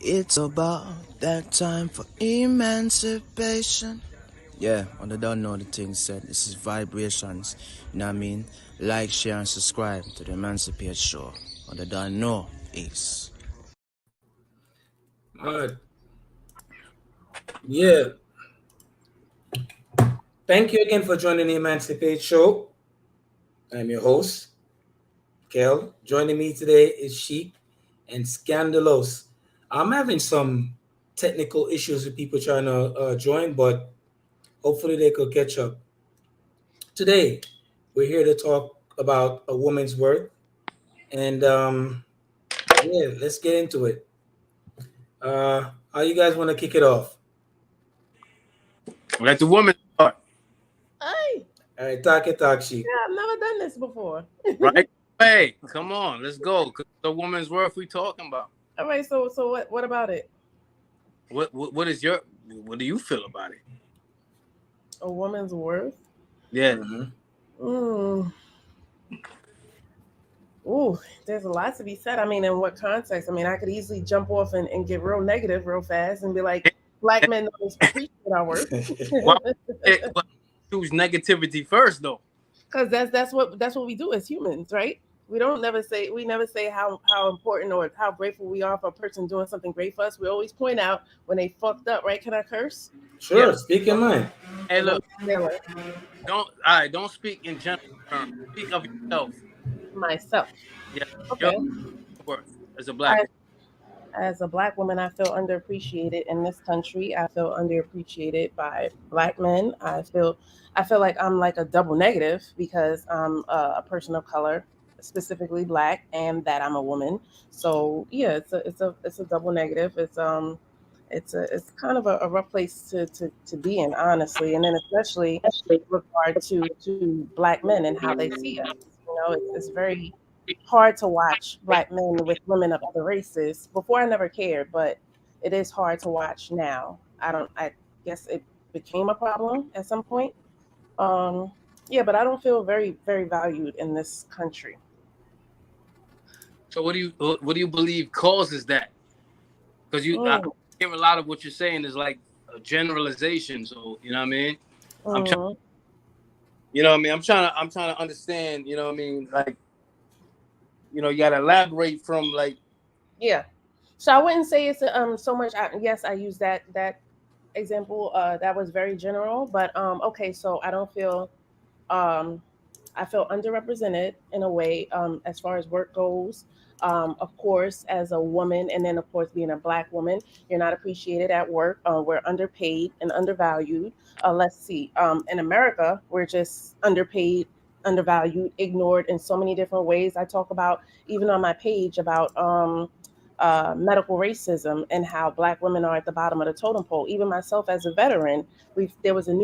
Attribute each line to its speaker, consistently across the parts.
Speaker 1: It's about that time for emancipation. Yeah, on the don't know the thing said. This is vibrations. You know what I mean? Like, share, and subscribe to the Emancipate Show. On the don't know is.
Speaker 2: Yeah. Thank you again for joining the Emancipate Show. I'm your host, Kel. Joining me today is Sheik and Scandalos. I'm having some technical issues with people trying to join, but hopefully they could catch up. Today, we're here to talk about a woman's worth, and yeah, let's get into it. How you guys want to kick it off?
Speaker 3: Let the woman start.
Speaker 4: Hey,
Speaker 2: All right, talk, Sheik.
Speaker 4: yeah, I've never done this before.
Speaker 3: Right? Hey, come on, let's go. 'Cause the woman's worth we talking about.
Speaker 4: All right, so what about it?
Speaker 3: What do you feel about it?
Speaker 4: A woman's worth?
Speaker 3: Yeah.
Speaker 4: Mm. Ooh, there's a lot to be said. I mean, in what context? I mean, I could easily jump off and get real negative real fast and be like, black men don't appreciate our worth.
Speaker 3: Why choose negativity first though?
Speaker 4: Because that's what we do as humans, right? We never say how important or how grateful we are for a person doing something great for us. We always point out when they fucked up, right? Can I curse?
Speaker 2: Sure,
Speaker 3: Yeah.
Speaker 2: speak your mind.
Speaker 3: Hey, look, don't speak in general terms. Speak of yourself.
Speaker 4: Myself.
Speaker 3: Yeah, your
Speaker 4: Okay.
Speaker 3: worth as a black woman.
Speaker 4: As a black woman, I feel underappreciated in this country. I feel underappreciated by black men. I feel like I'm like a double negative because I'm a person of color, specifically black, and that I'm a woman. So yeah, it's a double negative. It's kind of a rough place to be in, honestly, and then especially with regard to black men and how they see us. It's very hard to watch black men with women of other races. Before I never cared, but it is hard to watch now. I guess it became a problem at some point. Um yeah, but I don't feel very, very valued in this country.
Speaker 3: So what do you believe causes that? Because I
Speaker 4: Mm,
Speaker 3: hear a lot of what you're saying is like a generalization. So you know what I mean. I'm trying.
Speaker 4: mm,
Speaker 3: You know what I mean. I'm trying to understand. You know what I mean. Like you got to elaborate from like.
Speaker 4: yeah. So I wouldn't say it's so much. Yes, I use that example. That was very general, but okay. So um, I feel underrepresented in a way as far as work goes. Of course, as a woman, and then of course being a black woman, you're not appreciated at work. We're underpaid and undervalued. Let's see. In America, we're just underpaid, undervalued, ignored in so many different ways. I talk about even on my page about medical racism and how black women are at the bottom of the totem pole. Even myself as a veteran, there was an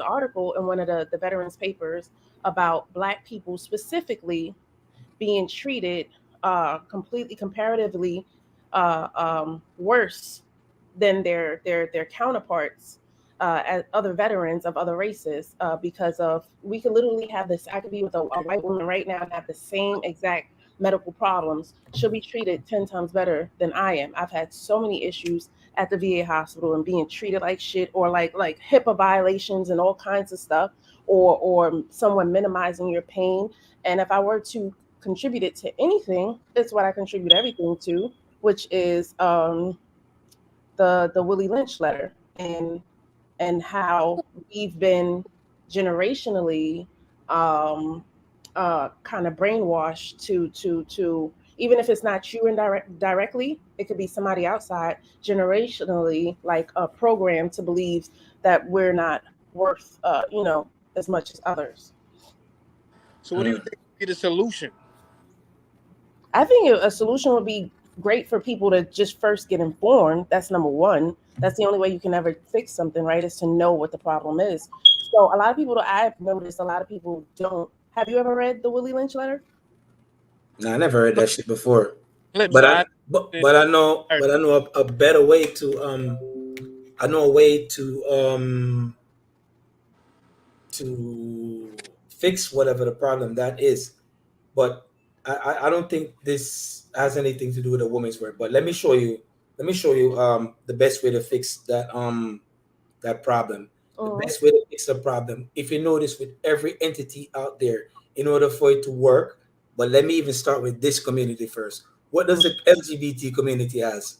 Speaker 4: article in one of the veterans papers about black people specifically being treated completely comparatively worse than their counterparts as other veterans of other races because of we could literally have this. I could be with a white woman right now and have the same exact medical problems. She'll be treated 10 times better than I am. I've had so many issues at the VA hospital and being treated like shit or like HIPAA violations and all kinds of stuff or someone minimizing your pain. And if I were to contribute it to anything, it's what I contribute everything to, which is the Willie Lynch letter and how we've been generationally kind of brainwashed to even if it's not you directly, it could be somebody outside generationally like a program to believe that we're not worth as much as others.
Speaker 3: So what do you think would be the solution?
Speaker 4: I think a solution would be great for people to just first get informed. That's number one. That's the only way you can ever fix something, right? Is to know what the problem is. So a lot of people that I've noticed, a lot of people don't. Have you ever read the Willie Lynch letter?
Speaker 2: No, I never heard that shit before.
Speaker 3: Flip
Speaker 2: But I
Speaker 3: side.
Speaker 2: but I know a better way to I know a way to fix whatever the problem that is. But I don't think this has anything to do with a woman's work. But let me show you. let me show you the best way to fix that problem. The
Speaker 4: Mm-hmm.
Speaker 2: best way to fix a problem, if you notice with every entity out there, in order for it to work, but let me even start with this community first. What does the LGBT community has?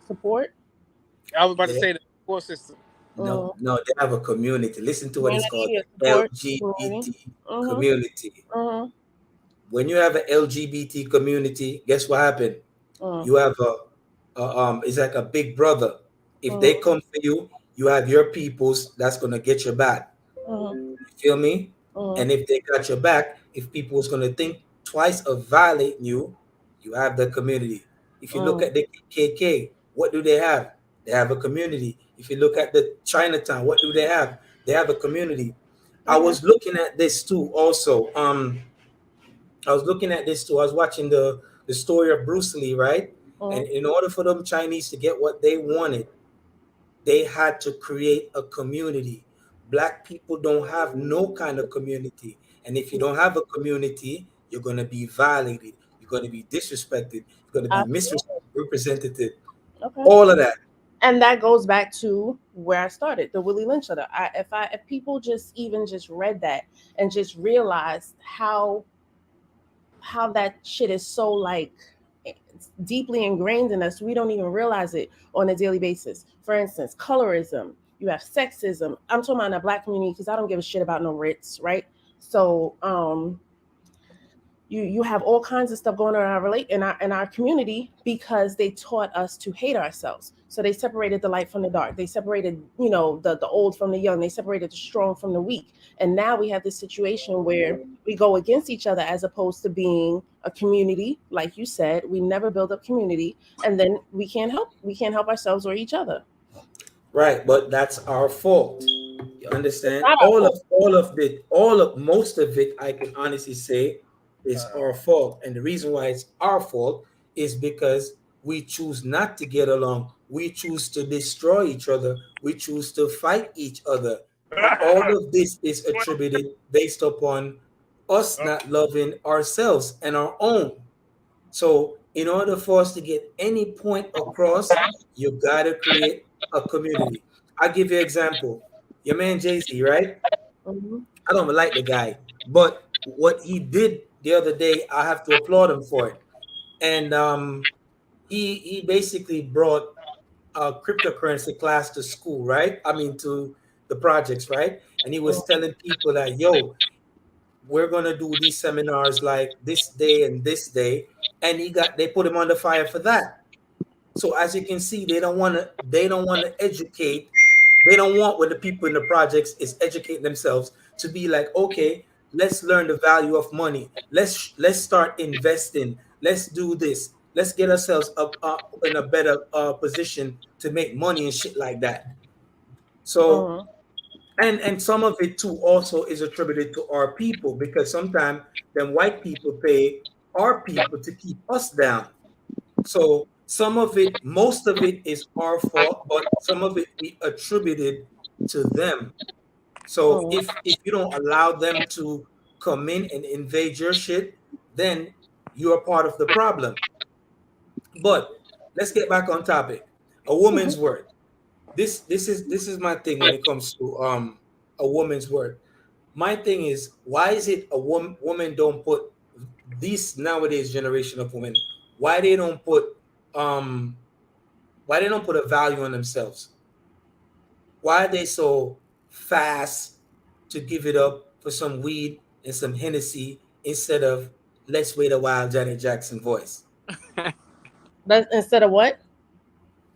Speaker 4: Support.
Speaker 3: I was about to
Speaker 2: They,
Speaker 3: say the support system.
Speaker 2: no,
Speaker 4: Mm-hmm.
Speaker 2: no, they have a community. Listen to what it's called,
Speaker 4: Community
Speaker 2: the
Speaker 4: support community.
Speaker 2: LGBT
Speaker 4: Mm-hmm.
Speaker 2: community.
Speaker 4: Mm-hmm.
Speaker 2: When you have an LGBT community, guess what happened?
Speaker 4: Mm-hmm.
Speaker 2: You have it's like a big brother. If they
Speaker 4: Mm-hmm.
Speaker 2: come for you, you have your peoples that's gonna get your back.
Speaker 4: Mm-hmm.
Speaker 2: You feel me?
Speaker 4: Mm-hmm.
Speaker 2: And if they got your back, if people is gonna think twice of violating you, you have the community. If you look
Speaker 4: Mm-hmm.
Speaker 2: at the KKK, what do they have? They have a community. If you look at the Chinatown, what do they have? They have a community. I
Speaker 4: Okay.
Speaker 2: was looking at this too. Also, I was looking at this too. I was watching the story of Bruce Lee, right? And
Speaker 4: Mm-hmm.
Speaker 2: in order for them Chinese to get what they wanted, they had to create a community. Black people don't have no kind of community. And if you don't have a community, you're going to be violated. You're going to be disrespected. You're going to be
Speaker 4: Absolutely.
Speaker 2: misrepresented.
Speaker 4: Okay.
Speaker 2: All of that.
Speaker 4: And that goes back to where I started, the Willie Lynch letter. If people just read that and just realized how that shit is so like deeply ingrained in us, we don't even realize it on a daily basis. For instance, colorism, you have sexism. I'm talking about in the Black community because I don't give a shit about no Ritz, right? So you have all kinds of stuff going on in our community because they taught us to hate ourselves. So they separated the light from the dark. They separated, the old from the young. They separated the strong from the weak. And now we have this situation where we go against each other as opposed to being a community. Like you said, we never build up community, and then we can't help ourselves or each other.
Speaker 2: Right, but that's our fault. You understand?
Speaker 4: Not our fault.
Speaker 2: Most of it, I can honestly say, is our fault. And the reason why it's our fault is because we choose not to get along. We choose to destroy each other. We choose to fight each other. All of this is attributed based upon us not loving ourselves and our own. So, in order for us to get any point across, you gotta create a community. I'll give you an example. Your man Jay-Z, right?
Speaker 4: Mm-hmm.
Speaker 2: I don't like the guy, but what he did the other day, I have to applaud him for it. And he basically brought a cryptocurrency class to school, right? I mean to the projects, right? And he was telling people that, yo, we're gonna do these seminars like this day and this day, and they put him under fire for that. So as you can see, they don't want to educate. They don't want what the people in the projects is educating themselves to be like, okay, let's learn the value of money. Let's start investing. Let's do this. Let's get ourselves up in a better position to make money and shit like that. So
Speaker 4: Mm-hmm.
Speaker 2: and some of it too also is attributed to our people because sometimes then white people pay our people to keep us down. So most of it is our fault, but some of it we attributed to them. So
Speaker 4: Mm-hmm.
Speaker 2: if you don't allow them to come in and invade your shit, then you're part of the problem. But let's get back on topic. A woman's word. This is my thing when it comes to a woman's word. My thing is, why is it a woman don't put these nowadays generation of women, why they don't put um a value on themselves? Why are they so fast to give it up for some weed and some Hennessy instead of let's wait a while, Janet Jackson voice?
Speaker 4: Instead of what?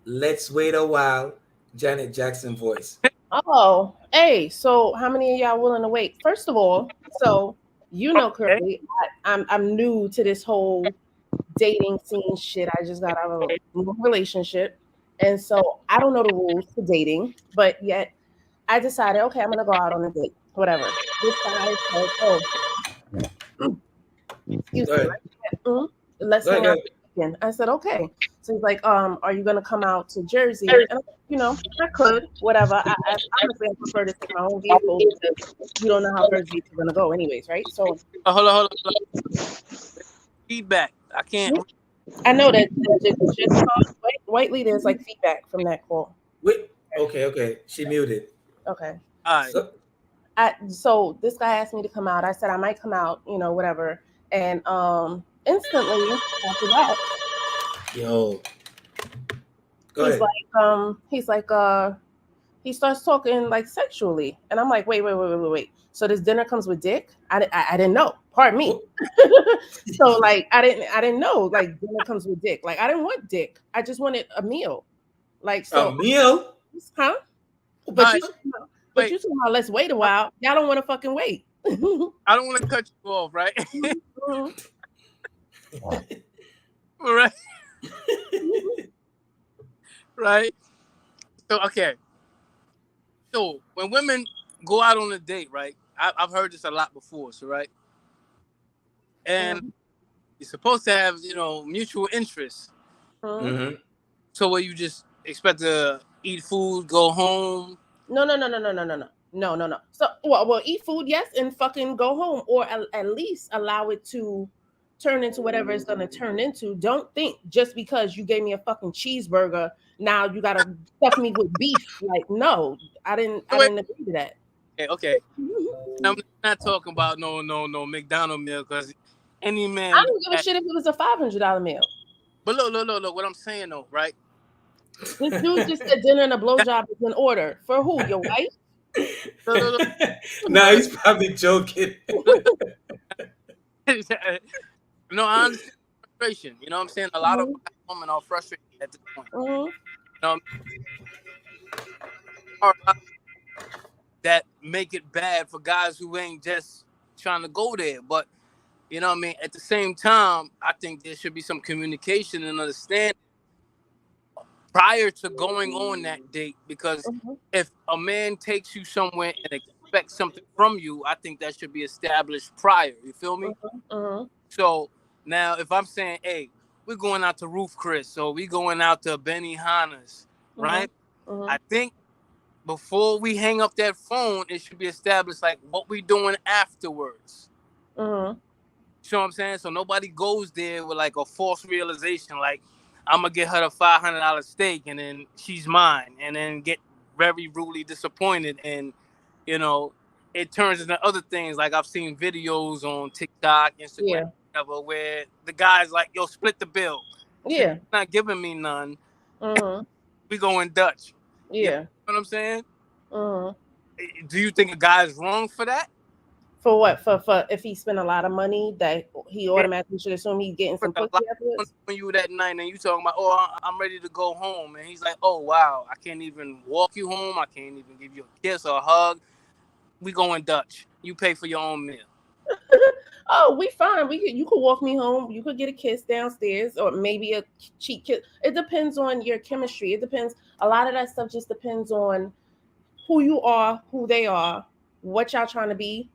Speaker 2: Let's wait a while, Janet Jackson voice.
Speaker 4: Oh, hey. So, how many of y'all willing to wait? First of all, so Curly, I'm new to this whole dating scene shit. I just got out of a relationship, and so I don't know the rules to dating. But yet, I decided, okay, I'm gonna go out on a date. Whatever. This guy said, "Oh, excuse
Speaker 2: Go
Speaker 4: me,
Speaker 2: ahead.
Speaker 4: let's
Speaker 2: Go
Speaker 4: hang
Speaker 2: ahead.
Speaker 4: out." Weekend. I said, okay. So he's like, are you gonna come out to Jersey? And I could, whatever. I honestly I prefer to take my own vehicle because you don't know how first dates are gonna go, anyways, right? So
Speaker 3: Hold on. Feedback. I can't.
Speaker 4: I know that just Whiteley, there's like feedback from that call.
Speaker 2: Wait, okay. She muted.
Speaker 4: Okay.
Speaker 3: All right.
Speaker 2: So,
Speaker 4: So this guy asked me to come out. I said I might come out, whatever. And instantly after that,
Speaker 2: yo, go ahead.
Speaker 4: he's like, he starts talking like sexually, and I'm like, wait. So this dinner comes with dick? I didn't know. Pardon me. So like I didn't know like dinner comes with dick. Like I didn't want dick. I just wanted a meal. Like so,
Speaker 2: A meal?
Speaker 4: huh? But
Speaker 3: All
Speaker 4: you,
Speaker 3: right.
Speaker 4: but you talking about let's wait a while. Y'all don't want to fucking wait.
Speaker 3: I don't want to cut you off, right? Right. Right. So okay. So when women go out on a date, right? I've heard this a lot before, so right. And you're supposed to have, mutual interests.
Speaker 2: Mm-hmm.
Speaker 3: So where you just expect to eat food, go home.
Speaker 4: No. So well, eat food, yes, and fucking go home, or at least allow it to turn into whatever it's gonna turn into. Don't think just because you gave me a fucking cheeseburger, now you gotta stuff me with beef. Like, no, I didn't agree to that.
Speaker 3: Okay. I'm not talking about no McDonald's meal, because any man.
Speaker 4: I don't give a shit if it was a $500 meal.
Speaker 3: But look, what I'm saying though, right?
Speaker 4: This dude just said dinner and a blowjob is in order. For who? Your wife?
Speaker 2: No, he's probably joking.
Speaker 3: No, I understand frustration. You know what I'm saying? A lot of women are frustrated at this point. That make it bad for guys who ain't just trying to go there. But, you know what I mean? At the same time, I think there should be some communication and understanding prior to going on that date. Because if a man takes you somewhere and expects something from you, I think that should be established prior. You feel me? So now if I'm saying, hey, we're going out to Roof Chris, or we going out to Benny Hanna's, right? I think before we hang up that phone, it should be established like what we doing afterwards. You know what I'm saying? So nobody goes there with like a false realization, like I'm gonna get her a $500 steak and then she's mine, and then get very rudely disappointed, and it turns into other things. Like I've seen videos on TikTok, Instagram, whatever, where the guy's like, "Yo, split the bill."
Speaker 4: Yeah,
Speaker 3: she's not giving me none. We going Dutch.
Speaker 4: Yeah,
Speaker 3: you know what I'm saying. Do you think a guy is wrong for that?
Speaker 4: For what? For if he spent a lot of money, that he automatically should assume he's getting some pussy afterwards?
Speaker 3: When you that night and you talking about, oh, I'm ready to go home, and he's like, oh wow, I can't even walk you home, I can't even give you a kiss or a hug. We going Dutch. You pay for your own meal.
Speaker 4: Oh, we fine. You could walk me home. You could get a kiss downstairs, or maybe a cheek kiss. It depends on your chemistry. It depends. A lot of that stuff just depends on who you are, who they are, what y'all trying to be.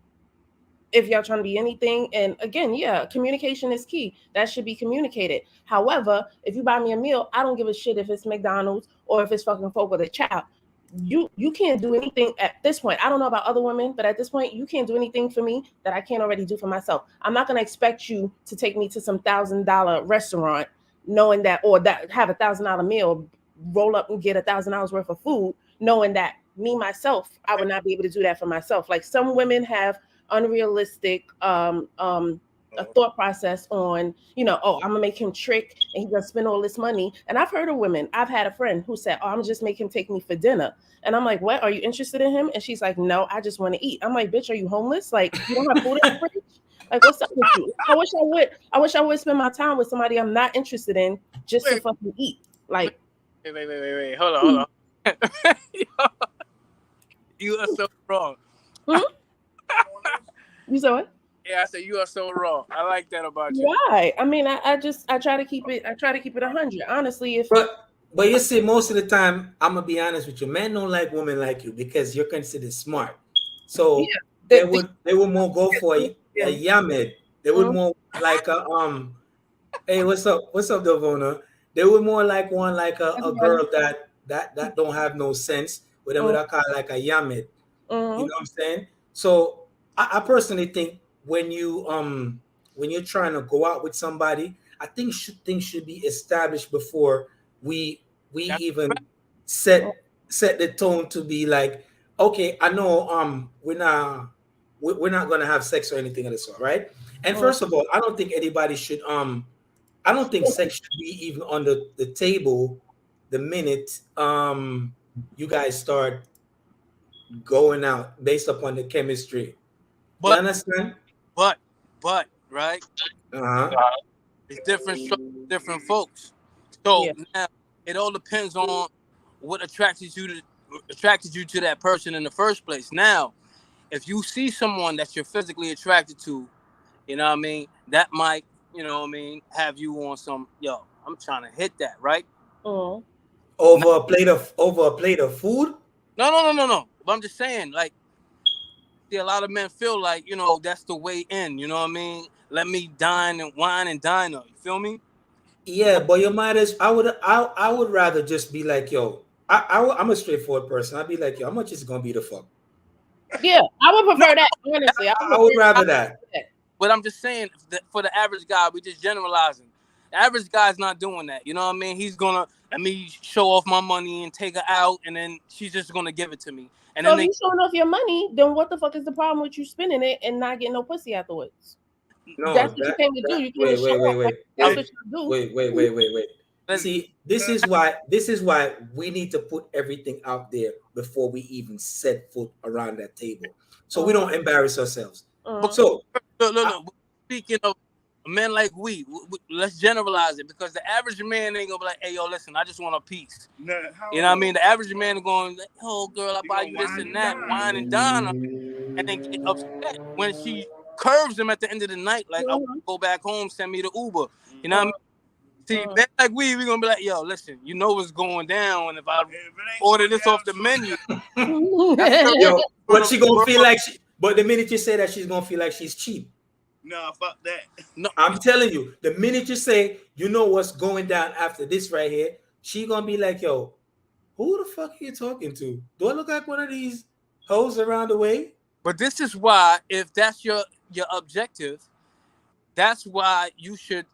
Speaker 4: If y'all trying to be anything, and again, communication is key. That should be communicated. However, if you buy me a meal, I don't give a shit if it's McDonald's or if it's fucking Fogo de Chao. You can't do anything at this point. I don't know about other women, but at this point, you can't do anything for me that I can't already do for myself. I'm not gonna expect you to take me to some $1,000 restaurant, knowing that, or that have $1,000 meal, roll up and get $1,000 worth of food, knowing that me myself, I would not be able to do that for myself. Like some women have unrealistic a thought process on, I'm gonna make him trick and he's gonna spend all this money. And I've heard of women, I've had a friend who said, oh, I'm just make him take me for dinner. And I'm like, what? Are you interested in him? And she's like, no, I just want to eat. I'm like, bitch, are you homeless? Like, you don't have food in the fridge? Like, what's up with you? I wish I would spend my time with somebody I'm not interested in just to fucking eat. Like,
Speaker 3: wait, hold on. You are so wrong.
Speaker 4: You said what?
Speaker 3: Yeah, I said you are so wrong. I like that about you.
Speaker 4: Right. I mean, I try to keep it. I try to keep it 100. Honestly,
Speaker 2: but you see, most of the time, I'm gonna be honest with you. Men don't like women like you because you're considered smart. So they would more go for a Yamed. They would more like a Hey, what's up, Devona? They would more like one like a girl that don't have no sense. But then what I call like a Yamed. You know what I'm saying? So I personally think when you're trying to go out with somebody, I think things should be established before we
Speaker 3: That's
Speaker 2: even
Speaker 3: right.
Speaker 2: set the tone to be like, okay, I know we're not gonna have sex or anything of the sort, right? And first of all, I don't think anybody should I don't think sex should be even on the table the minute you guys start going out based upon the chemistry. You
Speaker 3: But
Speaker 2: understand?
Speaker 3: but right?
Speaker 2: Uh-huh.
Speaker 3: It's different strokes, different folks. So
Speaker 4: Yeah.
Speaker 3: now it all depends on what attracted you to that person in the first place. Now, if you see someone that you're physically attracted to, you know what I mean, that might, you know what I mean, have you on some, yo, I'm trying to hit that, right?
Speaker 4: Mm.
Speaker 2: Over a plate of food.
Speaker 3: No. But I'm just saying, like, see, a lot of men feel like, you know, that's the way in, you know what I mean? Let me dine and wine and dine her. You feel me?
Speaker 2: Yeah, but you might as I would rather just be like, yo, I'm a straightforward person. I'd be like, yo, how much is it gonna be the fuck?
Speaker 4: Yeah, I would prefer that. Honestly,
Speaker 2: I would rather that.
Speaker 3: But I'm just saying, for the average guy, we just generalizing. The average guy's not doing that. You know what I mean? He's gonna let me show off my money and take her out, and then she's just gonna give it to me. And
Speaker 4: So
Speaker 3: then
Speaker 4: if you showing off your money, then what the fuck is the problem with you spending it and not getting no pussy afterwards?
Speaker 2: No,
Speaker 4: That's what you came to do. You came to show off. Right? That's what you do.
Speaker 2: Wait. See, this is why we need to put everything out there before we even set foot around that table, so we don't embarrass ourselves. So
Speaker 3: look. Speaking of men like we, let's generalize it, because the average man ain't gonna be like, "Hey, yo, listen, I just want a piece." You know what I mean? The average man is going, "Oh, girl, I buy you this and that, wine and dine," and then get upset when she curves him at the end of the night, like, "I want to go back home, send me the Uber." You know what I mean? See, men like we gonna be like, "Yo, listen, you know what's going down, and if I order this off the menu,
Speaker 2: yo, but she gonna feel like but the minute you say that, she's gonna feel like she's cheap.
Speaker 5: No, fuck that.
Speaker 3: No,
Speaker 2: I'm telling you, the minute you say, you know what's going down after this right here, she gonna be like, yo, who the fuck are you talking to? Do I look like one of these hoes around the way?
Speaker 3: But this is why, if that's your objective, that's why you should,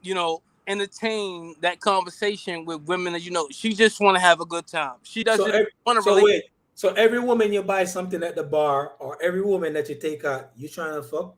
Speaker 3: you know, entertain that conversation with women that, you know, she just want to have a good time. She doesn't want to really.
Speaker 2: So every woman you buy something at the bar, or every woman that you take out, you trying to fuck?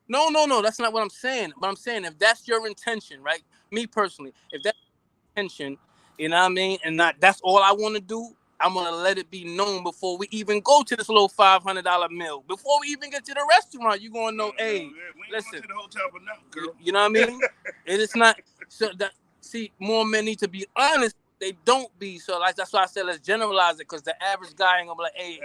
Speaker 3: No. That's not what I'm saying. But I'm saying, if that's your intention, right? Me personally, if that's your intention, you know what I mean, and that's all I want to do, I'm gonna let it be known before we even go to this little $500 meal. Before we even get to the restaurant, you gonna know, hey, listen.
Speaker 5: To the hotel for nothing, girl.
Speaker 3: You know what I mean? It is not. So that, see, more men need to be honest. They don't be. So like, that's why I said let's generalize it, because the average guy ain't gonna be like, hey,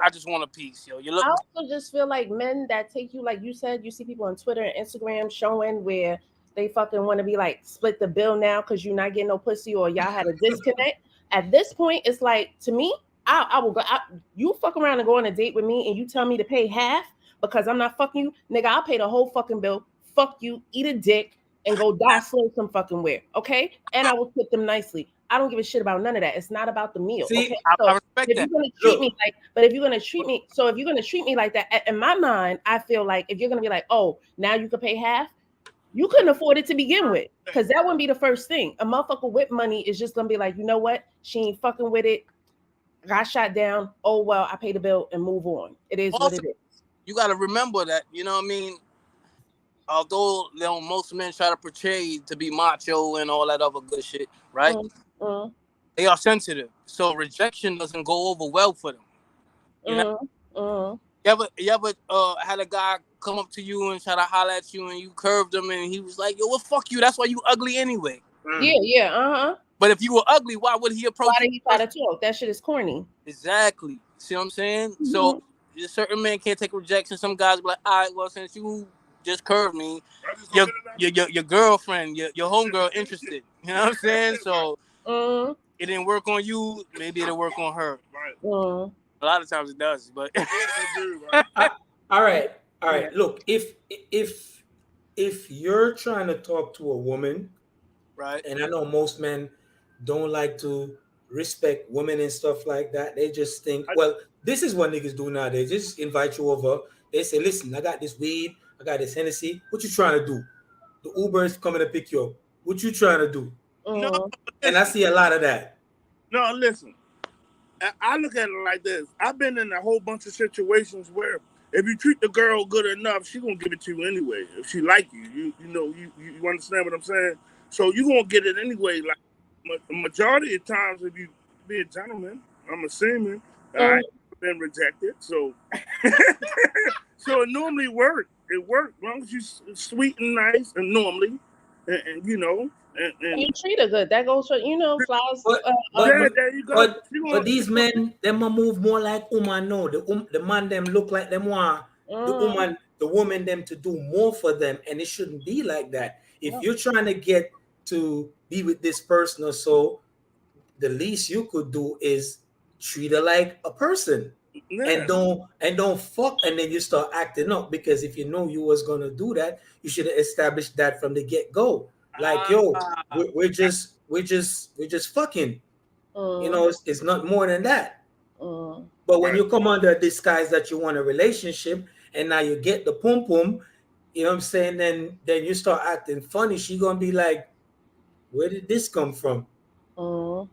Speaker 3: I just want a piece, yo. You look.
Speaker 4: I also just feel like men that take you, like you said, you see people on Twitter and Instagram showing where they fucking want to be like, split the bill now because you're not getting no pussy, or y'all had a disconnect. At this point, it's like, to me, I will go. You fuck around and go on a date with me, and you tell me to pay half because I'm not fucking you, nigga. I'll pay the whole fucking bill. Fuck you, eat a dick, and go die slow some fucking where, okay? And I will tip them nicely. I don't give a shit about none of that. It's not about the meal.
Speaker 2: See,
Speaker 4: okay?
Speaker 3: I
Speaker 4: So
Speaker 3: respect
Speaker 4: if
Speaker 3: that.
Speaker 4: you're gonna treat me like, but if you're gonna treat me, so if you're gonna treat me like that, in my mind, I feel like if you're gonna be like, oh, now you can pay half, you couldn't afford it to begin with, because that wouldn't be the first thing. A motherfucker with money is just gonna be like, you know what? She ain't fucking with it. Got shot down. Oh well, I pay the bill and move on. It is
Speaker 3: Also,
Speaker 4: what it is.
Speaker 3: you got to remember that, you know what I mean? Although, you know, most men try to portray to be macho and all that other good shit, right? They are sensitive, so rejection doesn't go over well for them. You know? You ever had a guy come up to you and try to holler at you, and you curved him, and he was like, "Yo, well, fuck you. That's why you ugly anyway."
Speaker 4: Yeah.
Speaker 3: But if you were ugly, why would he approach
Speaker 4: Why
Speaker 3: you?
Speaker 4: did he try to talk? That shit is corny.
Speaker 3: Exactly. See what I'm saying? So certain men can't take rejection. Some guys be like, all right, well, since you just curved me, your girlfriend, your homegirl interested. You know what I'm saying? So it didn't work on you, maybe it'll work on her.
Speaker 5: Right.
Speaker 3: A lot of times it does, but
Speaker 2: all right. Look, if you're trying to talk to a woman,
Speaker 3: right,
Speaker 2: and I know most men don't like to respect women and stuff like that. They just think, well, this is what niggas do nowadays. They just invite you over. They say, listen, I got this weed, I got this Hennessy. What you trying to do? the Uber is coming to pick you up. What you trying to do?
Speaker 5: No,
Speaker 2: And I see a lot of that.
Speaker 5: no, listen. I look at it like this. I've been in a whole bunch of situations where if you treat the girl good enough, she gonna give it to you anyway. If she like you, you understand what I'm saying. So you gonna get it anyway. Like the majority of times, if you be a gentleman, I'm assuming I ain't been rejected. So, so it normally works. It works as long as you sweet and nice, and normally, and you know. And
Speaker 4: you treat her good. That goes for flies.
Speaker 5: yeah, there you go.
Speaker 2: But these men, them move more like woman. No, the man them look like them want the woman them to do more for them, and it shouldn't be like that. If you're trying to get to be with this person or so, the least you could do is treat her like a person. And don't fuck, and then you start acting up, because if you know you was gonna do that, you should have established that from the get-go. Like, yo, we're just fucking. You know, it's not more than that. But when you come under a disguise that you want a relationship, and now you get the pum pum, you know what I'm saying? Then you start acting funny. She gonna be like, where did this come from? You know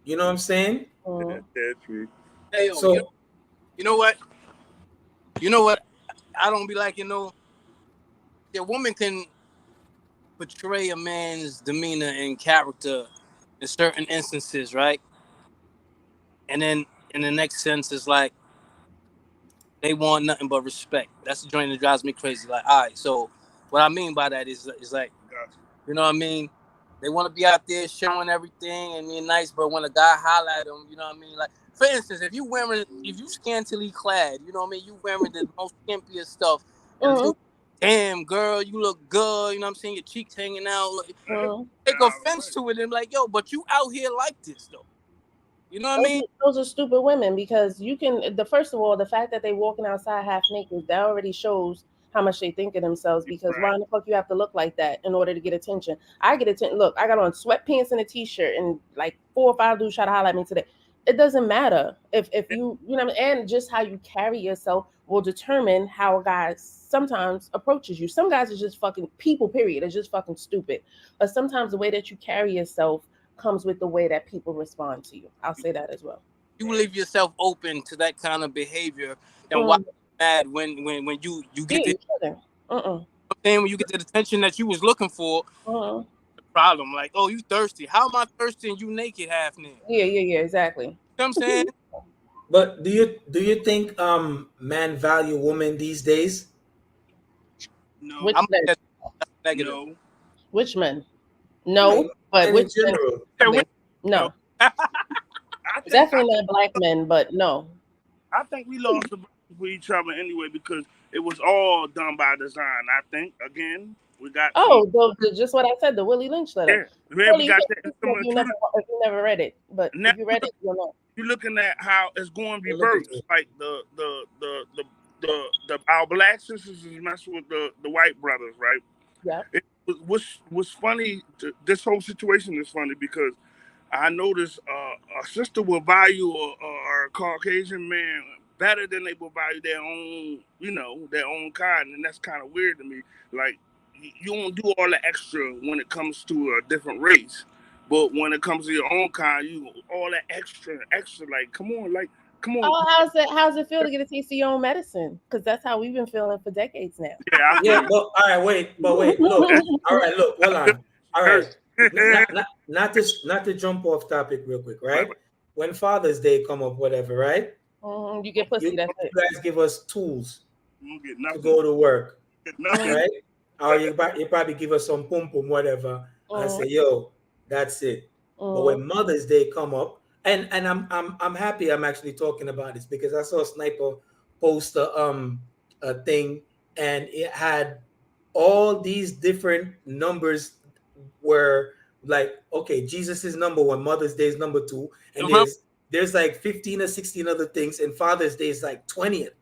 Speaker 2: what I'm saying?
Speaker 5: That's true.
Speaker 3: Hey,
Speaker 2: So
Speaker 3: you know what? I don't be like, the woman can portray a man's demeanor and character in certain instances, right? And then in the next sense, it's like they want nothing but respect. That's the joint that drives me crazy. Like, all right, so what I mean by that is like, you know what I mean? They want to be out there showing everything and being nice, but when a guy holler at them, you know what I mean? Like, for instance, if you scantily clad, you know what I mean? You wearing the most skimpiest stuff, and damn, girl, you look good, you know what I'm saying? Your cheeks hanging out. Take offense to it and like, yo, but you out here like this, though. You know what I mean?
Speaker 4: Those are stupid women, because you can, first of all, the fact that they walking outside half naked, that already shows how much they think of themselves, because why in the fuck you have to look like that in order to get attention? I get attention. Look, I got on sweatpants and a t-shirt, and like 4 or 5 dudes try to holler at me today. It doesn't matter if you know, and just how you carry yourself will determine how a guy sometimes approaches you. Some guys are just fucking people, period. They're just fucking stupid. But sometimes the way that you carry yourself comes with the way that people respond to you. I'll say that as well.
Speaker 3: You leave yourself open to that kind of behavior, then why mad when you get when you get the attention that you was looking for? The problem, like, oh, you thirsty. How am I thirsty and you naked half naked?
Speaker 4: Yeah, exactly.
Speaker 3: You know what I'm saying?
Speaker 2: But do you think men value women these days?
Speaker 5: No.
Speaker 4: Which men?
Speaker 3: Negative.
Speaker 5: No.
Speaker 4: Which men? No, but which
Speaker 2: in general?
Speaker 4: men? No. Definitely not black men, but no.
Speaker 5: I think we lost the for each other anyway, because it was all done by design. I think again we got
Speaker 4: just what I said, the Willie Lynch letter.
Speaker 5: Yeah, we got that.
Speaker 4: If you never read it, but if you read it, you'll know.
Speaker 5: You're looking at how it's going reverse, like our black sisters is messing with the white brothers, right?
Speaker 4: Yeah.
Speaker 5: What's funny? This whole situation is funny because I noticed a sister will value a Caucasian man better than they will value their own, their own kind, and that's kind of weird to me. Like, you don't do all the extra when it comes to a different race, but when it comes to your own kind, you all that extra. Like, come on.
Speaker 4: Oh, how's it feel to get a taste of your own medicine? Because that's how we've been feeling for decades now.
Speaker 2: Yeah. But all right, wait. Look. All right, look. Hold on. All right. Not to jump off topic real quick, right? When Father's Day come up, whatever, right?
Speaker 4: You get pussy. That's it.
Speaker 2: You guys give us tools to go to work, right? Or you probably give us some pum pum, whatever. I say, yo, that's it. But when Mother's Day come up, and I'm happy I'm actually talking about this, because I saw a Sniper post a thing, and it had all these different numbers where, like, okay, Jesus is number 1, Mother's Day is number 2, and there's like 15 or 16 other things, and Father's Day is like 20th.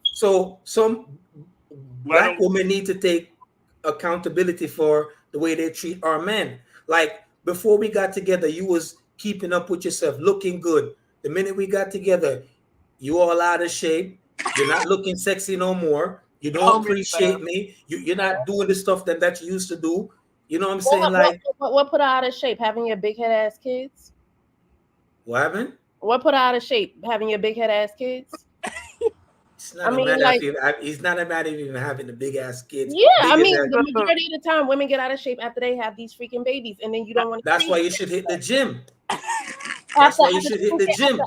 Speaker 2: So some black women need to take accountability for the way they treat our men. Like, before we got together, you was keeping up with yourself, looking good. The minute we got together, you all out of shape. You're not looking sexy no more. You
Speaker 3: Tell
Speaker 2: don't
Speaker 3: me,
Speaker 2: appreciate
Speaker 3: fam.
Speaker 2: me. You're not doing the stuff that you used to do. You know what I'm saying? Like,
Speaker 4: What put her out of shape? Having your big head ass kids?
Speaker 2: what happened?
Speaker 4: What put her out of shape? Having your big head ass kids?
Speaker 2: It's
Speaker 4: I
Speaker 2: not a
Speaker 4: mean,
Speaker 2: matter of
Speaker 4: like,
Speaker 2: even, it's not a matter of even having the big ass kids.
Speaker 4: yeah, I
Speaker 2: Bigger
Speaker 4: mean,
Speaker 2: than
Speaker 4: the majority of the time, women get out of shape after they have these freaking babies, and then you don't want to
Speaker 2: that's
Speaker 4: see
Speaker 2: why you should hit the gym. That's
Speaker 4: after,
Speaker 2: why you should hit the gym.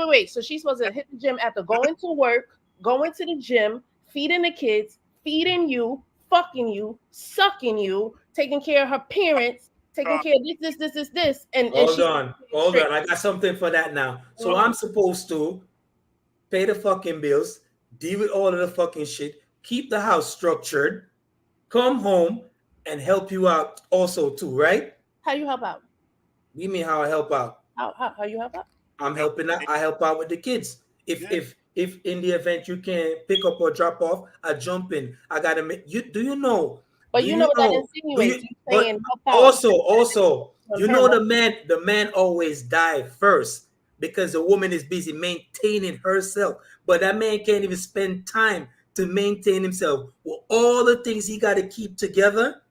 Speaker 4: wait. So she's supposed to hit the gym after going to work, going to the gym, feeding the kids, feeding you, fucking you, sucking you, taking care of her parents, taking care of this, and
Speaker 2: Hold
Speaker 4: she's
Speaker 2: on,
Speaker 4: straight.
Speaker 2: I got something for that now. So
Speaker 4: Mhm.
Speaker 2: I'm supposed to pay the fucking bills, deal with all of the fucking shit, keep the house structured, come home and help you out also too, right?
Speaker 4: How you help out?
Speaker 2: You mean how I help out?
Speaker 4: How you help out?
Speaker 2: I'm helping out. I help out with the kids. If in the event you can pick up or drop off, I jump in. I gotta make you. Do you know?
Speaker 4: But
Speaker 2: Do
Speaker 4: you know
Speaker 2: you
Speaker 4: what that
Speaker 2: know? Do
Speaker 4: insinuates?
Speaker 2: you?
Speaker 4: You
Speaker 2: But
Speaker 4: saying help out
Speaker 2: also,
Speaker 4: on
Speaker 2: you know
Speaker 4: paramount.
Speaker 2: the man always die first because the woman is busy maintaining herself. But that man can't even spend time to maintain himself with all the things he got to keep together.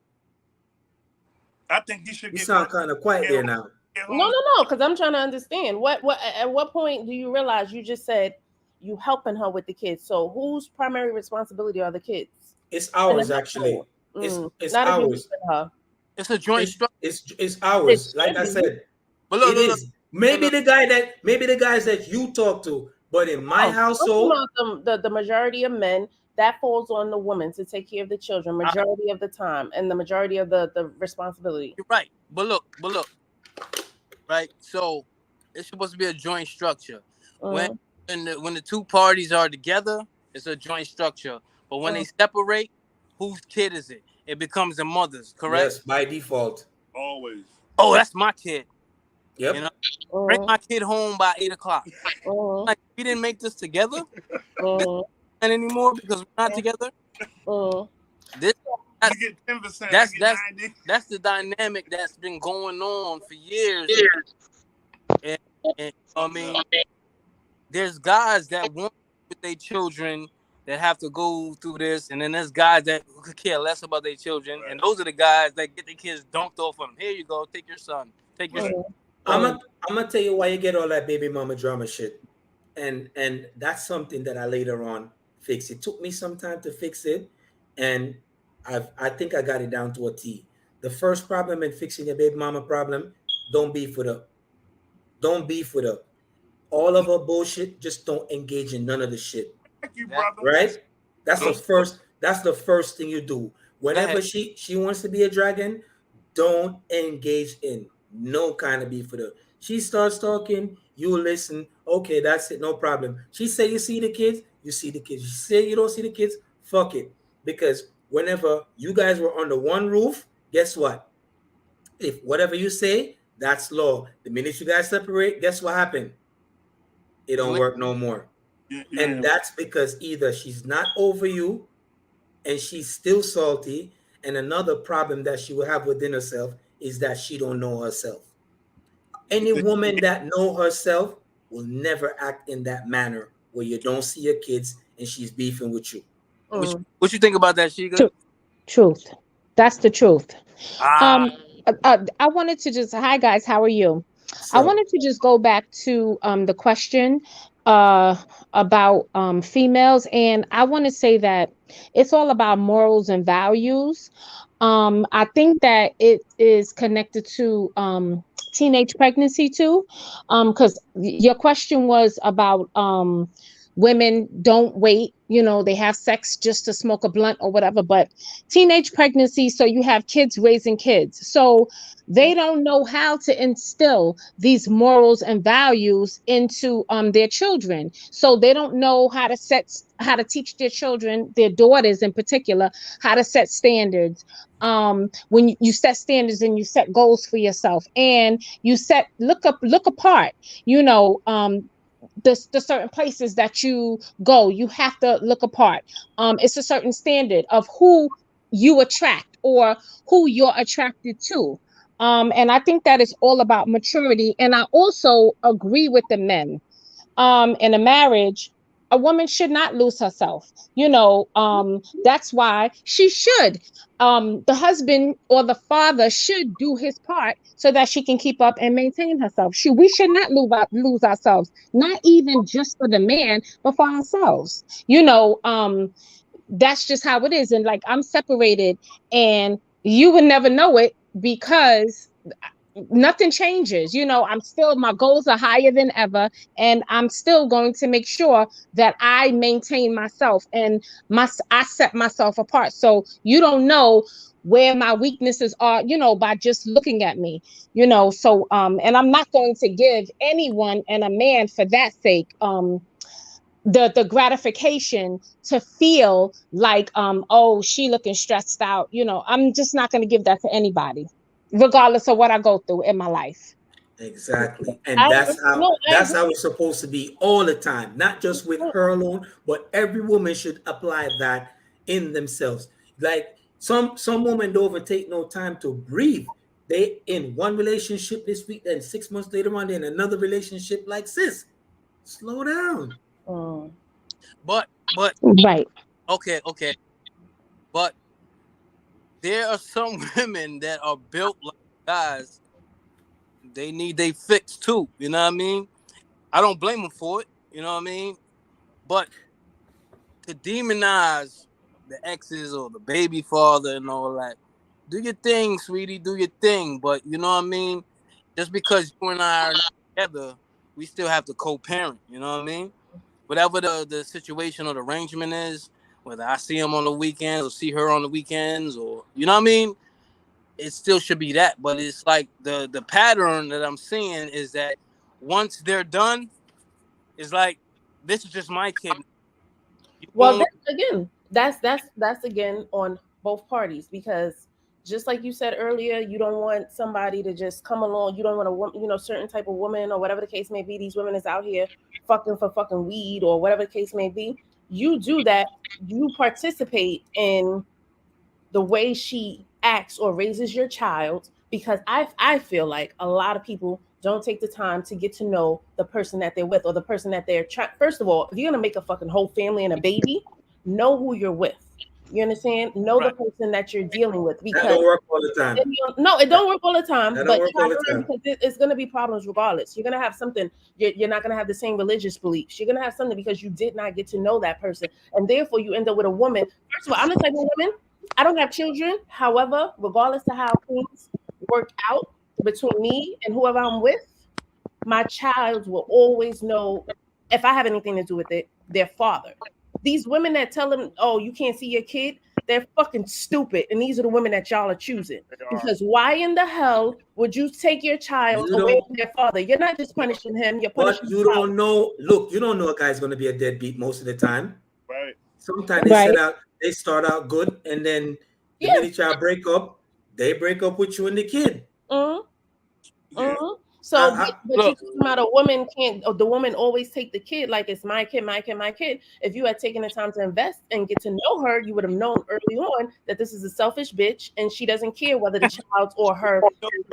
Speaker 5: I think he should
Speaker 2: You
Speaker 5: get
Speaker 2: sound
Speaker 5: married.
Speaker 2: kind of quiet there now.
Speaker 4: No, because I'm trying to understand what at what point do you realize you just said you helping her with the kids? So whose primary responsibility are the kids
Speaker 2: It's
Speaker 4: in the
Speaker 2: ours
Speaker 4: household?
Speaker 2: actually. It's
Speaker 4: Not if you're
Speaker 2: ours.
Speaker 4: helping her.
Speaker 3: It's a joint
Speaker 2: It's
Speaker 3: structure.
Speaker 2: it's
Speaker 4: It
Speaker 2: ours. Like
Speaker 4: should
Speaker 2: I
Speaker 4: be.
Speaker 2: said,
Speaker 3: But
Speaker 2: it
Speaker 3: look.
Speaker 2: is.
Speaker 3: And look,
Speaker 2: Maybe the guys that you talk to, but in my
Speaker 4: No, I'm
Speaker 2: household,
Speaker 4: talking about the majority of men that falls on the woman to take care of the children majority of the time and the majority of the responsibility.
Speaker 3: you're right. But look, right? So it's supposed to be a joint structure. When
Speaker 4: Mhm.
Speaker 3: when the two parties are together, it's a joint structure. But when they separate, whose kid is it? It becomes the mother's, correct?
Speaker 2: yes, by default.
Speaker 5: Always.
Speaker 3: Oh, that's my kid. You know,
Speaker 2: Yep.
Speaker 3: bring
Speaker 4: Mhm.
Speaker 3: my kid home by 8 o'clock.
Speaker 4: Mhm.
Speaker 3: Like we didn't make this together. This
Speaker 4: Mhm.
Speaker 3: ain't anymore because we're not together.
Speaker 4: Mhm.
Speaker 3: This
Speaker 5: You
Speaker 3: that's
Speaker 5: get 10%. I
Speaker 3: that's
Speaker 5: get
Speaker 3: that's
Speaker 5: 90.
Speaker 3: that's the dynamic that's been going on for years. And, and I mean, there's guys that want with their children that have to go through this, and then there's guys that could care less about their children, and those are the guys that get their kids dunked off them. Here you go, take your son, take your.
Speaker 4: Mhm.
Speaker 2: I'm
Speaker 4: Mhm.
Speaker 2: gonna I'm gonna tell you why you get all that baby mama drama shit, and that's something that I later on fix. It took me some time to fix it, and I think I got it down to a T. The first problem in fixing your baby mama problem, don't beef with her. Don't beef with her. All of her bullshit, just don't engage in none of the shit.
Speaker 5: Thank you,
Speaker 3: That,
Speaker 5: brother.
Speaker 2: Right? That's the
Speaker 3: don't
Speaker 2: first. That's the first thing you do.
Speaker 3: go ahead.
Speaker 2: Whenever she wants to be a dragon, don't engage in no kind of beef with her. She starts talking, you listen. Okay, that's it, no problem. She say you see the kids, you see the kids. She say you don't see the kids, fuck it. Because whenever you guys were under one roof, guess what? If whatever you say, that's law. The minute you guys separate, guess what happened? It
Speaker 3: You
Speaker 2: don't
Speaker 3: ain't
Speaker 2: work no more. And
Speaker 5: Yeah.
Speaker 2: that's because either she's not over you and she's still salty, and another problem that she will have within herself is that she don't know herself. Any woman that know herself will never act in that manner where you don't see your kids and she's beefing with you.
Speaker 4: Mhm.
Speaker 3: what you think about that, Shiga?
Speaker 6: Truth. That's the truth.
Speaker 3: Ah,
Speaker 6: Um, I wanted to just, hi guys, how are you? I
Speaker 2: So
Speaker 6: wanted to just go back to the question uh about females, and I want to say that it's all about morals and values. I think that it is connected to teenage pregnancy too. Because your question was about women don't wait, they have sex just to smoke a blunt or whatever, but teenage pregnancy, so you have kids raising kids, so they don't know how to instill these morals and values into their children, so they don't know how to teach their children, their daughters in particular, how to set standards. When you set standards and you set goals for yourself, and you look apart, you know um the certain places that you go, you have to look apart. It's a certain standard of who you attract or who you're attracted to. And I think that is all about maturity. And I also agree with the men in a marriage. a woman should not lose herself. That's why she should. The husband or the father should do his part so that she can keep up and maintain herself. We should not lose ourselves, not even just for the man, but for ourselves. That's just how it is. And like, I'm separated, and you would never know it because nothing changes. My goals are higher than ever, and I'm still going to make sure that I maintain myself and I set myself apart. So you don't know where my weaknesses are, by just looking at me, so and I'm not going to give anyone and a man for that sake the gratification to feel like oh, she looking stressed out. I'm just not going to give that to anybody, regardless of what I go through in my life.
Speaker 2: Exactly. And that's how it's supposed to be all the time, not just with her alone, but every woman should apply that in themselves. Like some women don't even take no time to breathe. They in one relationship this week, then 6 months later on, in another relationship. Like, sis, slow down.
Speaker 3: But
Speaker 6: right.
Speaker 3: Okay. But there are some women that are built like guys. They need they fix too. You know what I mean? I don't blame them for it. You know what I mean? But to demonize the exes or the baby father and all that, do your thing, sweetie. Do your thing. But you know what I mean? Just because you and I are not together, we still have to co-parent. You know what I mean? Whatever the situation or the arrangement is, whether I see him on the weekends or see her on the weekends, or you know what I mean, it still should be that. But it's like the pattern that I'm seeing is that once they're done, it's like, this is just my kid.
Speaker 4: Well, that's again on both parties, because just like you said earlier, you don't want somebody to just come along. You don't want a woman, certain type of woman or whatever the case may be. These women is out here fucking for fucking weed or whatever the case may be. You do that. You participate in the way she acts or raises your child, because I feel like a lot of people don't take the time to get to know the person that they're with or the person that they're trying. First of all, if you're gonna make a fucking whole family and a baby, know who you're with. You understand? Know the person that you're dealing with, because
Speaker 2: that don't work all the time.
Speaker 4: No, it don't work all the time.
Speaker 2: That
Speaker 4: But
Speaker 2: don't work all the time.
Speaker 4: because it's going to be problems regardless. You're going to have something. You're not going to have the same religious beliefs. You're going to have something because you did not get to know that person, and therefore you end up with a woman. First of all, I'm the type of woman. I don't have children. However, regardless of how things work out between me and whoever I'm with, my child will always know, if I have anything to do with it, their father. These women that tell them, oh, you can't see your kid, they're fucking stupid. And these are the women that y'all are choosing. Because why in the hell would you take your child away from their father? You're not just punishing him, you're punishing
Speaker 2: But you don't know. Look, you don't know a guy's going to be a deadbeat most of the time.
Speaker 5: Right.
Speaker 2: Sometimes they start out good, and then the minute y'all break up, they break up with you and the kid.
Speaker 4: So, but you talking about a woman can't, or the woman always take the kid like it's my kid, my kid, my kid. If you had taken the time to invest and get to know her, you would have known early on that this is a selfish bitch and she doesn't care whether the child or her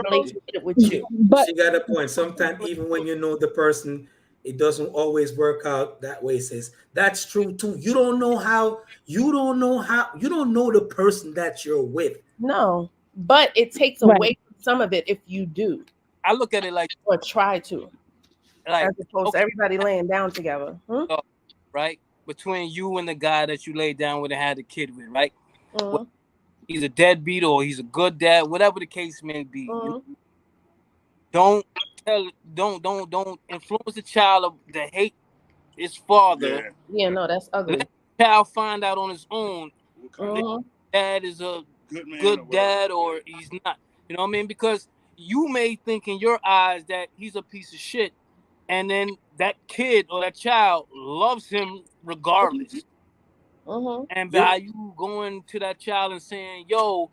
Speaker 4: relationship with you.
Speaker 2: But she got a point. Sometimes even when you know the person, it doesn't always work out that way, sis. That's true too. You don't know you don't know the person that you're with.
Speaker 4: No, but it takes away from some of it if you do.
Speaker 3: I look at it like,
Speaker 4: or try to, like, as opposed to everybody laying down together,
Speaker 3: right? Between you and the guy that you laid down with and had a kid with, right? He's a deadbeat or he's a good dad, whatever the case may be. Don't influence the child to hate his father.
Speaker 4: Yeah, no, that's ugly.
Speaker 3: Let the child find out on his own. Dad is a good dad or he's not. You know what I mean? Because you may think in your eyes that he's a piece of shit, and then that kid or that child loves him regardless. And by you going to that child and saying, yo,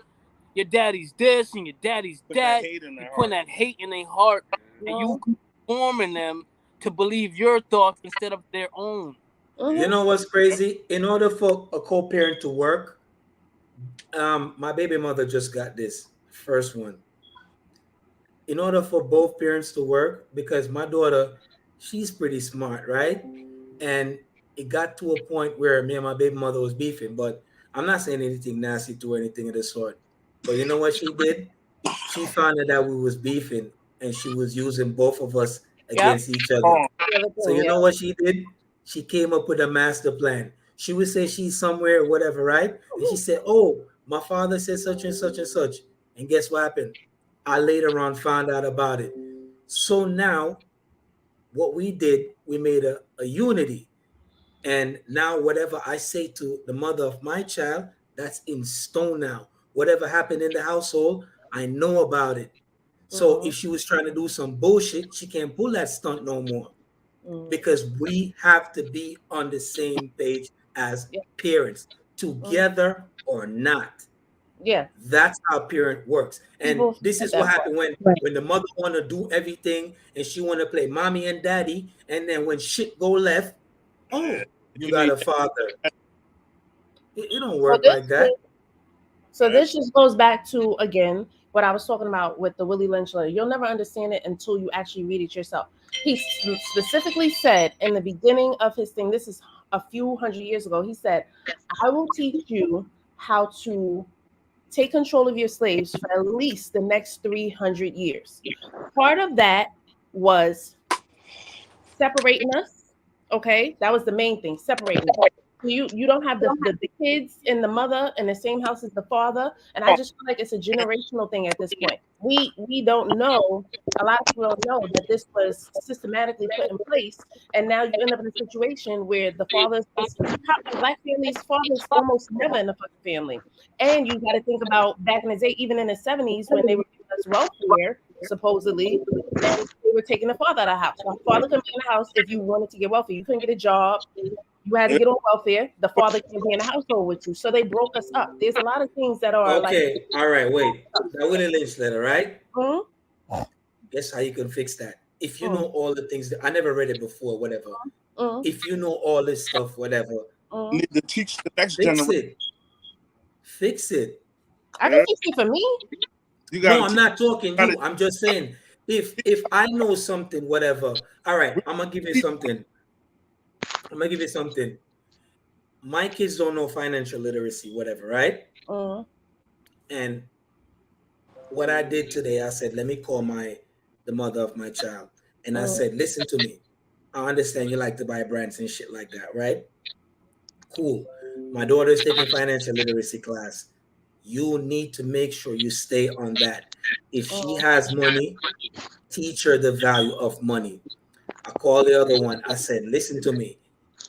Speaker 3: your daddy's this and your daddy's that, you're putting that hate in their heart, and you forming them to believe your thoughts instead of their own.
Speaker 2: You know what's crazy? In order for a co-parent to work, my baby mother just got this first one. In order for both parents to work, because my daughter, she's pretty smart, right? And it got to a point where me and my baby mother was beefing, but I'm not saying anything nasty to her, anything of the sort. But you know what she did? She found out that we was beefing, and she was using both of us
Speaker 4: Yep.
Speaker 2: against each other.
Speaker 5: Oh,
Speaker 4: The other
Speaker 2: So
Speaker 4: thing,
Speaker 2: you
Speaker 4: yeah.
Speaker 2: know what she did? She came up with a master plan. She would say she's somewhere, or whatever, right? And she said, "Oh, my father said such and such and such." And guess what happened? I later on found out about it. So now, what we did, we made a unity. And now, whatever I say to the mother of my child, that's in stone now. Whatever happened in the household, I know about it. So
Speaker 4: Mhm.
Speaker 2: if she was trying to do some bullshit, she can't pull that stunt no more,
Speaker 4: Mhm.
Speaker 2: because we have to be on the same page as
Speaker 4: Yeah.
Speaker 2: parents, together or not.
Speaker 4: Yeah.
Speaker 2: That's how parent works. And
Speaker 4: People
Speaker 2: this
Speaker 4: forget
Speaker 2: is what
Speaker 4: that part.
Speaker 2: happened when
Speaker 6: Right.
Speaker 2: when the mother want to do everything and she want to play mommy and daddy, and then when shit go left, oh, you
Speaker 5: you
Speaker 2: got
Speaker 5: need
Speaker 2: a father. It don't
Speaker 4: So
Speaker 2: work like that.
Speaker 4: this just goes back to, again, what I was talking about with the Willie Lynch letter. You'll never understand it until you actually read it yourself. He specifically said in the beginning of his thing, this is a few hundred years ago, he said, I will teach you how to take control of your slaves for at least the next 300 years. Part of that was separating us. Okay, that was the main thing, separating us. So you don't have the kids and the mother in the same house as the father, and I just feel like it's a generational thing at this point. We don't know. A lot of people don't know that this was systematically put in place, and now you end up in a situation where the father is black families. Fathers almost never in the fucking family, and you got to think about back in the day, even in the 70s when they were giving us welfare supposedly, and they were taking the father out of the house. The father couldn't be in the house if you wanted to get welfare. You couldn't get a job. You had to get on welfare. The father can't be in the household with you. So they broke us up. There's a lot of things that are like,
Speaker 2: Okay, all right, wait. That Willie Lynch letter, right?
Speaker 4: mm,
Speaker 2: Guess how you can fix that? If you know
Speaker 4: mm,
Speaker 2: all the things that I never read it before, whatever.
Speaker 4: mm,
Speaker 2: If you know all this stuff, whatever,
Speaker 5: you
Speaker 4: mm.
Speaker 5: need to teach the next
Speaker 2: fix
Speaker 5: generation.
Speaker 2: it. Fix it.
Speaker 4: I can fix it for me.
Speaker 5: You
Speaker 2: No,
Speaker 5: gotta
Speaker 2: I'm
Speaker 5: teach.
Speaker 2: not talking
Speaker 5: Gotta
Speaker 2: you. I'm just saying, if I know something, whatever. All right, I'm gonna give you
Speaker 5: teach.
Speaker 2: something. I'm gonna give you something. My kids don't know financial literacy, whatever, right?
Speaker 4: Mm,
Speaker 2: And what I did today, I said, let me call the mother of my child. And I
Speaker 4: mm,
Speaker 2: said, listen to me. I understand you like to buy brands and shit like that, right? Cool. My daughter is taking financial literacy class. You need to make sure you stay on that. If she
Speaker 4: mm,
Speaker 2: has money, teach her the value of money. I called the other one. I said, listen to me.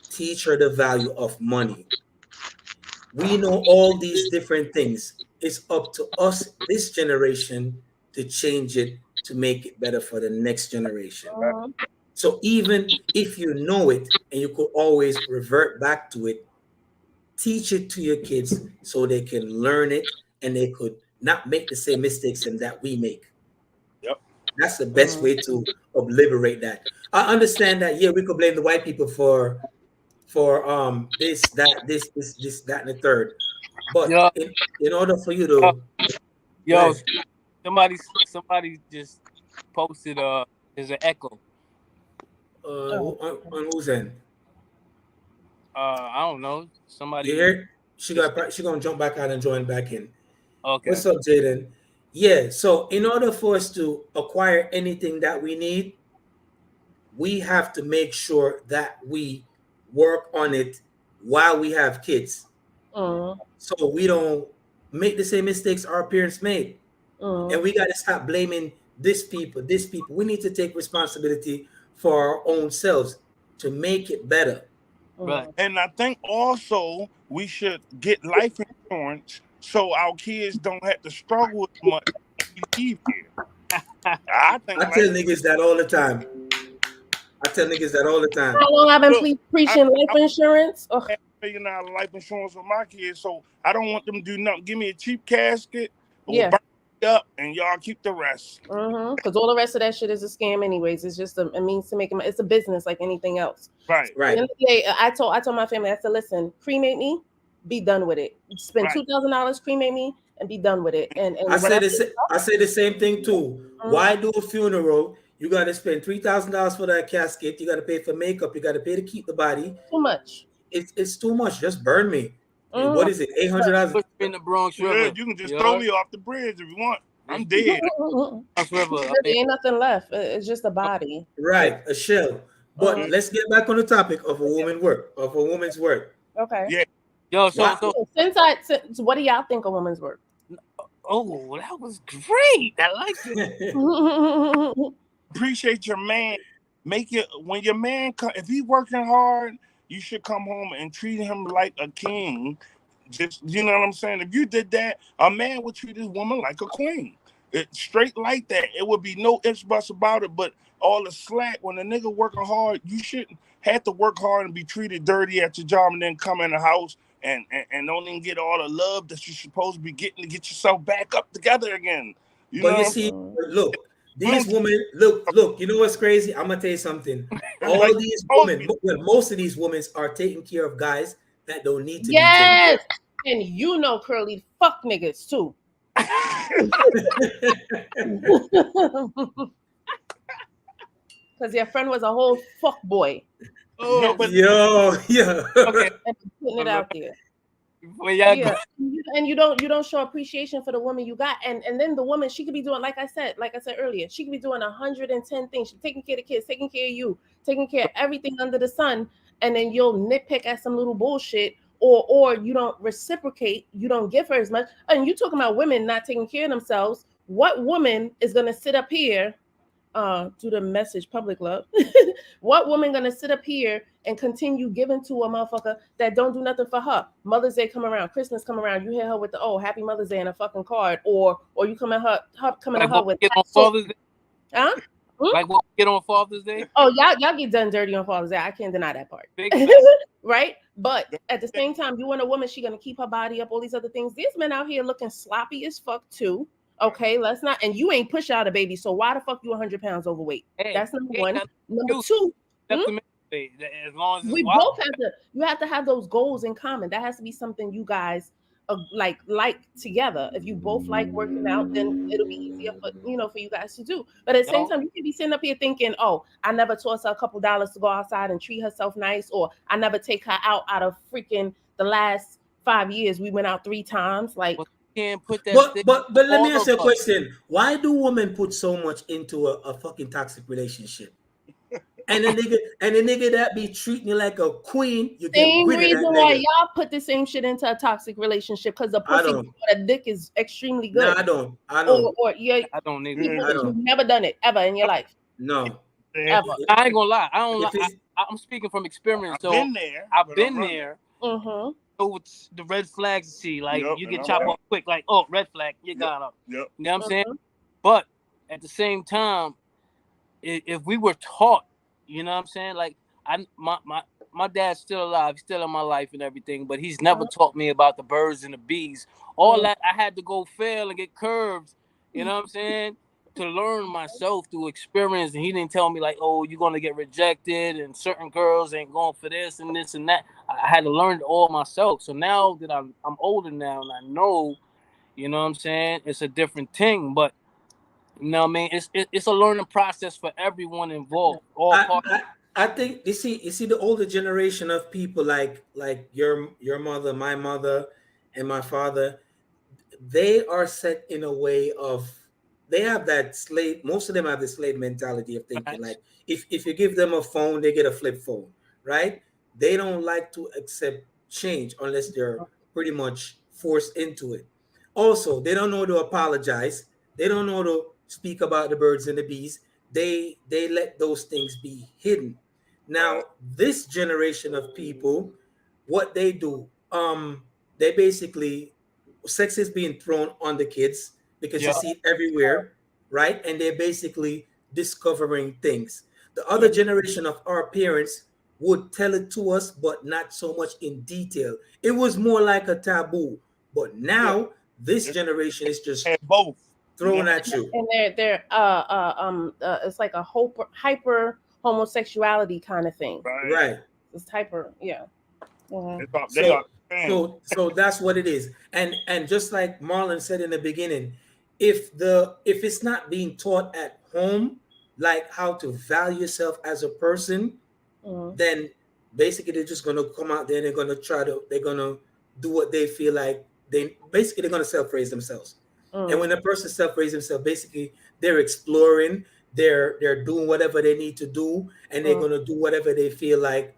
Speaker 2: Teach her the value of money. We know all these different things. It's up to us, this generation, to change it to make it better for the next generation.
Speaker 4: mm.
Speaker 2: So even if you know it and you could always revert back to it, teach it to your kids so they can learn it and they could not make the same mistakes and that we make.
Speaker 5: Yep.
Speaker 2: That's the best way to obliterate that. I understand that, yeah, we could blame the white people for this, that, this, that, and the third. But
Speaker 3: Yo,
Speaker 2: in order for you to go
Speaker 3: yo,
Speaker 2: ahead.
Speaker 3: somebody just posted there's an echo.
Speaker 2: On whose end?
Speaker 3: I don't know.
Speaker 2: You
Speaker 3: Somebody
Speaker 2: hear?
Speaker 3: just
Speaker 2: She gonna jump back out and join back in.
Speaker 3: okay.
Speaker 2: What's up, Jaden? Yeah, so in order for us to acquire anything that we need, we have to make sure that we work on it while we have kids.
Speaker 4: Mm,
Speaker 2: So we don't make the same mistakes our parents made. And
Speaker 4: mm,
Speaker 2: we got to stop blaming this people, this people. We need to take responsibility for our own selves to make it better.
Speaker 3: Right.
Speaker 4: mm.
Speaker 5: And I think also we should get life insurance so our kids don't have to struggle as much when we leave here. I think
Speaker 2: I tell niggas that all the time. I tell niggas that all the time.
Speaker 4: How long I've been
Speaker 5: look,
Speaker 4: preaching life
Speaker 5: I
Speaker 4: insurance? Ugh,
Speaker 5: have $1 million life insurance for my kids, so I don't want them to do nothing. Give me a cheap casket or
Speaker 4: yeah.
Speaker 5: burn it up, and y'all keep the rest.
Speaker 4: Because all the rest of that shit is a scam, anyways. It's just a means to make it. It's a business like anything else.
Speaker 5: Right.
Speaker 4: At the end of the day, I told my family, I said, listen, cremate me, be done with it. Spend
Speaker 5: Right.
Speaker 4: $2,000, cremate me, and be done with it. And
Speaker 2: I
Speaker 4: when
Speaker 2: say the same thing too.
Speaker 4: Mhm.
Speaker 2: Why do a funeral You got to spend $3,000 for that casket. You got to pay for makeup. You got to pay to keep the body.
Speaker 4: Too much.
Speaker 2: It's too much. Just burn me.
Speaker 4: Mm.
Speaker 2: What is it? $800.
Speaker 3: Push me in the Bronx
Speaker 5: Yeah,
Speaker 3: River.
Speaker 5: you can just
Speaker 3: You
Speaker 5: throw
Speaker 3: heard?
Speaker 5: me off the bridge if you want. I'm dead.
Speaker 3: Bronx River. I
Speaker 4: There
Speaker 3: mean,
Speaker 4: ain't nothing left. It's just a body.
Speaker 2: Right, a shell. But
Speaker 4: Mhm.
Speaker 2: let's get back on the topic of a woman's work.
Speaker 4: Okay.
Speaker 5: Yeah.
Speaker 3: yo, so
Speaker 2: Wow.
Speaker 3: so
Speaker 4: Since what do y'all think a woman's worth?
Speaker 3: oh, that was great. I like it.
Speaker 5: Appreciate your man. Make it when your man if he working hard, you should come home and treat him like a king. Just you know what I'm saying? If you did that, a man would treat his woman like a queen. Straight like that. It would be no ifs buts about it. But all the slack when a nigga working hard, you shouldn't have to work hard and be treated dirty at your job and then come in the house and don't even get all the love that you're supposed to be getting to get yourself back up together again. You know
Speaker 2: But you
Speaker 5: what I'm
Speaker 2: see,
Speaker 4: Mm.
Speaker 2: look, these women, look, you know what's crazy? I'm gonna tell you something. All
Speaker 5: Like-
Speaker 2: these women, well, most of these women are taking care of guys that don't need to
Speaker 4: Yes. And you know curly fuck niggas too. Because your friend was a whole fuck boy.
Speaker 3: Oh,
Speaker 5: No,
Speaker 2: be
Speaker 5: but
Speaker 2: taken. Yo, yeah.
Speaker 3: okay.
Speaker 4: And putting it out there.
Speaker 3: Well, y'all
Speaker 4: Yeah. And you don't show appreciation for the woman you got. And then the woman, she could be doing, like I said earlier, she could be doing 110 things. She's taking care of the kids, taking care of you, taking care of everything under the sun. And then you'll nitpick at some little bullshit, or you don't reciprocate, you don't give her as much. And you talking about women not taking care of themselves. What woman is gonna sit up here to the message public love? What woman gonna sit up here and continue giving to a motherfucker that don't do nothing for her? Mother's Day come around, Christmas come around, you hear her with the Happy Mother's Day and a fucking card, or you come at her coming
Speaker 3: like
Speaker 4: to her
Speaker 3: what we
Speaker 4: with
Speaker 3: get on Father's Day.
Speaker 4: huh?
Speaker 3: Like what we get on Father's Day.
Speaker 4: Oh, y'all get done dirty on Father's Day. I can't deny that part.
Speaker 3: Big facts.
Speaker 4: Right? But at the same time, you want a woman, she gonna keep her body up, all these other things. These men out here looking sloppy as fuck too. Okay, let's not. And you ain't push out a baby, so why the fuck you 100 pounds overweight?
Speaker 3: Hey,
Speaker 4: That's number
Speaker 3: hey,
Speaker 4: one.
Speaker 3: that's
Speaker 4: Number
Speaker 3: you.
Speaker 4: two,
Speaker 3: That's the main thing. As long as it's
Speaker 4: we
Speaker 3: wild.
Speaker 4: both have to. You have to have those goals in common. That has to be something you guys like together. If you both like working out, then it'll be easier for you guys to do. But at the same
Speaker 3: No.
Speaker 4: time, you can be sitting up here thinking, "Oh, I never toss her a couple dollars to go outside and treat herself nice," or "I never take her out of freaking the last 5 years. We went out 3 times." Like,
Speaker 3: Well, can't put that.
Speaker 2: But let me
Speaker 3: all
Speaker 2: ask you a
Speaker 3: of us.
Speaker 2: question. Why do women put so much into a fucking toxic relationship? And the nigga that be treating you like a queen, you get
Speaker 4: same
Speaker 2: rid of
Speaker 4: reason
Speaker 2: that
Speaker 4: why
Speaker 2: nigga.
Speaker 4: y'all put the same shit into a toxic relationship, because the
Speaker 2: I
Speaker 4: pussy
Speaker 2: don't.
Speaker 4: or the dick is extremely
Speaker 2: No,
Speaker 4: good.
Speaker 2: I don't.
Speaker 4: Or yeah,
Speaker 3: I don't need
Speaker 4: people
Speaker 2: I
Speaker 4: that
Speaker 2: don't.
Speaker 4: you've never done it ever in your life.
Speaker 2: No.
Speaker 4: Ever.
Speaker 3: I ain't gonna lie. I don't.
Speaker 2: If it's-
Speaker 3: I'm speaking from experience.
Speaker 5: I've
Speaker 3: So
Speaker 5: been there.
Speaker 3: I've
Speaker 5: but
Speaker 3: been
Speaker 5: I'm running.
Speaker 3: there.
Speaker 4: Mm-hmm.
Speaker 3: Know what's the red flags to see? Like
Speaker 5: Yup,
Speaker 3: you
Speaker 5: and
Speaker 3: get
Speaker 5: I'm
Speaker 3: chopped
Speaker 5: right.
Speaker 3: off quick. Like, oh, red flag, you got up.
Speaker 5: Yep.
Speaker 3: You know what I'm saying?
Speaker 4: Mhm.
Speaker 3: But at the same time, if we were taught, you know what I'm saying? Like my dad's still alive, he's still in my life and everything, but he's never taught me about the birds and the bees. All that I had to go fail and get curves, you know what I'm saying? To learn myself through experience. And he didn't tell me like, oh, you're gonna get rejected and certain girls ain't going for this and this and that. I had to learn it all myself. So now that I'm older now and I know, you know what I'm saying, it's a different thing. But you know what I mean? It's a learning process for everyone involved. All parties.
Speaker 2: I think you see the older generation of people like your mother, my mother, and my father, they are set in a way of they have that slave. Most of them have the slave mentality of thinking like if you give them a phone, they get a flip phone, right? They don't like to accept change unless they're pretty much forced into it. Also, they don't know to apologize. They don't know to speak about the birds and the bees. They let those things be hidden. Now, this generation of people, what they do, they basically sex is being thrown on the kids because you
Speaker 3: Yeah.
Speaker 2: see it everywhere, right? And they're basically discovering things. The other generation of our parents would tell it to us, but not so much in detail. It was more like a taboo. But now this generation is just
Speaker 5: And both.
Speaker 2: thrown at you.
Speaker 4: And they're it's like a hyper homosexuality kind of thing.
Speaker 5: Right.
Speaker 2: Right.
Speaker 4: It's hyper, yeah. Mhm.
Speaker 5: It's about- they are fans.
Speaker 2: So that's what it is. And just like Marlon said in the beginning, if it's not being taught at home, like how to value yourself as a person, then basically they're just gonna come out there and they're gonna do what they feel like they're gonna self-raise themselves. And when a person self-raise themselves, basically they're exploring, they're doing whatever they need to do, and they're gonna do whatever they feel like,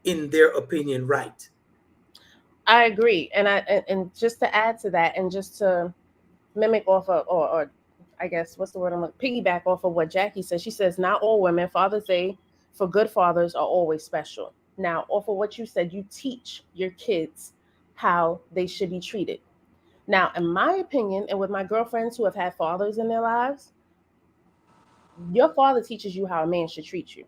Speaker 2: in their opinion, right.
Speaker 4: I agree, and just to add to that, and just to mimic off of, or I guess what's the word I'm looking, piggyback off of what Jackie said. She says not all women, Father's Day for good fathers are always special. Now, off of what you said, you teach your kids how they should be treated. Now, in my opinion, and with my girlfriends who have had fathers in their lives, your father teaches you how a man should treat you.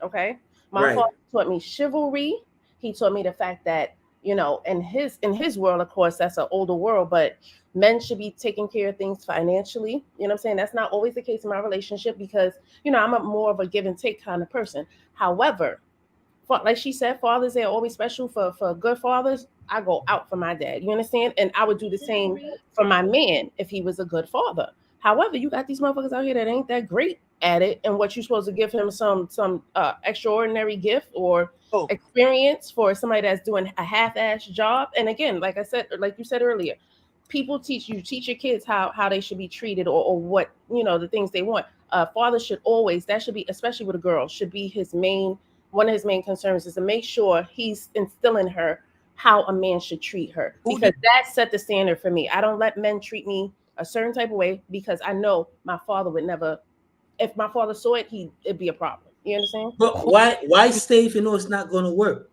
Speaker 4: Okay. My
Speaker 2: Right.
Speaker 4: father taught me chivalry. He taught me the fact that, in his world, of course, that's an older world, but men should be taking care of things financially. You know what I'm saying? That's not always the case in my relationship because, I'm a more of a give and take kind of person. However, like she said, fathers, they're always special for good fathers. I go out for my dad. You understand? And I would do the same for my man if he was a good father. However, you got these motherfuckers out here that ain't that great at it, and what you're supposed to give him some extraordinary gift or experience for somebody that's doing a half-ass job. And again, like you said earlier, people teach your kids how they should be treated or what the things they want. Father should always, that should be, especially with a girl, should be one of his main concerns is to make sure he's instilling her how a man should treat her, because that set the standard for me. I don't let men treat me a certain type of way because I know my father would never. If my father saw it, it'd be a problem. You understand?
Speaker 2: But why stay if you know it's not going to work?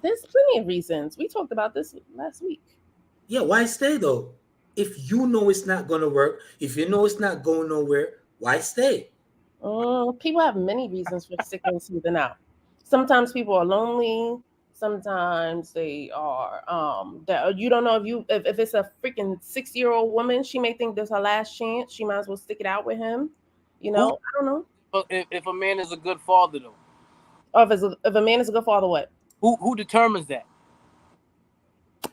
Speaker 4: There's plenty of reasons. We talked about this last week.
Speaker 2: Yeah, why stay though? If you know it's not going to work, if you know it's not going nowhere, why stay?
Speaker 4: People have many reasons for sticking something out. Sometimes people are lonely. Sometimes they are you don't know if it's a freaking 60-year-old woman, she may think this is her last chance. She might as well stick it out with him. I don't know.
Speaker 3: If a man is a good father, though.
Speaker 4: Or if a man is a good father, what?
Speaker 3: Who determines that?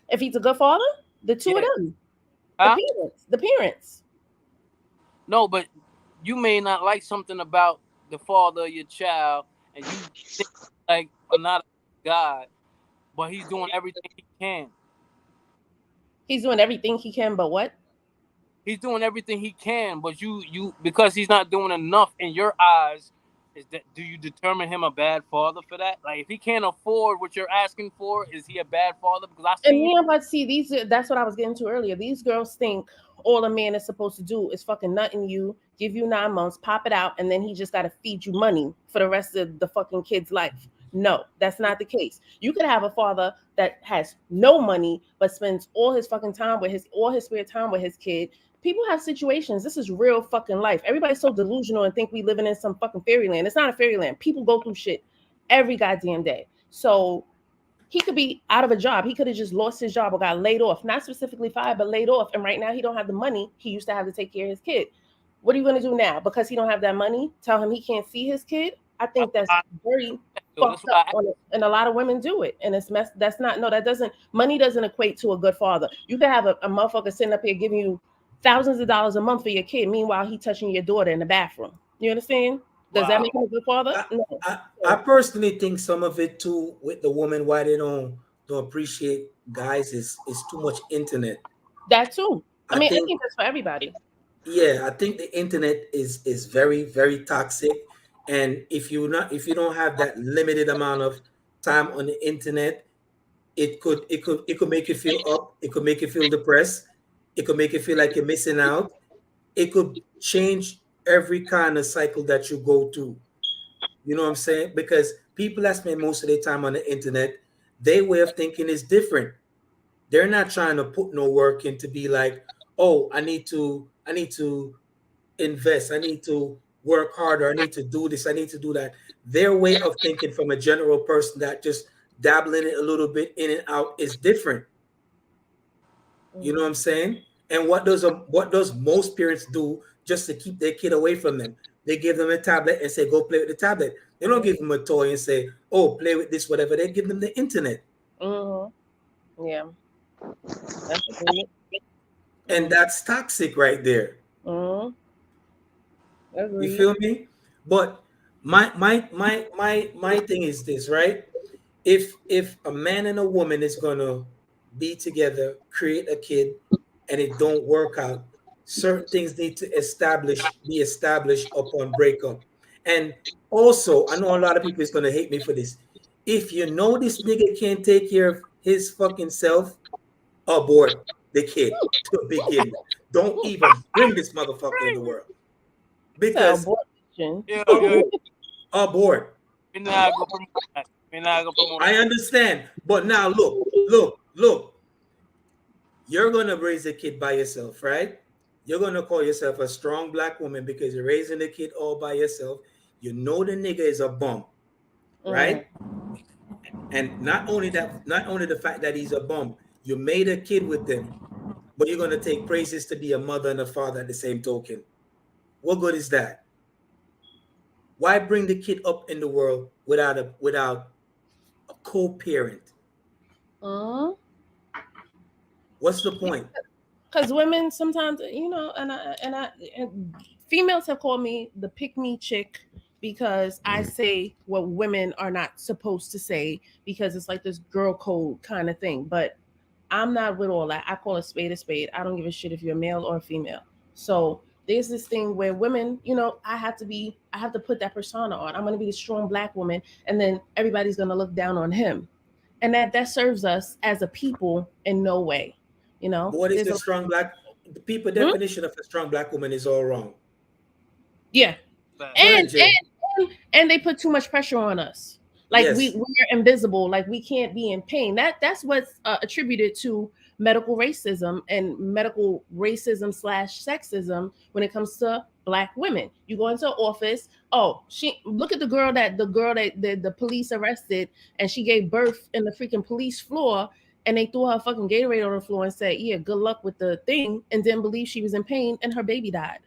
Speaker 4: If he's a good father, the two of them. Huh? The parents.
Speaker 3: No, but you may not like something about the father of your child, and you think like not a God, but he's doing everything he can.
Speaker 4: He's doing everything he can, but what?
Speaker 3: He's doing everything he can, but you because he's not doing enough in your eyes, do you determine him a bad father for that? Like, if he can't afford what you're asking for, is he a bad father? Because
Speaker 4: that's what I was getting to earlier. These girls think all a man is supposed to do is fucking nut in you, give you 9 months, pop it out, and then he just got to feed you money for the rest of the fucking kid's life. No, that's not the case. You could have a father that has no money but spends all his fucking time with his spare time with his kid. People have situations. This is real fucking life. Everybody's so delusional and think we living in some fucking fairyland. It's not a fairyland. People go through shit every goddamn day. So he could be out of a job. He could have just lost his job or got laid off. Not specifically fired, but laid off. And right now he don't have the money he used to have to take care of his kid. What are you going to do now? Because he don't have that money, tell him he can't see his kid? I think that's very fucked up, and a lot of women do it, and it's messed. Money doesn't equate to a good father. You could have a motherfucker sitting up here giving you thousands of dollars a month for your kid, meanwhile he touching your daughter in the bathroom. You understand? Does that make him a good father? No.
Speaker 2: I personally think some of it too with the woman, why they don't appreciate guys is too much internet.
Speaker 4: That too. I think that's for everybody.
Speaker 2: Yeah, I think the internet is very, very toxic. And if you don't have that limited amount of time on the internet, it could make you feel up. It could make you feel depressed. It could make you feel like you're missing out. It could change every kind of cycle that you go through. You know what I'm saying? Because people that spend most of their time on the internet, their way of thinking is different. They're not trying to put no work in to be like, oh, I need to invest. I need to work harder. I need to do this. I need to do that. Their way of thinking from a general person that just dabbling it a little bit in and out is different. You know what I'm saying? And what does most parents do just to keep their kid away from them? They give them a tablet and say, go play with the tablet. They don't give them a toy and say, oh, play with this, whatever. They give them the internet.
Speaker 4: Mm-hmm. Yeah.
Speaker 2: And that's toxic right there.
Speaker 4: Mm-hmm.
Speaker 2: You
Speaker 4: Agreed.
Speaker 2: feel me? But my thing is this, right? If a man and a woman is gonna be together, create a kid, and it don't work out, certain things need to be established upon breakup. And also, I know a lot of people is gonna hate me for this. If you know this nigga can't take care of his fucking self, abort the kid to begin with. Don't even bring this motherfucker in the world. Because
Speaker 4: Abortion.
Speaker 3: Yeah,
Speaker 2: abort.
Speaker 3: we're not gonna promote that. We're not gonna promote
Speaker 2: I
Speaker 3: that.
Speaker 2: understand. But now look. You're gonna raise a kid by yourself, right? You're gonna call yourself a strong black woman because you're raising the kid all by yourself. You know the nigga is a bum, right? And not only the fact that he's a bum, you made a kid with him, but you're gonna take praises to be a mother and a father at the same token. What good is that? Why bring the kid up in the world without a co-parent?
Speaker 4: Mm-hmm.
Speaker 2: What's the point?
Speaker 4: Because women sometimes, you know, and females have called me the pick me chick because I say what women are not supposed to say because it's like this girl code kind of thing. But I'm not with all that. I call a spade a spade. I don't give a shit if you're male or female. So there's this thing where women, you know, I have to put that persona on. I'm going to be the strong black woman, and then everybody's going to look down on him, and that serves us as a people in no way. You know,
Speaker 2: What is
Speaker 4: there's
Speaker 2: the strong black? The people
Speaker 4: Hmm?
Speaker 2: definition of a strong black woman is all wrong.
Speaker 4: Yeah,
Speaker 2: Go ahead,
Speaker 4: and
Speaker 2: Jay.
Speaker 4: and they put too much pressure on us. Like
Speaker 2: Yes.
Speaker 4: we're invisible. Like we can't be in pain. That's what's attributed to medical racism and medical racism / sexism when it comes to black women. You go into an office. Oh, look at the girl that the police arrested, and she gave birth in the freaking police floor. And they threw her fucking Gatorade on the floor and said, "Yeah, good luck with the thing," and didn't believe she was in pain, and her baby died.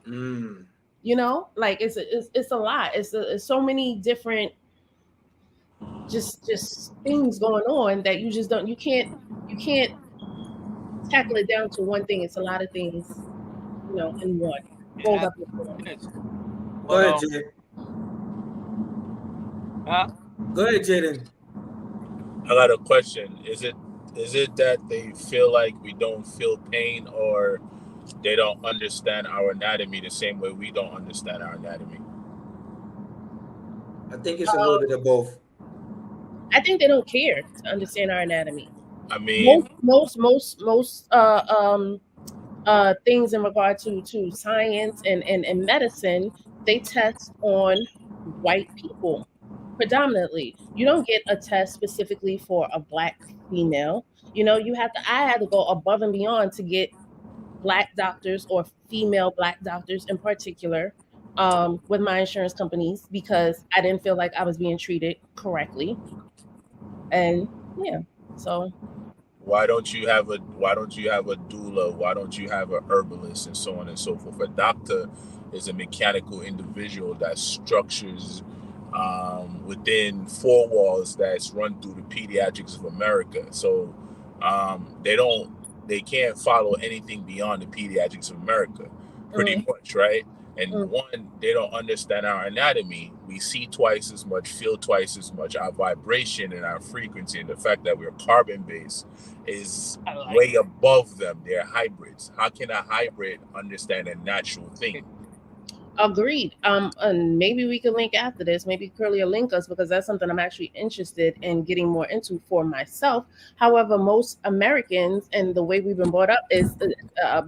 Speaker 2: Mm.
Speaker 4: You know, like it's a lot. It's so many different just things going on that you can't tackle it down to one thing. It's a lot of things, you know, in one. Rolled up in one.
Speaker 2: Go ahead, Jay. Go ahead, Jaden.
Speaker 7: I got a question. Is it that they feel like we don't feel pain, or they don't understand our anatomy the same way we don't understand our anatomy?
Speaker 2: I think it's a little bit of both.
Speaker 4: I think they don't care to understand our anatomy.
Speaker 7: I mean,
Speaker 4: most things in regard to science and medicine, they test on white people predominantly. You don't get a test specifically for a black female. You know, I had to go above and beyond to get black doctors or female black doctors in particular with my insurance companies because I didn't feel like I was being treated correctly. And yeah, so
Speaker 7: why don't you have a doula? Why don't you have a herbalist and so on and so forth? A doctor is a mechanical individual that structures within four walls that's run through the Pediatrics of America. So they can't follow anything beyond the Pediatrics of America, pretty much, right? And one, they don't understand our anatomy. We see twice as much, feel twice as much. Our vibration and our frequency and the fact that we're carbon-based is way above them. They're hybrids. How can a hybrid understand a natural thing?
Speaker 4: Agreed. And maybe we could link after this. Maybe Curly will link us because that's something I'm actually interested in getting more into for myself. However, most Americans and the way we've been brought up is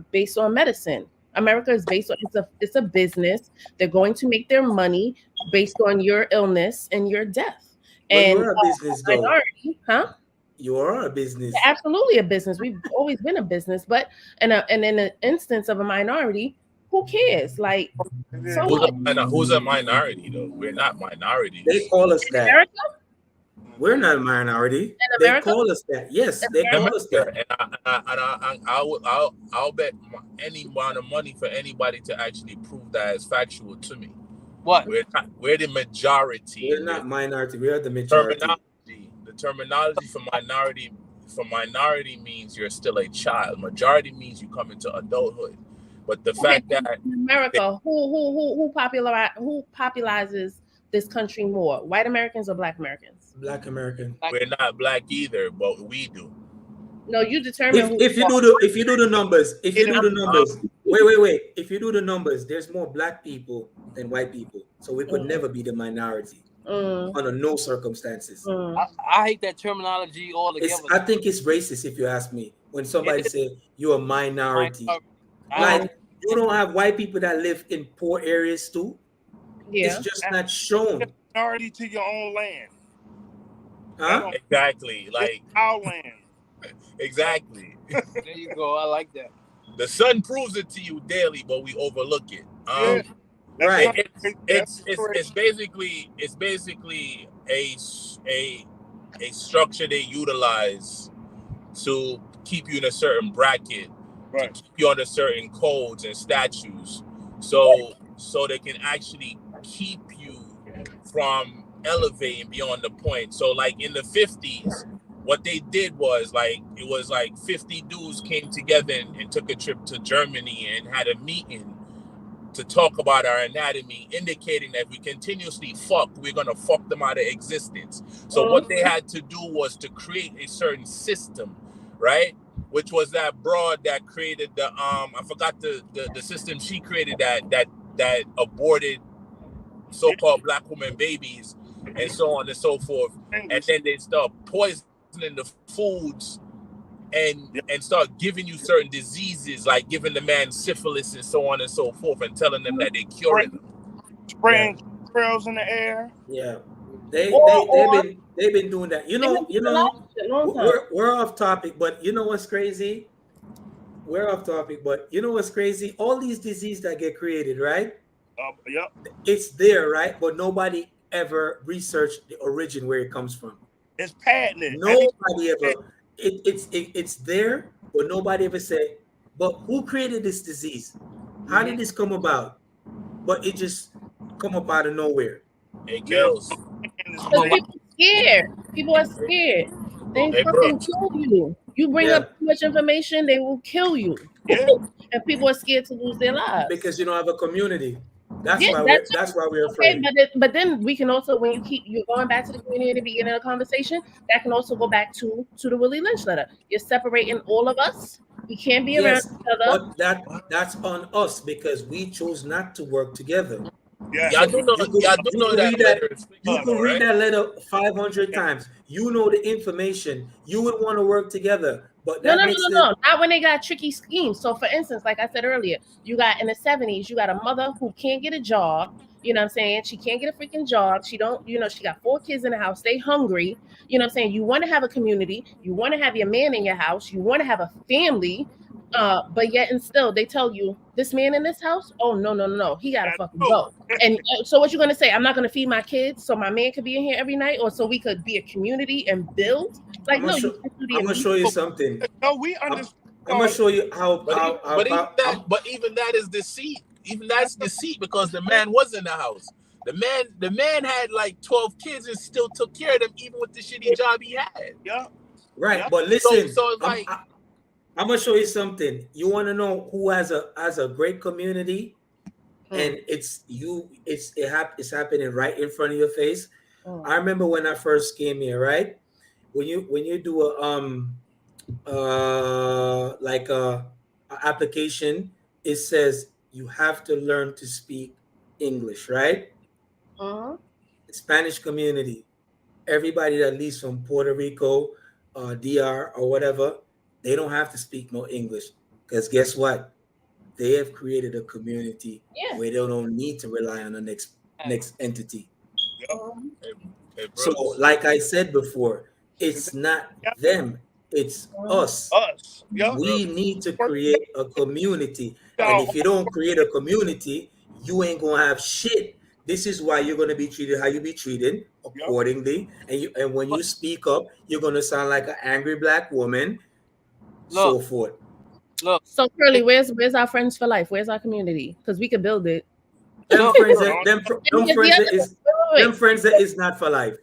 Speaker 4: based on medicine. America is based on it's a business. They're going to make their money based on your illness and your death.
Speaker 2: But
Speaker 4: And
Speaker 2: you're a business, though.
Speaker 4: minority, huh?
Speaker 2: You are a business.
Speaker 4: Absolutely a business. We've always been a business, but and in an instance of a minority, who cares? Like, so
Speaker 7: who's a minority though? We're not minorities.
Speaker 2: They call us that.
Speaker 4: America?
Speaker 2: We're not a minority.
Speaker 4: In
Speaker 2: They
Speaker 4: America?
Speaker 2: call us that. Yes, they call us that.
Speaker 7: And I'll bet any amount of money for anybody to actually prove that as factual to me.
Speaker 3: What?
Speaker 7: We're the majority.
Speaker 2: We're not minority. We are the majority.
Speaker 7: The terminology for minority means you're still a child. Majority means you come into adulthood. But the
Speaker 4: Okay,
Speaker 7: fact that
Speaker 4: in America, who popularizes this country more? White Americans or Black Americans?
Speaker 2: Black American.
Speaker 7: we're not black either, but we do.
Speaker 4: No, you determine who.
Speaker 2: If you do the numbers, wait. If you do the numbers, there's more black people than white people, so we could never be the minority under no circumstances.
Speaker 3: I hate that terminology altogether.
Speaker 2: I think it's racist if you ask me. When somebody say you're a minority, like you don't have white people that live in poor areas too.
Speaker 4: Yeah,
Speaker 2: it's just not shown.
Speaker 5: Minority to your own land.
Speaker 2: Huh?
Speaker 7: Exactly. Like
Speaker 5: our land.
Speaker 7: Exactly.
Speaker 3: There you go. I like that.
Speaker 7: The sun proves it to you daily, but we overlook it.
Speaker 2: Right.
Speaker 7: It's basically a structure they utilize to keep you in a certain bracket, to keep you under certain codes and statutes, so they can actually keep you from elevating beyond the point. So like in the 50s, what they did was it was like 50 dudes came together and took a trip to Germany and had a meeting to talk about our anatomy, indicating that if we continuously fuck, we're gonna fuck them out of existence. So what they had to do was to create a certain system, right? Which was that broad that created the I forgot the system she created that aborted so-called black women babies and so on and so forth. And then they start poisoning the foods and start giving you certain diseases, like giving the man syphilis and so on and so forth, and telling them that they're curing them.
Speaker 5: Spraying trails in the air.
Speaker 2: Yeah. They've been doing that. You know, we're off topic, but you know what's crazy? We're off topic, but you know what's crazy? All these diseases that get created, right?
Speaker 5: Yep.
Speaker 2: It's there, right? But nobody ever researched the origin where it comes from.
Speaker 5: It's patented.
Speaker 2: Nobody ever. It's there, but nobody ever said, but who created this disease? How did this come about? But it just come up out of nowhere.
Speaker 7: It kills.
Speaker 4: Because people scared. People are scared. They fucking kill you. You bring up too much information, they will kill you.
Speaker 5: Yeah.
Speaker 4: And people are scared to lose their lives.
Speaker 2: Because you don't have a community. That's why we're afraid.
Speaker 4: Okay, but then we can also, when you're going back to the community at the beginning of the conversation, that can also go back to the Willie Lynch letter. You're separating all of us. We can't be around each other.
Speaker 2: But that's on us because we chose not to work together.
Speaker 5: Yeah,
Speaker 7: y'all do know that letter.
Speaker 2: You can read that letter 500 times. You know the information. You would want to work together. But
Speaker 4: No. Not when they got tricky schemes. So, for instance, like I said earlier, you got in the 70s, you got a mother who can't get a job. You know what I'm saying? She can't get a freaking job. She don't, she got 4 kids in the house. They hungry. You know what I'm saying? You want to have a community. You want to have your man in your house. You want to have a family. But yet and still, they tell you, this man in this house, oh, no. He got to fucking go. And so what you going to say? I'm not going to feed my kids so my man could be in here every night, or so we could be a community and build? Like, I'm
Speaker 2: going to show you something.
Speaker 5: No, we understand.
Speaker 2: I'm going to show you how.
Speaker 7: But even that is deceit. Even that's deceit because the man was in the house. The man had like 12 kids and still took care of them, even with the shitty job he had.
Speaker 5: Yeah.
Speaker 2: Right. Yeah. But listen,
Speaker 7: so it's like,
Speaker 2: I'm gonna show you something. You want to know who has a great community, and it's happening right in front of your face. I remember when I first came here, right? When you do a application, it says you have to learn to speak English, right? Spanish community, everybody that leaves from Puerto Rico, DR or whatever, they don't have to speak no English because guess what? They have created a community where they don't need to rely on the next entity. So, like I said before, it's not them, it's us. We need to create a community. And if you don't create a community, you ain't gonna have shit. This is why you're gonna be treated how you be treated accordingly. And when you speak up, you're gonna sound like an angry black woman. So forth.
Speaker 3: Look.
Speaker 4: So Curly, where's our friends for life? Where's our community? Because we could build it.
Speaker 2: Them friends that is not for life.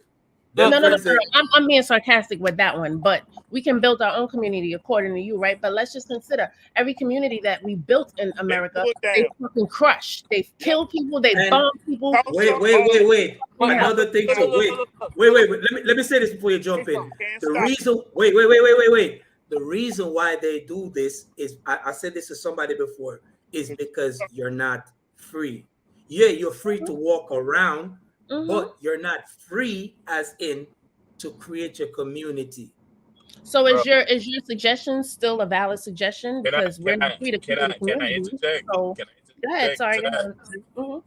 Speaker 4: No,
Speaker 2: Them
Speaker 4: no, no,
Speaker 2: friends
Speaker 4: no.
Speaker 2: say,
Speaker 4: I'm being sarcastic with that one, but we can build our own community according to you, right? But let's just consider every community that we built in
Speaker 5: They
Speaker 4: America,
Speaker 5: blew it
Speaker 4: they
Speaker 5: down.
Speaker 4: fucking crushed. They
Speaker 5: Yep.
Speaker 4: killed people. They
Speaker 2: and
Speaker 4: bombed people.
Speaker 2: wait.
Speaker 3: But
Speaker 2: Another thing
Speaker 3: look,
Speaker 2: too.
Speaker 3: look, look, look.
Speaker 2: Wait. Let me say this before you jump in.
Speaker 5: Can't
Speaker 2: The
Speaker 5: stop.
Speaker 2: reason, wait. The reason why they do this is, I said this to somebody before, is because you're not free. Yeah, you're free to walk around,
Speaker 4: Mhm.
Speaker 2: but you're not free as in to create your community.
Speaker 4: So is your suggestion still a valid suggestion?
Speaker 7: Can I
Speaker 4: Because we're not free to create a
Speaker 7: can I
Speaker 4: community.
Speaker 7: interject?
Speaker 4: So
Speaker 7: Can I
Speaker 4: go ahead.
Speaker 7: interject
Speaker 4: Sorry.
Speaker 7: to
Speaker 4: Go
Speaker 7: that?
Speaker 4: ahead. Mhm.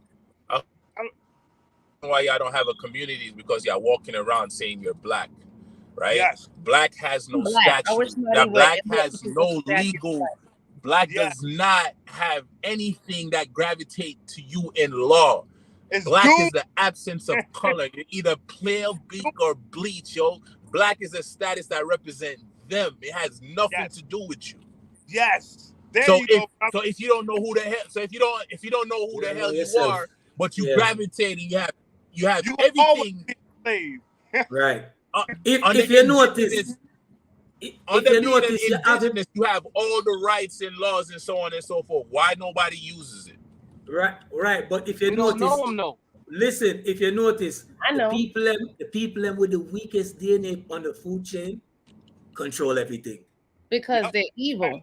Speaker 7: Why y'all don't have a community is because y'all walking around saying you're black, right?
Speaker 5: Yes.
Speaker 7: Black has no
Speaker 4: Black. I wish
Speaker 7: statute.
Speaker 4: somebody
Speaker 7: Now
Speaker 4: would
Speaker 7: black
Speaker 4: admit
Speaker 7: has
Speaker 4: to
Speaker 7: no
Speaker 4: statute.
Speaker 7: legal. Black
Speaker 5: Yes.
Speaker 7: does not have anything that gravitate to you in law.
Speaker 5: It's
Speaker 7: Black
Speaker 5: due.
Speaker 7: is the absence of color. You're either pale, bleak, or bleach, yo. Black is a status that represents them. It has nothing
Speaker 5: Yes.
Speaker 7: to do with you.
Speaker 5: Yes. There
Speaker 7: So
Speaker 5: you go.
Speaker 7: so if you don't know who the hell, so if you don't know who the hell you
Speaker 2: yourself.
Speaker 7: are, but you
Speaker 2: Yeah.
Speaker 7: gravitate and you have
Speaker 5: You will always
Speaker 7: everything.
Speaker 5: be a slave.
Speaker 2: Right.
Speaker 7: Under
Speaker 2: If you notice,
Speaker 7: indigenous-
Speaker 2: if
Speaker 7: Under
Speaker 2: you
Speaker 7: being
Speaker 2: notice,
Speaker 7: an
Speaker 2: you have it
Speaker 7: indigenous, you have all the rights and laws and so on and so forth. Why nobody uses it?
Speaker 2: right. But if you
Speaker 3: We don't
Speaker 2: notice,
Speaker 3: know them though.
Speaker 2: listen, if you notice,
Speaker 4: I know.
Speaker 2: the people with the weakest DNA on the food chain control everything.
Speaker 4: Because
Speaker 5: Yep.
Speaker 4: they're evil.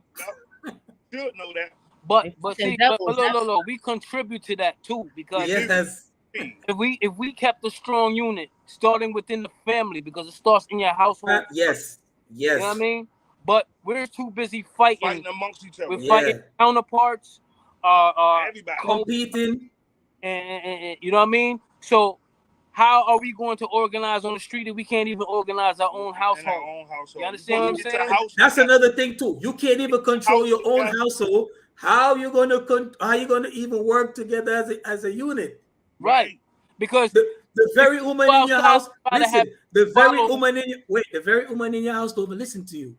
Speaker 5: Should know that.
Speaker 3: But
Speaker 4: It's
Speaker 3: see,
Speaker 4: devils,
Speaker 3: but look, we contribute to that too because
Speaker 2: Yes.
Speaker 3: if we kept a strong unit starting within the family because it starts in your household.
Speaker 2: Yes.
Speaker 3: You know what I mean? But we're too busy fighting.
Speaker 5: Fighting amongst each other.
Speaker 3: We're
Speaker 2: Yeah.
Speaker 3: fighting counterparts,
Speaker 5: Everybody.
Speaker 2: Competing.
Speaker 3: and you know what I mean. So how are we going to organize on the street if we can't even organize our own
Speaker 5: In
Speaker 3: household?
Speaker 5: our own household.
Speaker 3: You understand what I'm
Speaker 5: Get your
Speaker 3: saying?
Speaker 5: house
Speaker 2: That's
Speaker 5: together.
Speaker 2: another thing too. You can't even control your own household. How you gonna even work together as a unit?
Speaker 3: Right. Because
Speaker 2: The very woman in your house,
Speaker 3: try to
Speaker 2: listen.
Speaker 3: have
Speaker 2: The very
Speaker 3: follow-
Speaker 2: woman in your house don't even listen to you.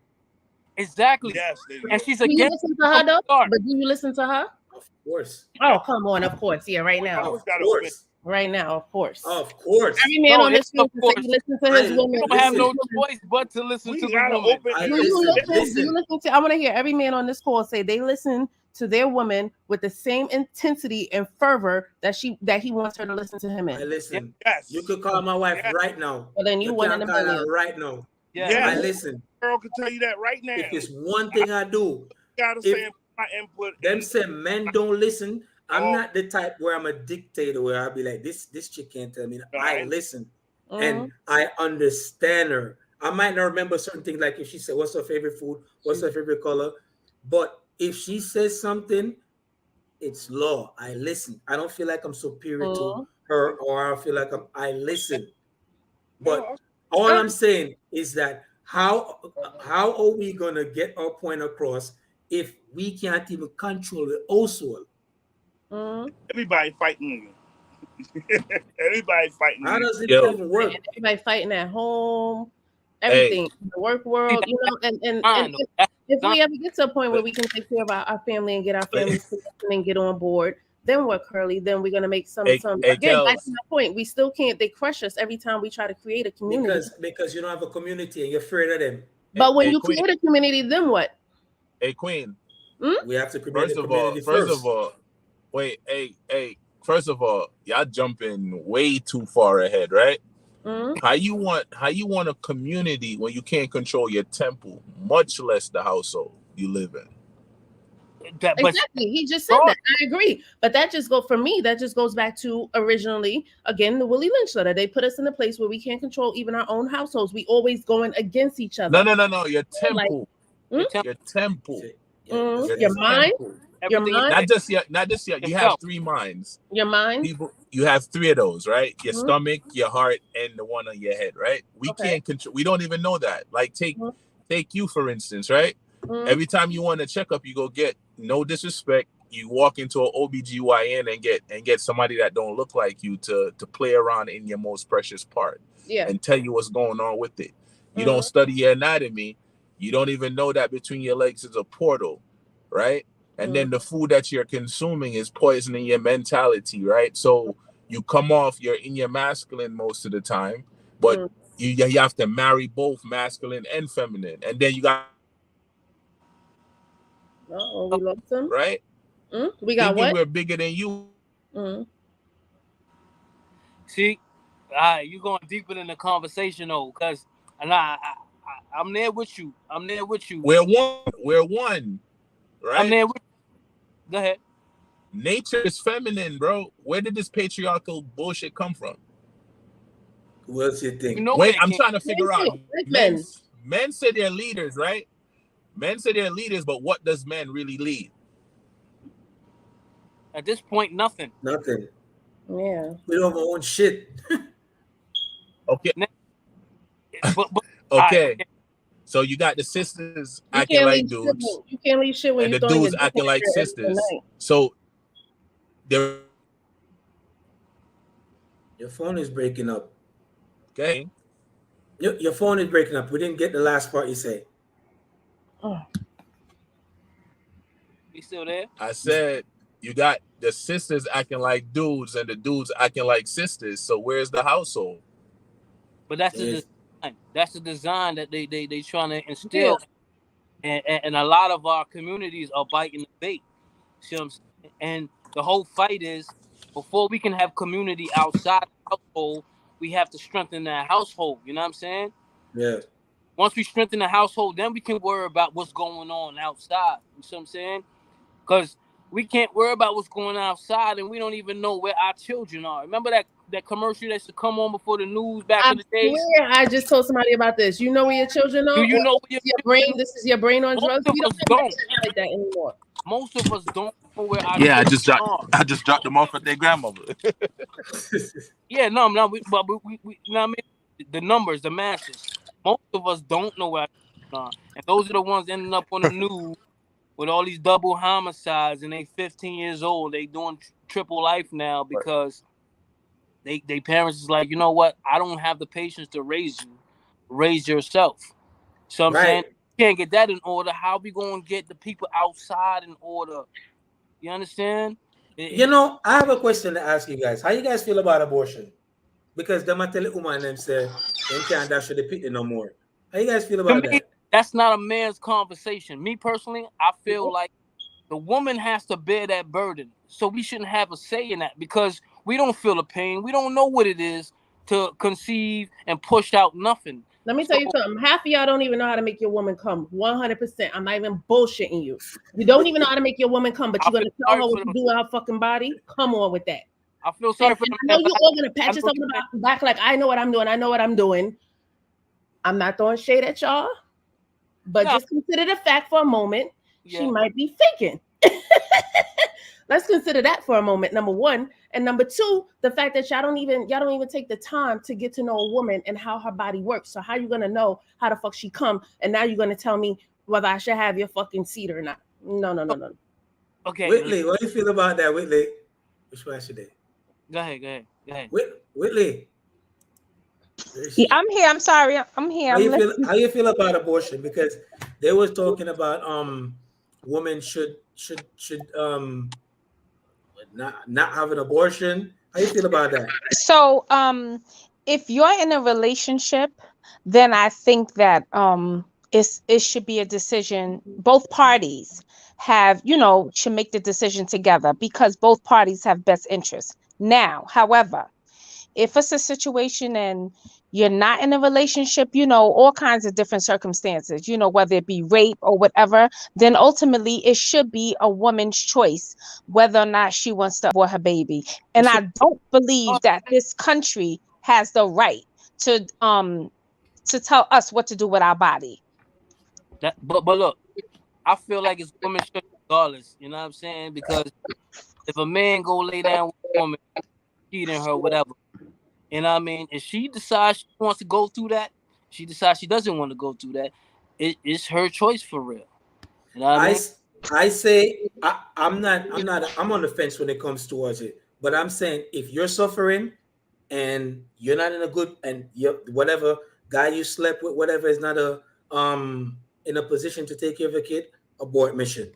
Speaker 3: exactly.
Speaker 5: Yes. They do.
Speaker 3: And she's
Speaker 4: Do you
Speaker 3: against
Speaker 4: listen to her though?
Speaker 3: start.
Speaker 4: But do you listen to her?
Speaker 2: Of course.
Speaker 4: Oh, come on. Of course. Yeah, right now.
Speaker 5: always
Speaker 2: Of
Speaker 5: gotta
Speaker 2: course.
Speaker 4: Right now, of course.
Speaker 2: Of course.
Speaker 4: Every man
Speaker 3: No,
Speaker 4: on this
Speaker 3: it's of
Speaker 4: field can say he
Speaker 3: course.
Speaker 4: listens to his
Speaker 2: I-
Speaker 4: woman.
Speaker 3: You don't have no
Speaker 2: Listen.
Speaker 3: choice but to listen
Speaker 5: We
Speaker 3: to the
Speaker 5: gotta
Speaker 3: woman.
Speaker 5: open.
Speaker 2: I-
Speaker 4: Do you
Speaker 2: Listen.
Speaker 4: listen? Do you listen to? I want to hear every man on this call say they listen to their woman with the same intensity and fervor that he wants her to listen to him
Speaker 2: I
Speaker 4: in.
Speaker 2: listen.
Speaker 5: Yes.
Speaker 2: You could call my wife
Speaker 5: Yes.
Speaker 2: right now.
Speaker 4: Well, then you one in
Speaker 2: can
Speaker 4: a
Speaker 2: call her
Speaker 4: million.
Speaker 2: right now.
Speaker 3: Yeah.
Speaker 5: Yeah.
Speaker 2: I listen.
Speaker 5: Girl can tell you that right now.
Speaker 2: If it's one thing I do,
Speaker 5: Gotta
Speaker 2: if-
Speaker 5: say my input.
Speaker 2: them say men don't listen. I'm
Speaker 5: Oh.
Speaker 2: not the type where I'm a dictator where I'll be like, this chick can't tell me. I
Speaker 5: Right.
Speaker 2: listen
Speaker 4: Mhm.
Speaker 2: and I understand her. I might not remember certain things, like if she said, what's her favorite food? What's her favorite color? But if she says something, it's law. I listen. I don't feel like I'm superior to
Speaker 4: Mhm.
Speaker 2: her, or I feel like I listen. But
Speaker 5: No,
Speaker 2: all I'm saying is that how are we gonna get our point across if we can't even control the household?
Speaker 4: Mhm.
Speaker 5: everybody fighting. Everybody fighting.
Speaker 2: How does it
Speaker 7: Yo.
Speaker 2: even work?
Speaker 4: And everybody fighting at home, everything, the work world, you know, and
Speaker 3: Fine, though. That's
Speaker 4: if we ever get to a point where we can take care of our family and get our families together and get on board, then what, Curly? Then we're gonna make some
Speaker 7: Hey,
Speaker 4: again,
Speaker 7: Kels.
Speaker 4: back to my point. We still can't, they crush us every time we try to create a community.
Speaker 2: Because you don't have a community and you're afraid of them.
Speaker 4: But when
Speaker 7: Hey,
Speaker 4: you
Speaker 7: Queen.
Speaker 4: create a community, then what?
Speaker 7: Hey, Queen.
Speaker 2: We have to create
Speaker 7: First
Speaker 2: a
Speaker 7: of all,
Speaker 2: community first.
Speaker 7: wait, hey. First of all, y'all jumping way too far ahead, right?
Speaker 4: Mhm.
Speaker 7: How you want a community when you can't control your temple, much less the household you live in?
Speaker 3: that, but
Speaker 4: Exactly. He just said that. I agree. But that just goes back to originally, again, the Willie Lynch letter. They put us in a place where we can't control even our own households. We always going against each other.
Speaker 7: No. Your temple.
Speaker 4: Hmm?
Speaker 7: Your temple.
Speaker 4: Your mind, your
Speaker 3: everything
Speaker 4: mind,
Speaker 7: Not just yet. You have
Speaker 3: Yourself.
Speaker 7: 3 minds.
Speaker 4: your mind.
Speaker 7: People, you have 3 of those, right? Your
Speaker 4: Mhm.
Speaker 7: stomach, your heart, and the one on your head, right? We
Speaker 4: Okay.
Speaker 7: can't control. We don't even know that. Like take
Speaker 4: Mhm.
Speaker 7: you for instance, right?
Speaker 4: Mhm.
Speaker 7: Every time you want a checkup, you go get, no disrespect, you walk into an OBGYN and get somebody that don't look like you to play around in your most precious part
Speaker 4: Yeah.
Speaker 7: and tell you what's going on with it. You
Speaker 4: Mhm.
Speaker 7: don't study your anatomy. You don't even know that between your legs is a portal, right? And then the food that you're consuming is poisoning your mentality, right? So you come off, you're in your masculine most of the time, but you have to marry both masculine and feminine, and then you got
Speaker 4: Oh, we lost him.
Speaker 7: right.
Speaker 4: We got
Speaker 7: Thinking
Speaker 4: what?
Speaker 7: we're bigger than you.
Speaker 3: See, you going deeper in the conversation though, because I'm there with you. I'm there with you.
Speaker 7: We're one. Right?
Speaker 3: I'm there with you. Go ahead.
Speaker 7: Nature is feminine, bro. Where did this patriarchal bullshit come from?
Speaker 2: Who else you think?
Speaker 3: You know
Speaker 7: Wait,
Speaker 3: where
Speaker 7: I'm
Speaker 3: it
Speaker 7: trying to figure out.
Speaker 4: Men.
Speaker 7: Men say they're leaders, right? Men say they're leaders, but what does men really lead?
Speaker 3: At this point, nothing.
Speaker 2: Nothing.
Speaker 4: Yeah.
Speaker 2: We don't own shit.
Speaker 7: Okay.
Speaker 3: But
Speaker 7: okay. So you got the sisters
Speaker 4: You
Speaker 7: acting
Speaker 4: can't
Speaker 7: like
Speaker 4: leave shit
Speaker 7: dudes,
Speaker 4: when- you can't leave shit when
Speaker 7: and
Speaker 4: you're
Speaker 7: the
Speaker 4: throwing
Speaker 7: dudes
Speaker 4: your
Speaker 7: acting
Speaker 4: dick
Speaker 7: like
Speaker 4: every
Speaker 7: sisters.
Speaker 4: night.
Speaker 7: So they're
Speaker 2: Your phone is breaking up.
Speaker 7: okay.
Speaker 2: Your phone is breaking up. We didn't get the last part you say.
Speaker 4: Oh.
Speaker 3: You still there?
Speaker 7: I said you got the sisters acting like dudes and the dudes acting like sisters. So where's the household?
Speaker 3: But that's the
Speaker 2: Yes.
Speaker 3: design. That's the design that they trying to instill, and a lot of our communities are biting the bait. See what I'm saying? And the whole fight is, before we can have community outside the household, we have to strengthen that household. You know what I'm saying?
Speaker 2: Yeah.
Speaker 3: Once we strengthen the household, then we can worry about what's going on outside. You see what I'm saying? Because we can't worry about what's going on outside, and we don't even know where our children are. Remember that commercial that used to come on before the news back in the days?
Speaker 4: Swear, I just told somebody about this. You know where your children are?
Speaker 3: Do you know
Speaker 4: where your brain? This is your brain on
Speaker 3: Most
Speaker 4: drugs.
Speaker 3: of
Speaker 4: We
Speaker 3: us
Speaker 4: don't
Speaker 3: don't.
Speaker 4: have shit like that anymore.
Speaker 3: Most of us don't know where our
Speaker 7: Yeah,
Speaker 3: children are.
Speaker 7: I just dropped them off at their grandmother.
Speaker 3: Yeah, no, we you know what I mean? The numbers, the masses. Most of us don't know where our children are. And those are the ones ending up on the news with all these double homicides, and they 15 years old. They doing triple life now because they parents is like, you know what? I don't have the patience to raise you. Raise yourself. So I'm saying, can't get that in order. How we gonna get the people outside in order? You understand?
Speaker 2: You know, I have a question to ask you guys. How you guys feel about abortion? Because them a tell the woman them say they can't dash the pit no more. How you guys feel about
Speaker 3: To me,
Speaker 2: that?
Speaker 3: that's not a man's conversation. Me personally, I feel like the woman has to bear that burden. So we shouldn't have a say in that because we don't feel the pain. We don't know what it is to conceive and push out nothing.
Speaker 4: Let me tell you something. Half of y'all don't even know how to make your woman come. 100%. I'm not even bullshitting you. You don't even know how to make your woman come, but you're gonna tell her what to do with her fucking body. Come on with that.
Speaker 3: I feel sorry for them.
Speaker 4: I know you're all gonna pat yourself on the back like I know what I'm doing. I know what I'm doing. I'm not throwing shade at y'all, but just consider the fact for a moment. Yeah. She might be faking. Let's consider that for a moment. Number one, and number two, the fact that y'all don't even take the time to get to know a woman and how her body works. So how you gonna know how the fuck she come? And now you're gonna tell me whether I should have your fucking seed or not? No.
Speaker 3: Okay,
Speaker 2: Whitley, what do you feel about that, Whitley? Which one should they?
Speaker 3: Go ahead.
Speaker 2: Whitley.
Speaker 6: Yeah, I'm here. I'm sorry. I'm here.
Speaker 2: How you feel about abortion? Because they were talking about women should not have an abortion. How you feel about that?
Speaker 6: So if you're in a relationship, then I think that it should be a decision. Both parties should make the decision together because both parties have best interests. Now, however, if it's a situation and you're not in a relationship, all kinds of different circumstances, whether it be rape or whatever, then ultimately it should be a woman's choice whether or not she wants to abort her baby. And I don't believe that this country has the right to tell us what to do with our body.
Speaker 3: But look, I feel like it's women's choice regardless. You know what I'm saying? Because if a man go lay down with a woman, cheating her, whatever. You know what I mean? If she decides she wants to go through that, she decides she doesn't want to go through that, it's her choice for real. You know what I mean?
Speaker 2: I say I'm on the fence when it comes towards it. But I'm saying if you're suffering and you're not in a good and whatever guy you slept with, whatever is not in a position to take care of a kid, abort mission.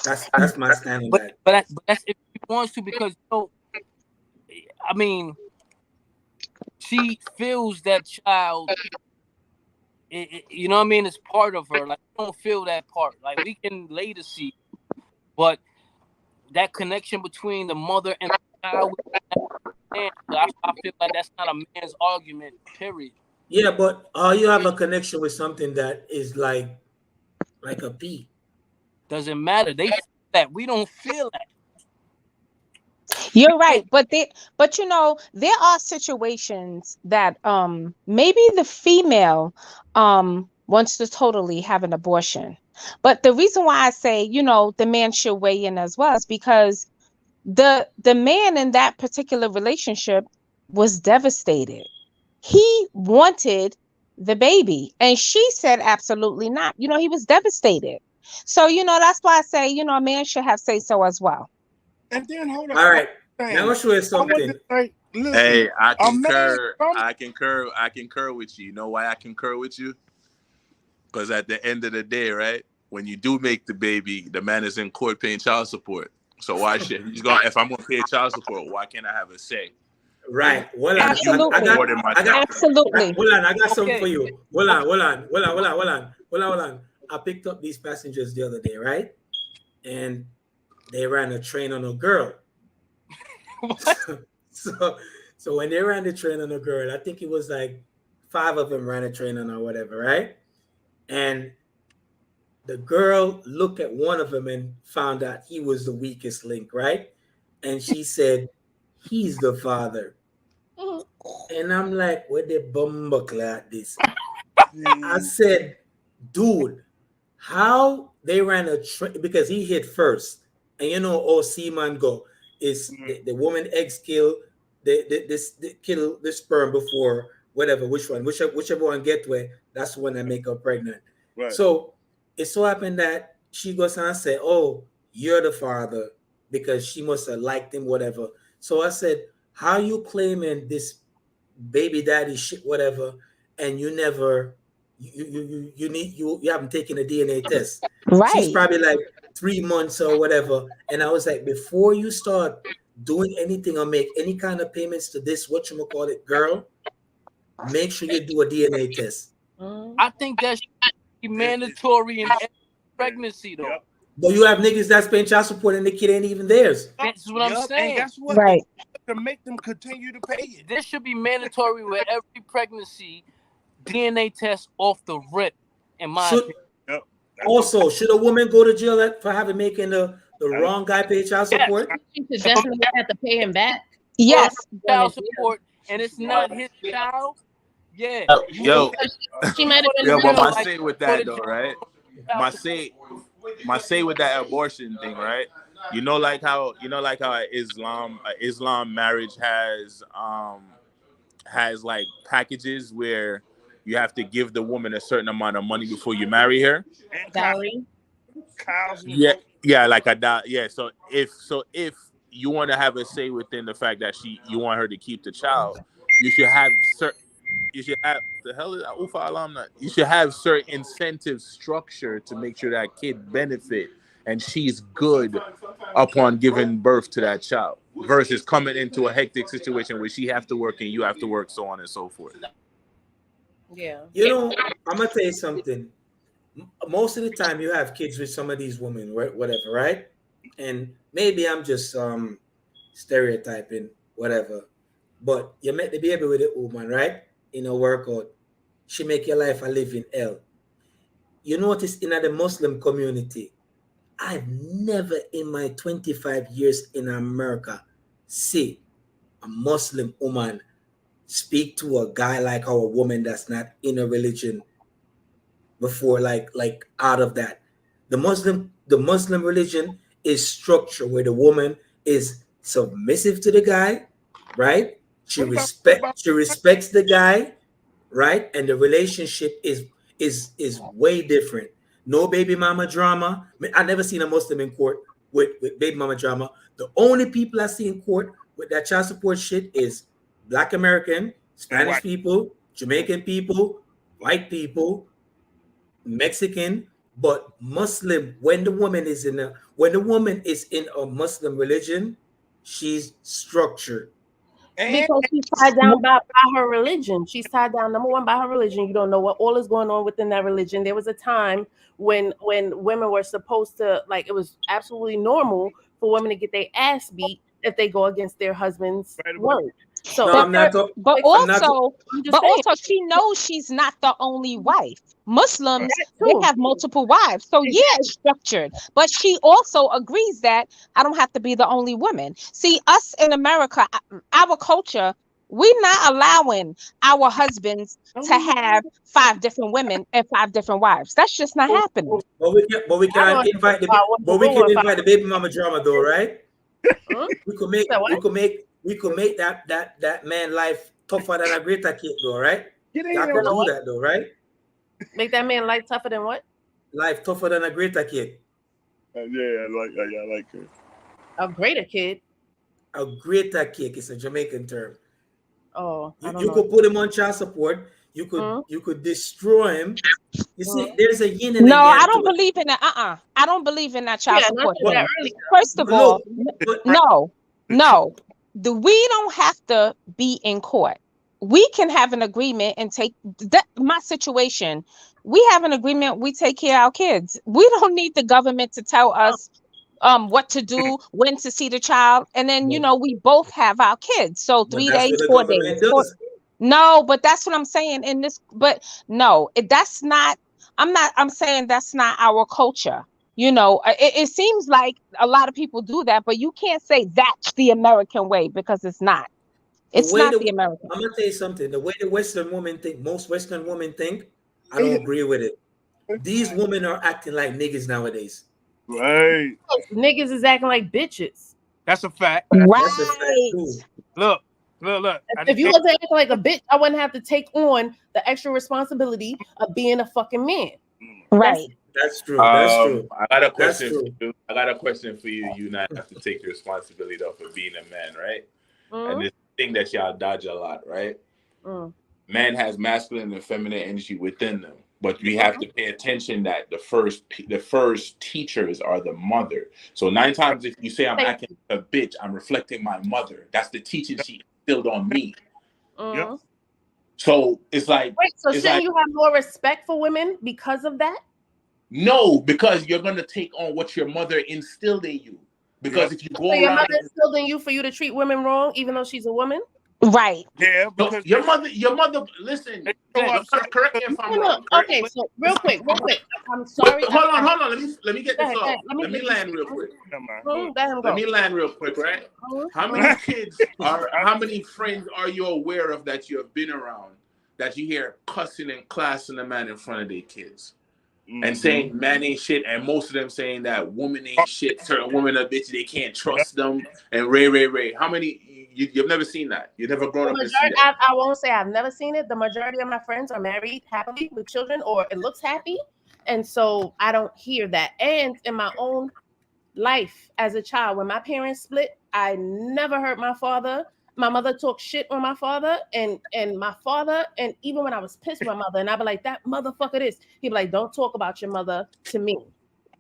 Speaker 2: That's my stand on that.
Speaker 3: But that's if he wants to, because I mean, she feels that child. You know what I mean? It's part of her. Like, I don't feel that part. Like, we can later see, but that connection between the mother and the child, I feel like that's not a man's argument. Period.
Speaker 2: Yeah, but you have a connection with something that is like a pea.
Speaker 3: Doesn't matter. They feel that. We don't feel that.
Speaker 6: You're right, but you know, there are situations that maybe the female wants to totally have an abortion. But the reason why I say, you know, the man should weigh in as well is because the man in that particular relationship was devastated. He wanted the baby, and she said absolutely not. You know, he was devastated. So, you know, that's why I say, you know, a man should have say so as well.
Speaker 5: And then hold on.
Speaker 2: All right. Now I'll show you something.
Speaker 5: Listen,
Speaker 7: Hey, I
Speaker 5: a man
Speaker 7: concur.
Speaker 5: come-
Speaker 7: I concur with you. You know why I concur with you? Because at the end of the day, right, when you do make the baby, the man is in court paying child support. So why should he's going? If I'm going to pay child support, why can't I have a say?
Speaker 2: Right. Well,
Speaker 6: Absolutely. Absolutely.
Speaker 2: Hold on. I got something for you. Hold on. I picked up these passengers the other day, right? And they ran a train on a girl. So when they ran the train on a girl, I think it was like 5 of them ran a train on her, whatever, right? And the girl looked at one of them and found out he was the weakest link, right? And she said, he's the father. And I'm like, what the bumbuckle at this? I said, dude, how they ran a train, because he hit first. And you know, all seaman go is the woman eggs kill kill the sperm before whatever, whichever one get where, that's the one that make her pregnant.
Speaker 5: Right.
Speaker 2: So it so happened that she goes and said, oh, you're the father, because she must have liked him, whatever. So I said, how you claiming this baby daddy shit, whatever, and you never you haven't taken a DNA test?
Speaker 6: Right.
Speaker 2: She's probably like 3 months or whatever. And I was like, before you start doing anything or make any kind of payments to this whatchamacallit girl, make sure you do a DNA test.
Speaker 3: I think that should be mandatory in every pregnancy, though.
Speaker 5: Yep.
Speaker 2: But you have niggas that's paying child support and the kid ain't even theirs.
Speaker 3: That's what I'm saying.
Speaker 5: And guess what?
Speaker 6: Right.
Speaker 5: To make them continue to pay it.
Speaker 3: This should be mandatory with every pregnancy. DNA test off the rip, in my opinion.
Speaker 5: Yep.
Speaker 2: Also, should a woman go to jail for having making the wrong guy pay child support?
Speaker 4: She should definitely have to pay him back.
Speaker 6: Yes.
Speaker 3: Child support, and it's not his child. Yeah.
Speaker 7: Yo,
Speaker 4: She might have been.
Speaker 7: yo, but my
Speaker 3: Like,
Speaker 7: say with that though, right? My say with that abortion thing, right? You know, like how Islam marriage has like packages where you have to give the woman a certain amount of money before you marry her.
Speaker 5: And
Speaker 4: Dowry.
Speaker 5: cows and
Speaker 7: Yeah, like So if you want to have a say within the fact that you want her to keep the child, you should have You should have certain incentive structure to make sure that kid benefit and she's good upon giving birth to that child, versus coming into a hectic situation where she have to work and you have to work, so on and so forth.
Speaker 4: Yeah.
Speaker 2: You know, I'm gonna tell you something. Most of the time, you have kids with some of these women, whatever, right? And maybe I'm just stereotyping, whatever. But you met the baby with a woman, right? In a workout, she make your life a living hell. You notice in the Muslim community, I've never in my 25 years in America see a Muslim woman speak to a guy like our woman that's not in a religion before, like out of that. The Muslim religion is structure where the woman is submissive to the guy, right? She respects the guy, right? And the relationship is way different. No baby mama drama. I never seen a Muslim in court with baby mama drama. The only people I see in court with that child support shit is Black American, Spanish people, Jamaican people, white people, Mexican, but Muslim. When the woman is in a Muslim religion, she's structured.
Speaker 4: Because she's tied down by her religion. She's tied down, number one, by her religion. You don't know what all is going on within that religion. There was a time when women were supposed to, like, it was absolutely normal for women to get their ass beat if they go against their husband's word. So,
Speaker 6: but also, she knows she's not the only wife. Muslims, they have multiple wives. So yeah, it's structured. But she also agrees that I don't have to be the only woman. See, us in America, our culture, we're not allowing our husbands to have 5 different women and 5 different wives. That's just not happening.
Speaker 2: But we can invite the baby mama drama though, right? We could make that man life tougher than a greater kid though, right? Y'all could do that though, right?
Speaker 4: Make that man life tougher than what?
Speaker 2: Life tougher than a greater kid.
Speaker 5: I like it.
Speaker 4: A greater kid.
Speaker 2: A greater kid is a Jamaican term.
Speaker 4: Oh,
Speaker 2: you could put him on child support. You could destroy him. You see, there's a yin and a yang.
Speaker 6: I don't believe in that. I don't believe in that child support. First of all, no. We don't have to be in court. We can have an agreement and take my situation. We have an agreement. We take care of our kids. We don't need the government to tell us what to do, when to see the child. And then, we both have our kids. So 3 days, 4 days. No, but that's what I'm saying in this. But no, that's not. I'm saying that's not our culture. It seems like a lot of people do that, but you can't say that's the American way because it's not. It's not the American.
Speaker 2: I'm gonna tell you something. The way the Western women think, most Western women think, I don't agree with it. These women are acting like niggas nowadays.
Speaker 5: Right.
Speaker 4: Niggas is acting like bitches.
Speaker 3: That's a fact.
Speaker 6: Right.
Speaker 2: That's a fact too.
Speaker 3: Look.
Speaker 4: If you wasn't acting like a bitch, I wouldn't have to take on the extra responsibility of being a fucking man.
Speaker 6: Right.
Speaker 2: That's true. That's true.
Speaker 7: I got a question for you. I got a question for you. You not have to take the responsibility though for being a man, right? And this thing that y'all dodge a lot, right? Man has masculine and feminine energy within them, but we have to pay attention that the first teachers are the mother. So 9 times if you say I'm acting like a bitch, I'm reflecting my mother. That's the teaching she instilled on me.
Speaker 5: Yep.
Speaker 7: So it's like,
Speaker 4: wait, so shouldn't you have more respect for women because of that?
Speaker 7: No, because you're gonna take on what your mother instilled in you. Because if you go around,
Speaker 4: your mother instilled in you for you to treat women wrong, even though she's a woman.
Speaker 6: Right.
Speaker 5: Yeah.
Speaker 7: Because your mother. Listen. Correct me if I'm wrong.
Speaker 4: Okay. So real quick. I'm sorry.
Speaker 7: Hold on. Let me get this off. Let me land real quick.
Speaker 4: Let
Speaker 7: me land real quick, right? How many kids how many friends are you aware of that you have been around that you hear cussing and classing a man in front of their kids? And saying man ain't shit, and most of them saying that woman ain't shit, certain women are bitches, they can't trust them, and Ray. How many you've never seen that? You've never grown up and seen that?
Speaker 4: I won't say I've never seen it. The majority of my friends are married happily with children, or it looks happy, and so I don't hear that. And in my own life as a child, when my parents split, I never heard my mother talk shit on my father and my father, and even when I was pissed with my mother, and I'd be like, that motherfucker this. He'd be like, don't talk about your mother to me.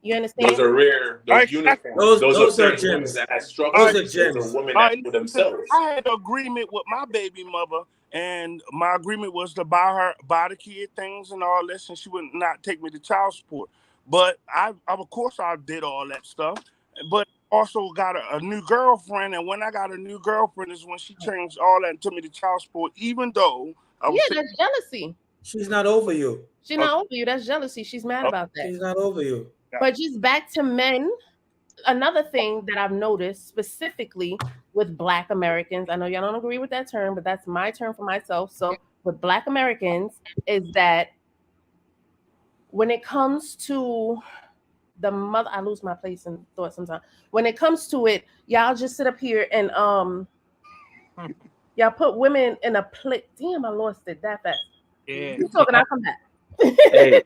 Speaker 4: You understand?
Speaker 7: Those are rare. Those uniforms. Those are gems. That
Speaker 2: those are gems.
Speaker 7: Those are women that for themselves.
Speaker 5: I had an agreement with my baby mother, and my agreement was to buy the kid things and all this, and she would not take me to child support. But I of course I did all that stuff, but also got a new girlfriend, and when I got a new girlfriend is when she changed all that and took me to child support, even though I was
Speaker 4: that's jealousy.
Speaker 2: She's not over you.
Speaker 4: She's not over you. That's jealousy. She's mad about that.
Speaker 2: She's not over you.
Speaker 4: But just back to men, another thing that I've noticed specifically with Black Americans, I know y'all don't agree with that term, but that's my term for myself. So with Black Americans is that when it comes to the mother, I lose my place in thought sometimes. When it comes to it, y'all just sit up here and y'all put women in a place. Damn, I lost it that fast.
Speaker 3: Yeah.
Speaker 4: You talking? I'll come back.
Speaker 7: hey,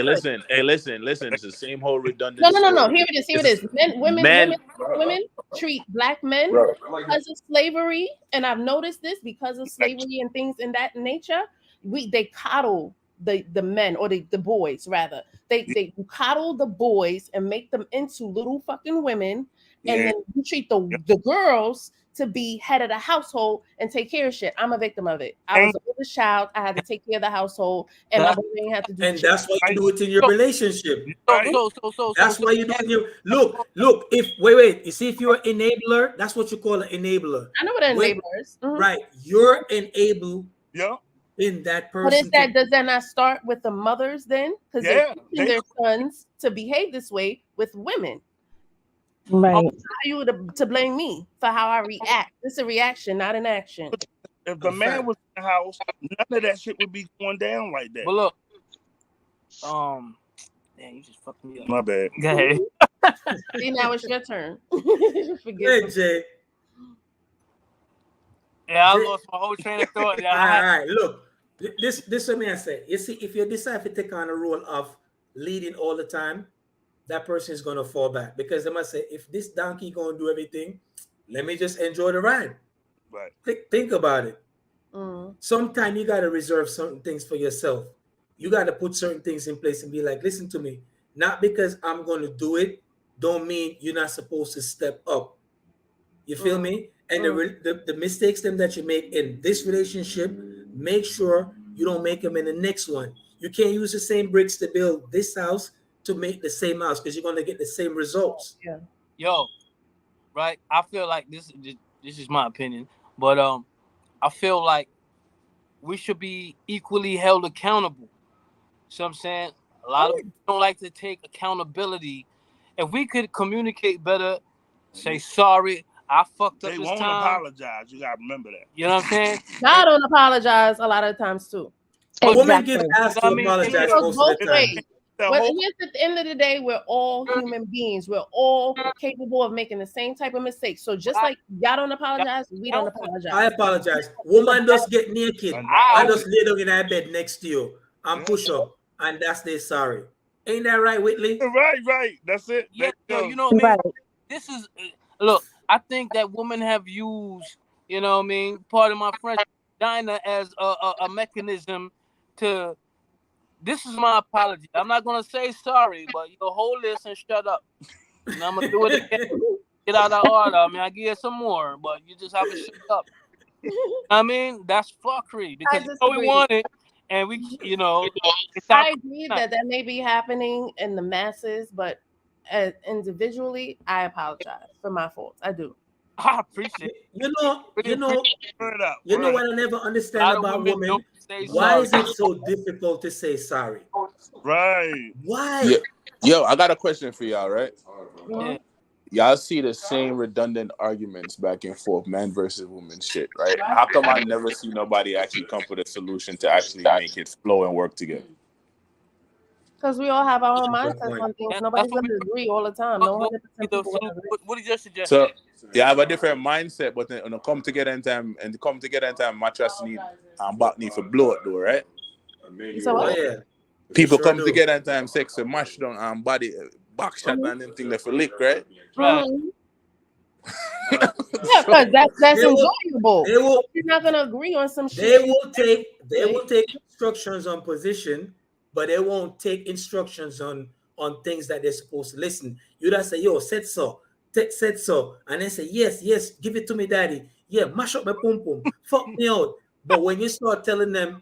Speaker 7: listen. It's the same whole redundant.
Speaker 4: No. Here it is. Women treat Black men because of slavery, and I've noticed this because of slavery and things in that nature. They coddle the men, or the boys rather. They coddle the boys and make them into little fucking women, and then you treat the girls to be head of the household and take care of shit. I'm a victim of it. I was the oldest child. I had to take care of the household, and my boy didn't have to do
Speaker 2: And
Speaker 4: shit.
Speaker 2: that's why you do it in your relationship.
Speaker 3: So
Speaker 2: That's why you do it in your look. If wait, you see, if you're an enabler, that's what you call an enabler.
Speaker 4: I know what an enabler is.
Speaker 2: Right, you're enabled.
Speaker 5: Yeah.
Speaker 2: In that
Speaker 4: But
Speaker 2: person.
Speaker 4: does that not start with the mothers then? Because they're teaching their sons to behave this way with women.
Speaker 6: Right.
Speaker 4: How are you to blame me for how I react? It's a reaction, not an action.
Speaker 5: If the man was in the house, none of that shit would be going down like that.
Speaker 3: But look, damn, you just fucked me up.
Speaker 5: My bad.
Speaker 3: Go ahead.
Speaker 4: See, now it's your turn.
Speaker 2: Hey, Jay.
Speaker 3: Yeah, I lost my whole train of thought.
Speaker 2: All right, look, this is what I say. You see, if you decide to take on a role of leading all the time, that person is gonna fall back because they must say, if this donkey gonna do everything, let me just enjoy the ride.
Speaker 5: Right.
Speaker 2: Think about it. Sometimes you gotta reserve certain things for yourself. You gotta put certain things in place and be like, listen to me. Not because I'm gonna do it, don't mean you're not supposed to step up. You feel me? And the mistakes that you make in this relationship, make sure you don't make them in the next one. You can't use the same bricks to build this house to make the same house because you're going to get the same results.
Speaker 4: Yeah.
Speaker 3: Yo, right? I feel like this is my opinion, but I feel like we should be equally held accountable. So I'm saying a lot of people don't like to take accountability. If we could communicate better, say sorry, I fucked up
Speaker 5: they
Speaker 3: this
Speaker 5: won't
Speaker 3: time.
Speaker 5: apologize. You gotta remember that.
Speaker 3: You know what I'm saying?
Speaker 4: I don't apologize a lot of times too.
Speaker 2: Women get asked to apologize most of the time.
Speaker 4: But here's at the end of the day, we're all human beings. We're all capable of making the same type of mistakes. So just like y'all don't apologize, we don't apologize.
Speaker 2: I apologize. Woman just get naked. I just lay down in that bed next to you and push up, and that's their sorry. Ain't that right, Whitley?
Speaker 5: Right. That's it.
Speaker 3: Yeah, you know what I mean? This is look. I think that women have used, you know what I mean, part of my French vagina as a mechanism to. This is my apology. I'm not gonna say sorry, but you hold this and shut up. And I'm gonna do it again. Get out of order. I mean, I give you some more, but you just have to shut up. I mean, that's fuckery because we want it, and we, you know.
Speaker 4: I agree that may be happening in the masses, but individually, I apologize for my faults. I do.
Speaker 3: I appreciate it.
Speaker 2: You know what I never understand about women? Why is it so difficult to say sorry?
Speaker 5: Right.
Speaker 2: Why?
Speaker 7: Yeah. Yo, I got a question for y'all, right?
Speaker 3: Yeah.
Speaker 7: Y'all see the same redundant arguments back and forth, man versus woman shit, right? How come I never see nobody actually come with a solution to actually make it flow and work together?
Speaker 4: Because we all have our own mindsets on things. Nobody's going to agree all the time. No 100% people will agree.
Speaker 3: What did you suggest?
Speaker 7: So, yeah, I have a different mindset, but then when I come together in time, mattress need and back need for blow it though, right?
Speaker 4: So what?
Speaker 2: Yeah.
Speaker 7: People
Speaker 2: Sure
Speaker 7: come
Speaker 2: do.
Speaker 7: together in time, sex and mash down and body back shot and them thing for lick, right?
Speaker 3: Right.
Speaker 4: Yeah, because that's
Speaker 2: They will-
Speaker 4: enjoyable.
Speaker 2: They will
Speaker 4: You're not gonna agree on some
Speaker 2: they
Speaker 4: shit.
Speaker 2: will take instructions on position, but they won't take instructions on things that they're supposed to listen. You just say, yo, said so, said so, and then say, yes, give it to me, daddy. Yeah, mash up my pum pum, fuck me out. But when you start telling them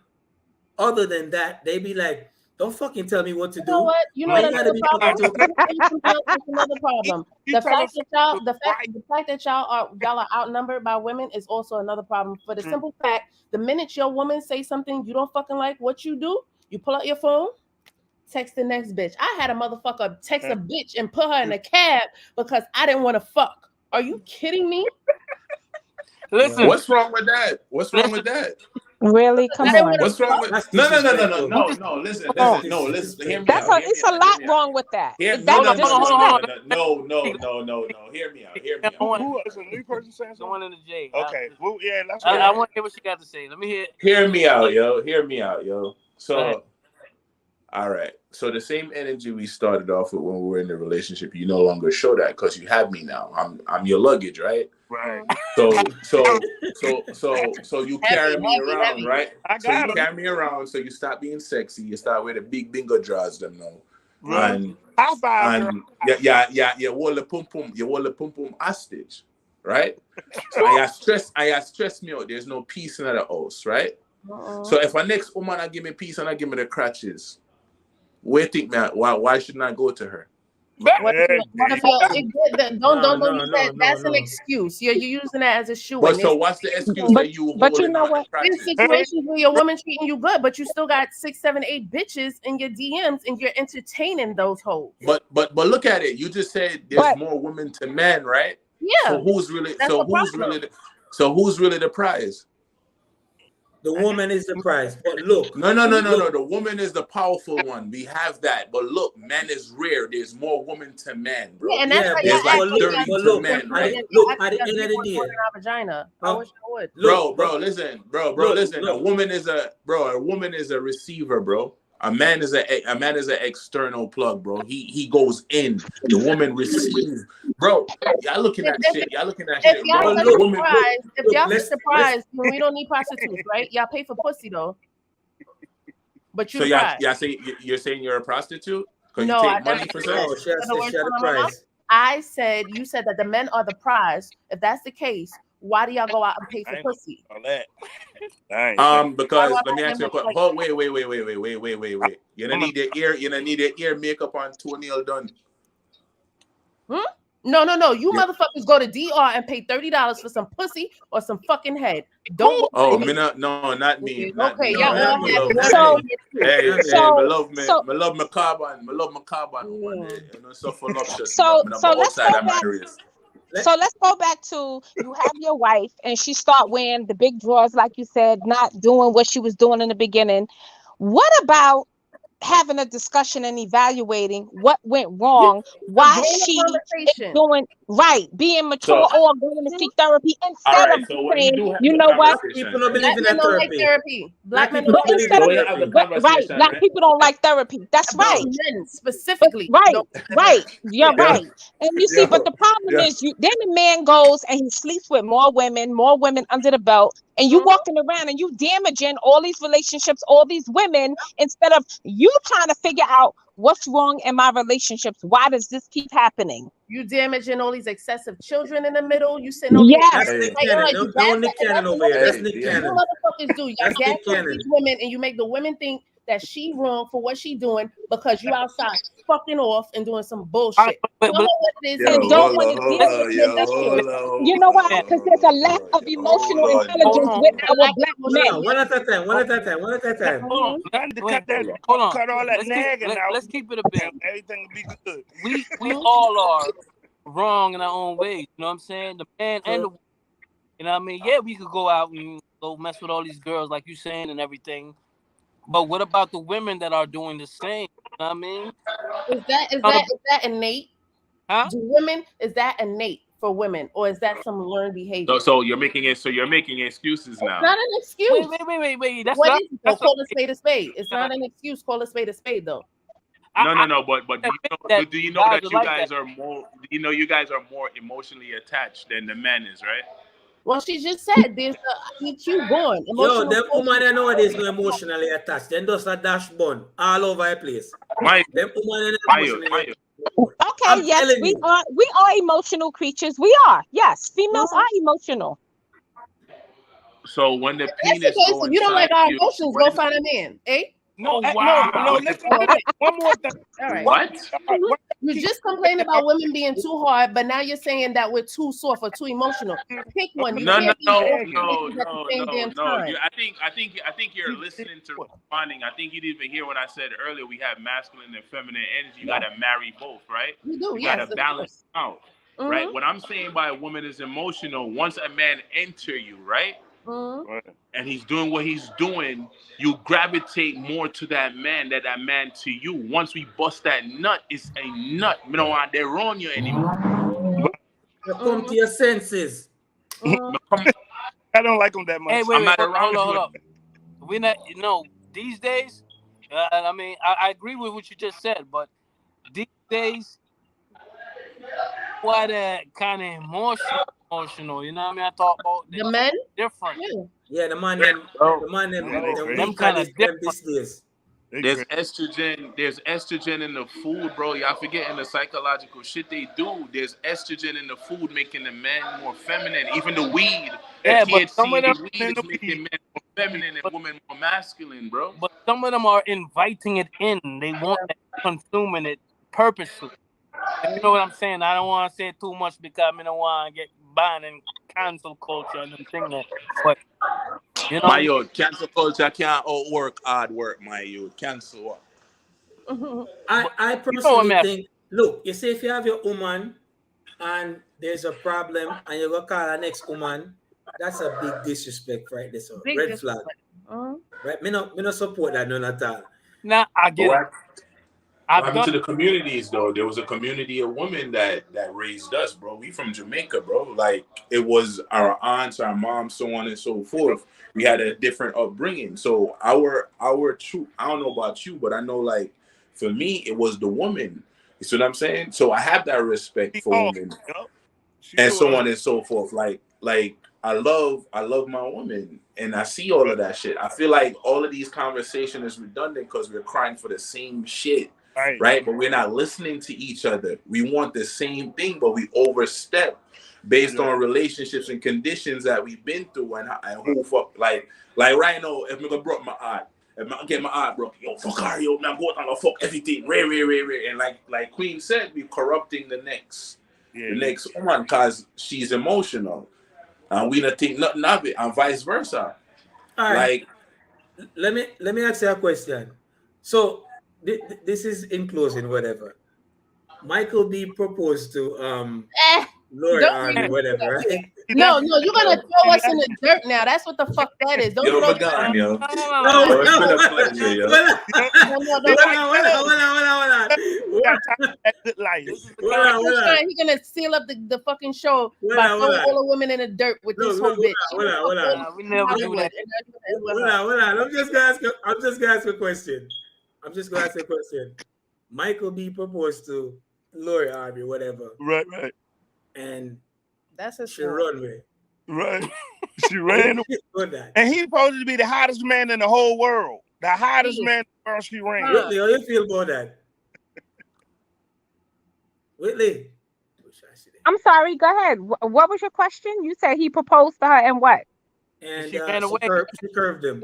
Speaker 2: other than that, they be like, don't fucking tell me what to do.
Speaker 4: You know what? You know
Speaker 2: Why
Speaker 4: what?
Speaker 2: you gotta
Speaker 4: Another
Speaker 2: be
Speaker 4: problem.
Speaker 2: fucking
Speaker 4: That's another problem. The fact that y'all are outnumbered by women is also another problem. For the simple fact, the minute your woman say something you don't fucking like, what you do? You pull out your phone, text the next bitch. I had a motherfucker text a bitch and put her in a cab because I didn't want to fuck. Are you kidding me?
Speaker 3: Listen,
Speaker 7: What's wrong with that? What's wrong with that?
Speaker 6: Really? Come on.
Speaker 7: What's wrong with
Speaker 2: That's
Speaker 7: no?
Speaker 2: disrespectful.
Speaker 7: Listen.
Speaker 6: Oh.
Speaker 7: No, listen. Hear me
Speaker 6: That's
Speaker 7: out.
Speaker 6: it's a lot wrong with that.
Speaker 7: Hear
Speaker 6: That's disrespect.
Speaker 7: No. Hear me out.
Speaker 5: Who is a new person saying something?
Speaker 3: someone in the J.
Speaker 5: Okay. Well, yeah, that's
Speaker 3: I
Speaker 5: right.
Speaker 3: want to hear what she got to say. Let me hear.
Speaker 7: Hear me out, yo. So,
Speaker 3: Go ahead.
Speaker 7: all right. So the same energy we started off with when we were in the relationship, you no longer show that because you have me now. I'm your luggage, right?
Speaker 5: Right.
Speaker 7: So you carry me around, right?
Speaker 5: I
Speaker 7: So you
Speaker 5: got him.
Speaker 7: carry me around, so you stop being sexy. You start wearing the big bingo draws them now.
Speaker 5: Right.
Speaker 7: And
Speaker 5: High five,
Speaker 7: and
Speaker 5: girl.
Speaker 7: yeah, you hold the pum pum hostage. right? I stress me out. There's no peace in the house, right? So if a next woman I give me peace and I give me the crutches, where think man? Why shouldn't I go to her?
Speaker 4: What if that's an excuse. You're using that as a shoe.
Speaker 7: But so what's the excuse that you
Speaker 6: but you
Speaker 7: holding
Speaker 6: know
Speaker 7: on
Speaker 6: what?
Speaker 7: the
Speaker 4: In
Speaker 7: crutches?
Speaker 4: situations where your woman treating you good, but you still got 6, 7, 8 bitches in your DMs and you're entertaining those hoes.
Speaker 7: But look at it. You just said there's more women to men, right?
Speaker 4: Yeah.
Speaker 7: So who's really
Speaker 4: That's
Speaker 7: who's really the prize?
Speaker 2: The woman is the prize. But look.
Speaker 7: No. The woman is the powerful one. We have that. But look, man is rare. There's more women to men, bro.
Speaker 4: Yeah, and that's
Speaker 7: there's like 30 to men, right?
Speaker 2: Look, at the end of the day.
Speaker 4: Vagina. I wish I would.
Speaker 7: Bro, listen. A woman is a receiver, bro. A man is an external plug, bro. He goes in. The woman receives. Bro, y'all looking at shit.
Speaker 4: If y'all surprised, then we don't need prostitutes, right? Y'all pay for pussy though. But
Speaker 7: you're saying you're a prostitute?
Speaker 4: No,
Speaker 7: you take money for sex?
Speaker 4: I said you said that the men are the prize. If that's the case, why do y'all go out and pay for pussy?
Speaker 7: Because let me ask you a question. Oh, wait. You don't need the ear makeup on toenail done.
Speaker 4: No. You motherfuckers go to DR and pay $30 for some pussy or some fucking head. Don't.
Speaker 7: Oh, not me.
Speaker 4: Okay, y'all all
Speaker 6: So,
Speaker 7: I love macabre.
Speaker 6: So let's go back to you have your wife and she start wearing the big drawers, like you said, not doing what she was doing in the beginning. What about having a discussion and evaluating what went wrong, why she is doing right, being mature or going to seek therapy instead of saying, you know what?
Speaker 2: People don't believe in that therapy.
Speaker 4: Black men don't believe in therapy.
Speaker 6: Right, black people don't like therapy. That's right.
Speaker 4: Men specifically.
Speaker 6: Right. You're right. And you see, but the problem is, then the man goes and he sleeps with more women under the belt, and you walking around and you damaging all these relationships, all these women, instead of you trying to figure out what's wrong in my relationships. Why does this keep happening?
Speaker 4: You damaging all these excessive children in the middle. You sitting over
Speaker 6: yes.
Speaker 2: That's Nick Cannon. No Nick Cannon over here. That's Nick Cannon.
Speaker 4: You motherfuckers do. Y'all gas these women and you make the women think that she wrong for what she doing because you outside fucking off and doing some bullshit. You know why? Because there's a lack of emotional intelligence with our black men.
Speaker 2: One at a time.
Speaker 3: Hold on.
Speaker 5: Cut all that nagging out.
Speaker 3: Let's keep it a bit.
Speaker 5: Everything will be good.
Speaker 3: We all are wrong in our own ways. You know what I'm saying? The man and the woman. You know what I mean? Yeah, we could go out and go mess with all these girls like you saying and everything. But what about the women that are doing the same? You know what I mean?
Speaker 4: Is that innate?
Speaker 3: Huh?
Speaker 4: Is that innate for women, or is that some learned behavior?
Speaker 7: So you're making excuses now.
Speaker 4: It's not an excuse.
Speaker 3: Wait.
Speaker 4: That's call a spade a spade. It's not an excuse. Call a spade a spade, though.
Speaker 7: No. But do you know that you guys are more? Do you know you guys are more emotionally attached than the men is, right?
Speaker 4: Well, she just said there's a EQ going.
Speaker 2: Yo, them women nowadays no emotionally attached. Then does a dash bun all over the place. Them women emotionally.
Speaker 6: Okay, yes, we are emotional creatures. We are. Yes, females are emotional.
Speaker 7: So when the penis
Speaker 4: if you don't like our emotions, go find a man, eh?
Speaker 5: No, listen. One more thing.
Speaker 4: All right.
Speaker 7: What?
Speaker 4: You just complained about women being too hard, but now you're saying that we're too soft or too emotional. Pick one.
Speaker 7: No. I think you're listening to responding. I think you didn't even hear what I said earlier. We have masculine and feminine energy. You gotta marry both, right?
Speaker 4: You do.
Speaker 7: You gotta balance out, right? What I'm saying by a woman is emotional. Once a man enter you, right? And he's doing what he's doing, you gravitate more to that man than that man to you. Once we bust that nut, it's a nut. We don't want to run you anymore.
Speaker 2: You come to your senses.
Speaker 5: I don't like him that much.
Speaker 3: Hey, wait, hold up. We not, these days, I mean, I agree with what you just said, but these days, why that kind of emotional, you know what I mean? I thought about
Speaker 4: the men
Speaker 3: different.
Speaker 2: Yeah, the man them kind of different these days.
Speaker 7: There's estrogen in the food, bro. Y'all forgetting the psychological shit they do. There's estrogen in the food making the man more feminine. Even the weed,
Speaker 3: Yeah,
Speaker 7: the
Speaker 3: but some of
Speaker 7: THC,
Speaker 3: them
Speaker 7: the weed
Speaker 3: in
Speaker 7: is
Speaker 3: the
Speaker 7: making
Speaker 3: weed.
Speaker 7: men more feminine and women more masculine, bro.
Speaker 3: But some of them are inviting it in. They want it, consuming it purposely. You know what I'm saying? I don't want to say too much because I don't want to get banned in cancel culture and them thing there. But you know,
Speaker 7: My youth, cancel culture can't outwork hard work, my youth. Cancel what?
Speaker 2: I
Speaker 3: you know what
Speaker 2: personally
Speaker 3: I'm
Speaker 2: think, look, you see, if you have your woman and there's a problem and you go call her next woman, that's a big disrespect right there. So
Speaker 4: Big
Speaker 2: red flag. Right? Me not support that none at all.
Speaker 3: Nah, I get it.
Speaker 7: What
Speaker 3: I've
Speaker 7: happened to
Speaker 3: done
Speaker 7: the communities though? There was a community of women that raised us, bro. We from Jamaica, bro. Like it was our aunts, our moms, so on and so forth. We had a different upbringing. So our true, I don't know about you, but I know like for me, it was the woman. You see what I'm saying? So I have that respect for women and so on and so forth. Like I love my woman and I see all of that shit. I feel like all of these conversations is redundant because we're crying for the same shit. Right, but we're not listening to each other. We want the same thing, but we overstep based on relationships and conditions that we've been through and who fuck like right now. If me go broke my heart, if I get my heart broke, yo fuck her, yo man go out and go fuck everything, rare, and like Queen said, we corrupting the next woman because she's emotional, and we don't think nothing of it, and vice versa.
Speaker 2: All right. Like, let me ask you a question. So this is in closing, whatever. Michael B proposed to Lori Army, whatever, right?
Speaker 4: No, you're gonna throw us in the dirt now. That's what the fuck that is. Don't
Speaker 7: Yo,
Speaker 4: throw
Speaker 7: my God, yo.
Speaker 2: No,
Speaker 7: It's been a pleasure, yo.
Speaker 4: He's gonna seal up the fucking show by throwing all the women in the dirt with this whole bitch.
Speaker 3: we never do that.
Speaker 2: I'm just gonna ask a question. Michael B proposed to Lori Army, whatever.
Speaker 5: Right.
Speaker 2: And
Speaker 4: that's a
Speaker 2: she run with.
Speaker 5: Right. She ran away. And he's supposed to be the hottest man in the whole world. The hottest man in the world she ran.
Speaker 2: Whitley, how you feel about that? Whitley.
Speaker 6: I'm sorry, go ahead. What was your question? You said he proposed to her and what?
Speaker 2: And
Speaker 3: she ran away.
Speaker 2: She curved him.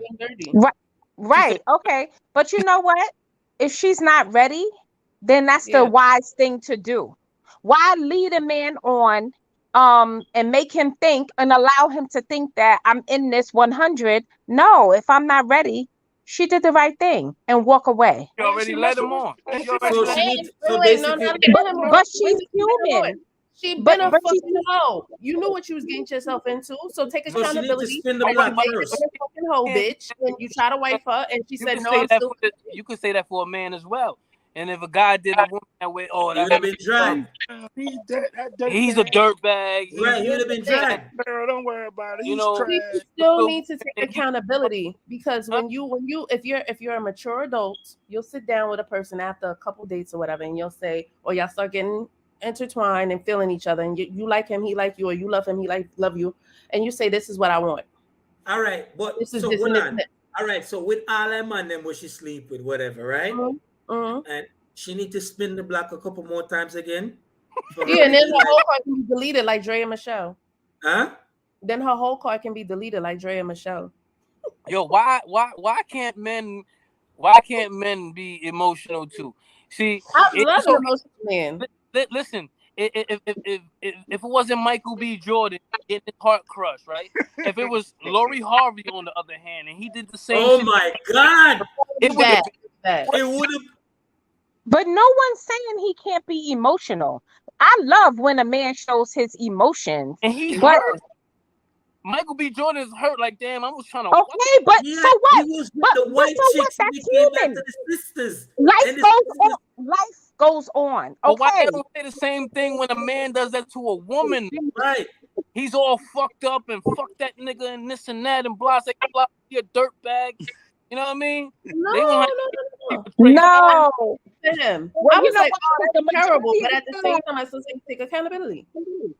Speaker 6: Right. Okay. But you know what? If she's not ready, then that's the wise thing to do. Why lead a man on and make him think and allow him to think that I'm in this 100? No, if I'm not ready, she did the right thing and walk away.
Speaker 3: You already let him on.
Speaker 6: But she's human.
Speaker 4: She been a fucking hoe. You knew what you was getting yourself into, so take accountability.
Speaker 2: She need to spin the block first.
Speaker 4: Fucking hoe, bitch. And you try to wife her, and she said no.
Speaker 3: You could say that for a man as well. And if a guy did a woman that way, oh, that would have
Speaker 2: been dragged.
Speaker 3: He's a dirtbag.
Speaker 2: Right, he would have been dragged.
Speaker 5: Girl, don't worry about it.
Speaker 3: You know,
Speaker 4: you still need to take accountability because when you if you're a mature adult, you'll sit down with a person after a couple dates or whatever, and you'll say, or y'all start getting intertwined and feeling each other, and you like him, he like you, or you love him, he love you, and you say, this is what I want.
Speaker 2: All right, but
Speaker 4: this is
Speaker 2: so
Speaker 4: this
Speaker 2: hold
Speaker 4: and
Speaker 2: on.
Speaker 4: this.
Speaker 2: All right, so with all them and them, what she sleep with, whatever, right? And she need to spin the block a couple more times again.
Speaker 4: Yeah, and then her whole card can be deleted like Dre and Michelle.
Speaker 2: Huh?
Speaker 4: Then her whole card can be deleted like Dre and Michelle.
Speaker 3: Yo, why can't men be emotional too? See,
Speaker 4: I love an emotional man.
Speaker 3: Listen, if it wasn't Michael B. Jordan getting his heart crushed, right? If it was Lori Harvey on the other hand, and he did the same.
Speaker 2: Oh my God!
Speaker 3: It would have.
Speaker 6: But no one's saying he can't be emotional. I love when a man shows his emotions.
Speaker 3: And he's hurt. Michael B. Jordan is hurt. Like, damn, I was trying to.
Speaker 6: Okay, but
Speaker 2: yeah,
Speaker 6: so what?
Speaker 2: He was with
Speaker 6: but
Speaker 2: the white
Speaker 6: so
Speaker 2: chicks.
Speaker 6: what?
Speaker 2: He
Speaker 6: That's
Speaker 2: came back
Speaker 6: human.
Speaker 2: to the sisters.
Speaker 6: Life goes on. Life goes on.
Speaker 3: But
Speaker 6: Okay.
Speaker 3: why they don't say the same thing when a man does that to a woman?
Speaker 2: Right.
Speaker 3: He's all fucked up and fuck that nigga and this and that and blah, blah, you're a dirtbag. You know what I mean?
Speaker 4: No. Him.
Speaker 6: Well,
Speaker 4: I was like,
Speaker 6: what?
Speaker 4: oh, that's terrible. But at the same time, I still take accountability.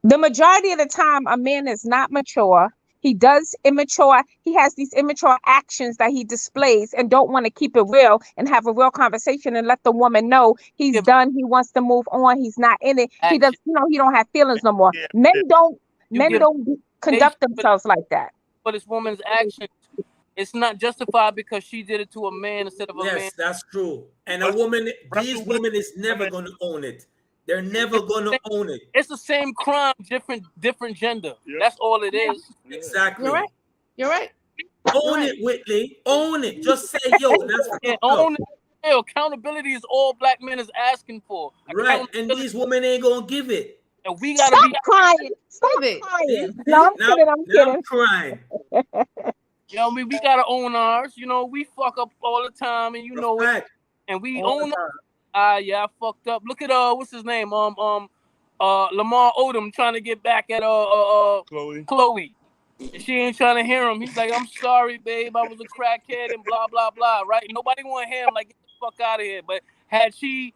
Speaker 6: The majority of the time, a man is not mature. He does immature. He has these immature actions that he displays and don't want to keep it real and have a real conversation and let the woman know he's
Speaker 3: Yeah,
Speaker 6: done. He wants to move on. He's not in it. He does,
Speaker 3: action.
Speaker 6: he don't have feelings no more.
Speaker 5: Yeah.
Speaker 6: Men don't
Speaker 3: You
Speaker 6: men
Speaker 3: give
Speaker 6: don't conduct
Speaker 3: space
Speaker 6: themselves like that.
Speaker 3: for this woman's action. It's not justified because she did it to a man instead of a man.
Speaker 2: Yes, that's true. And a woman, these women is never going to own it. They're never going to own it.
Speaker 3: It's the same crime, different gender.
Speaker 5: Yeah.
Speaker 3: That's all it is.
Speaker 2: Exactly.
Speaker 4: You're right. You're right.
Speaker 2: Own it, Whitley. Own it. Just say, yo, that's
Speaker 3: Yeah,
Speaker 2: fucked up.
Speaker 3: own it. Yeah, accountability is all black men is asking for.
Speaker 2: Right. And
Speaker 3: Accountability.
Speaker 2: these women ain't going to give it.
Speaker 3: And we gotta
Speaker 6: Stop
Speaker 3: be.
Speaker 6: crying. Stop
Speaker 4: Leave it.
Speaker 6: crying.
Speaker 2: See?
Speaker 6: No, I'm
Speaker 2: Now-
Speaker 6: kidding. I'm
Speaker 2: now
Speaker 6: kidding.
Speaker 2: I'm crying.
Speaker 3: You know, what I mean, we gotta own ours. You know, we fuck up all the time, and you know it.
Speaker 2: Fact.
Speaker 3: And we
Speaker 4: All the
Speaker 3: own.
Speaker 4: time.
Speaker 3: Yeah, I fucked up. Look at what's his name? Lamar Odom trying to get back at Chloe. And she ain't trying to hear him. He's like, I'm sorry, babe. I was a crackhead and blah blah blah. Right? Nobody want to hear him. Like, get the fuck out of here. But had the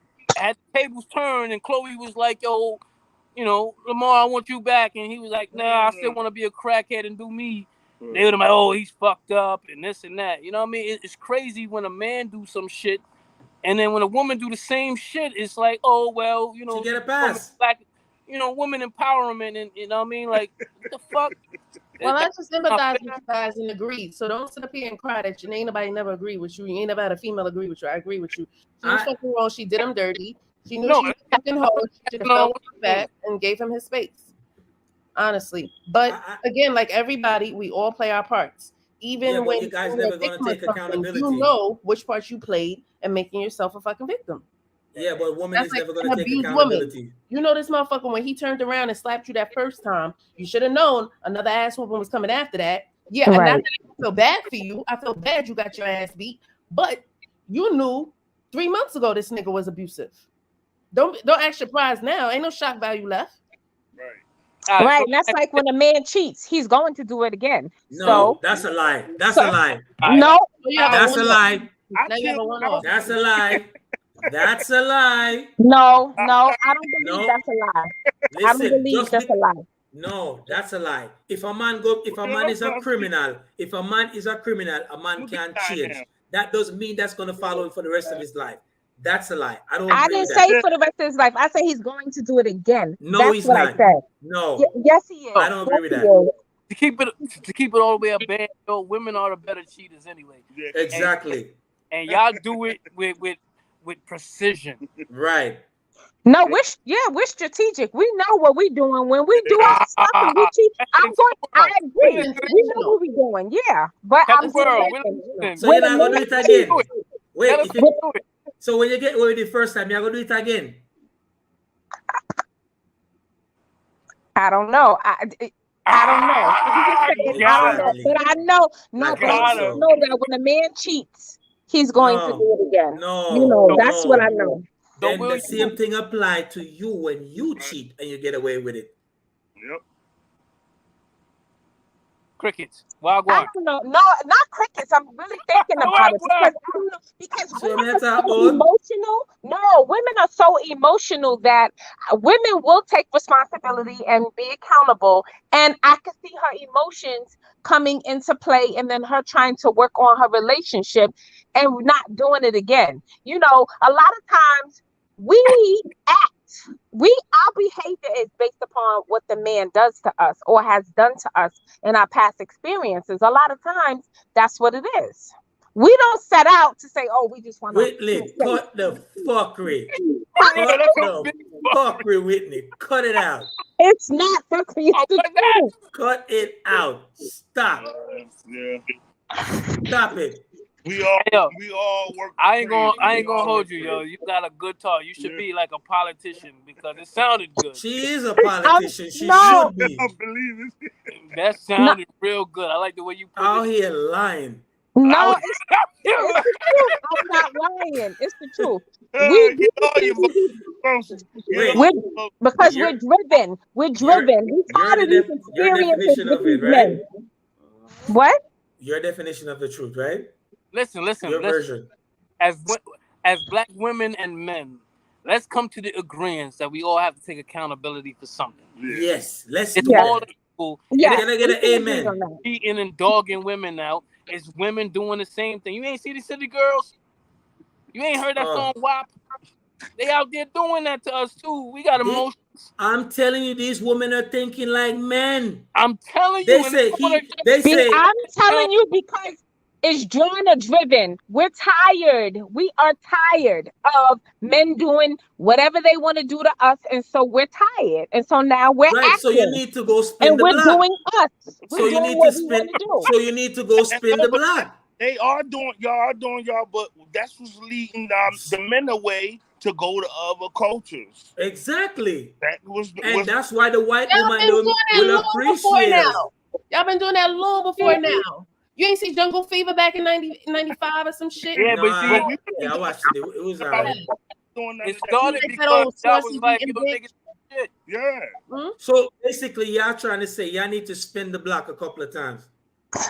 Speaker 3: tables turned and Chloe was like, yo, you know, Lamar, I want you back, and he was like, nah, I still want to be a crackhead and do me. They would have been like, oh, he's fucked up and this and that. You know what I mean? It's crazy when a man do some shit, and then when a woman do the same shit, it's like, oh, well, you know,
Speaker 2: She get a pass.
Speaker 3: Like, you know, women empowerment, and you know what I mean? Like, what the fuck?
Speaker 4: Well, I just sympathize with you guys and agree. So don't sit up here and cry that ain't nobody never agree with you. You ain't never had a female agree with you. I agree with you. She was fucking wrong. She did him dirty. She knew she was fucking hoe. She should have felt back and gave him his space. Honestly. But again, like everybody, we all play our parts. Even when
Speaker 2: you guys
Speaker 4: you're
Speaker 2: never
Speaker 4: a
Speaker 2: gonna
Speaker 4: victim of
Speaker 2: take
Speaker 4: something,
Speaker 2: accountability.
Speaker 4: you know which parts you played and making yourself a fucking victim.
Speaker 2: Yeah, but a woman
Speaker 4: That's
Speaker 2: is
Speaker 4: like
Speaker 2: never going
Speaker 4: an
Speaker 2: to take
Speaker 4: abused
Speaker 2: accountability.
Speaker 4: You know this motherfucker, when he turned around and slapped you that first time, you should have known another ass whooping was coming after that. Yeah, and not that I feel bad for you. I feel bad you got your ass beat, but you knew 3 months ago this nigga was abusive. Don't act surprised now. Ain't no shock value left.
Speaker 6: Right, and that's like when a man cheats, he's going to do it again.
Speaker 2: No,
Speaker 6: So
Speaker 2: that's a lie. That's a lie.
Speaker 6: no,
Speaker 2: That's a lie.
Speaker 4: Now you have a one-off.
Speaker 2: That's a lie. That's a lie.
Speaker 6: no, I don't believe
Speaker 2: No.
Speaker 6: that's a lie. I don't
Speaker 2: Listen,
Speaker 6: believe
Speaker 2: just
Speaker 6: that's a lie.
Speaker 2: no, that's a lie. If a man is a criminal, a man can't change. That doesn't mean that's gonna follow him for the rest of his life. That's a lie. I don't.
Speaker 6: I
Speaker 2: agree
Speaker 6: didn't
Speaker 2: with that.
Speaker 6: say for the rest of his life. I said he's going to do it again.
Speaker 2: No,
Speaker 6: that's
Speaker 2: he's
Speaker 6: what
Speaker 2: not.
Speaker 6: I said.
Speaker 2: No,
Speaker 6: Yes, he is.
Speaker 2: I don't agree with
Speaker 6: Yes,
Speaker 2: that.
Speaker 6: he is.
Speaker 3: To keep it all the way up, man, yo, women are the better cheaters anyway.
Speaker 2: Exactly.
Speaker 3: And y'all do it with precision.
Speaker 2: Right.
Speaker 6: No, we're strategic. We know what we're doing when we do our stuff and we cheat. I agree. We know what we're doing. Yeah, but I'm saying,
Speaker 2: So you're not gonna do it again. Wait.
Speaker 3: Let us
Speaker 2: If
Speaker 3: do it.
Speaker 2: so when you get away the first time, you're gonna do it again.
Speaker 6: I don't know. I don't know. I don't know. But I know,
Speaker 2: I
Speaker 6: but I
Speaker 2: got it.
Speaker 6: know that when a man cheats, he's going to do it again.
Speaker 2: No,
Speaker 6: You know, that's what I know.
Speaker 2: Then the same thing apply to you when you cheat and you get away with it.
Speaker 5: Yep.
Speaker 3: Crickets.
Speaker 6: I
Speaker 3: Wagwan.
Speaker 6: don't know. No, not crickets. I'm really thinking about it because
Speaker 2: So
Speaker 6: women
Speaker 2: that's
Speaker 6: are
Speaker 2: our
Speaker 6: so
Speaker 2: own.
Speaker 6: emotional. No, women are so emotional that women will take responsibility and be accountable. And I can see her emotions coming into play, and then her trying to work on her relationship and not doing it again. You know, a lot of times our behavior is based upon what the man does to us or has done to us in our past experiences. A lot of times that's what it is. We don't set out to say, oh, we just want to
Speaker 2: Whitney, cut the fuckery. Cut the fuckery, Whitney. Cut it out.
Speaker 6: It's not fuckery, it's the truth.
Speaker 2: Cut it out. Stop.
Speaker 5: Yeah.
Speaker 2: Stop it.
Speaker 5: We all work.
Speaker 3: I ain't gonna hold you, yo. You got a good talk. You should be like a politician because it sounded good.
Speaker 2: She is a politician. She
Speaker 6: No.
Speaker 2: should be.
Speaker 5: I don't believe it.
Speaker 3: That sounded real good. I like the way you put
Speaker 2: Out
Speaker 3: it.
Speaker 2: here lying.
Speaker 6: No, it's the truth. I'm not lying. It's the truth. We do because we're driven. We're driven. We tired of these
Speaker 2: Your
Speaker 6: experiences
Speaker 2: definition
Speaker 6: with
Speaker 2: of
Speaker 6: these
Speaker 2: it, right?
Speaker 6: men. What?
Speaker 2: Your definition of the truth, right?
Speaker 3: Listen.
Speaker 2: Your version.
Speaker 3: As black women and men, let's come to the agreement that we all have to take accountability for something.
Speaker 2: Yes, let's
Speaker 3: It's
Speaker 2: do
Speaker 3: all
Speaker 2: that.
Speaker 3: people.
Speaker 6: Yeah,
Speaker 2: Can I get an
Speaker 6: we can agree
Speaker 2: amen?
Speaker 6: on that.
Speaker 3: Beating and dogging women out. It's women doing the same thing. You ain't see the City Girls? You ain't heard that
Speaker 2: Oh.
Speaker 3: song WAP? They out there doing that to us too. We got emotions.
Speaker 2: I'm telling you, these women are thinking like men.
Speaker 3: I'm telling
Speaker 2: They
Speaker 3: you.
Speaker 2: say
Speaker 6: I'm telling you because it's genre driven. We're tired. We are tired of men doing whatever they want to do to us, and so we're tired. And so now we're
Speaker 2: right.
Speaker 6: acting,
Speaker 2: So you need to go spin
Speaker 6: and
Speaker 2: the
Speaker 6: we're
Speaker 2: block.
Speaker 6: doing us. We're
Speaker 2: So you
Speaker 6: doing
Speaker 2: need
Speaker 6: what
Speaker 2: to
Speaker 6: we
Speaker 2: spin.
Speaker 6: want to do.
Speaker 2: So you need to go spin the block.
Speaker 5: They are doing y'all, but that's what's leading the men away to go to other cultures.
Speaker 2: Exactly.
Speaker 5: That was
Speaker 2: That's why the white
Speaker 4: Y'all
Speaker 2: woman
Speaker 4: been doing that
Speaker 2: will
Speaker 4: long before
Speaker 2: appreciate us.
Speaker 4: now. Y'all been doing that long before now. You ain't see Jungle Fever back in 95 or some shit?
Speaker 3: Yeah,
Speaker 2: No,
Speaker 3: but see,
Speaker 2: I watched it. It was alright.
Speaker 3: it started
Speaker 4: Like that
Speaker 3: because
Speaker 4: old
Speaker 3: that
Speaker 4: saucy
Speaker 3: was like,
Speaker 4: eating
Speaker 3: yo,
Speaker 4: bitch.
Speaker 3: niggas shit.
Speaker 5: Yeah.
Speaker 2: So basically, y'all trying to say y'all need to spin the block a couple of times.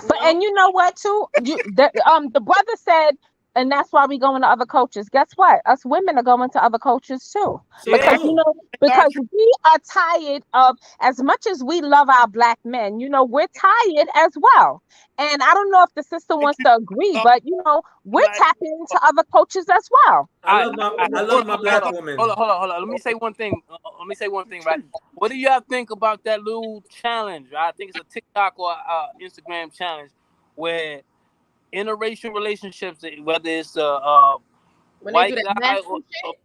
Speaker 6: But and you know what too? The brother said, and that's why we going to other cultures. Guess what? Us women are going to other cultures too.
Speaker 2: So
Speaker 6: Because
Speaker 2: no.
Speaker 6: because we are tired of, as much as we love our black men, we're tired as well. And I don't know if the sister wants to agree, but we're tapping into other cultures as well.
Speaker 2: I love my black woman.
Speaker 3: Hold on. Let me say one thing. Right? What do y'all think about that little challenge? Right? I think it's a TikTok or Instagram challenge where interracial relationships, whether it's
Speaker 4: When
Speaker 3: white
Speaker 4: they do that
Speaker 3: guy
Speaker 4: nasty shit.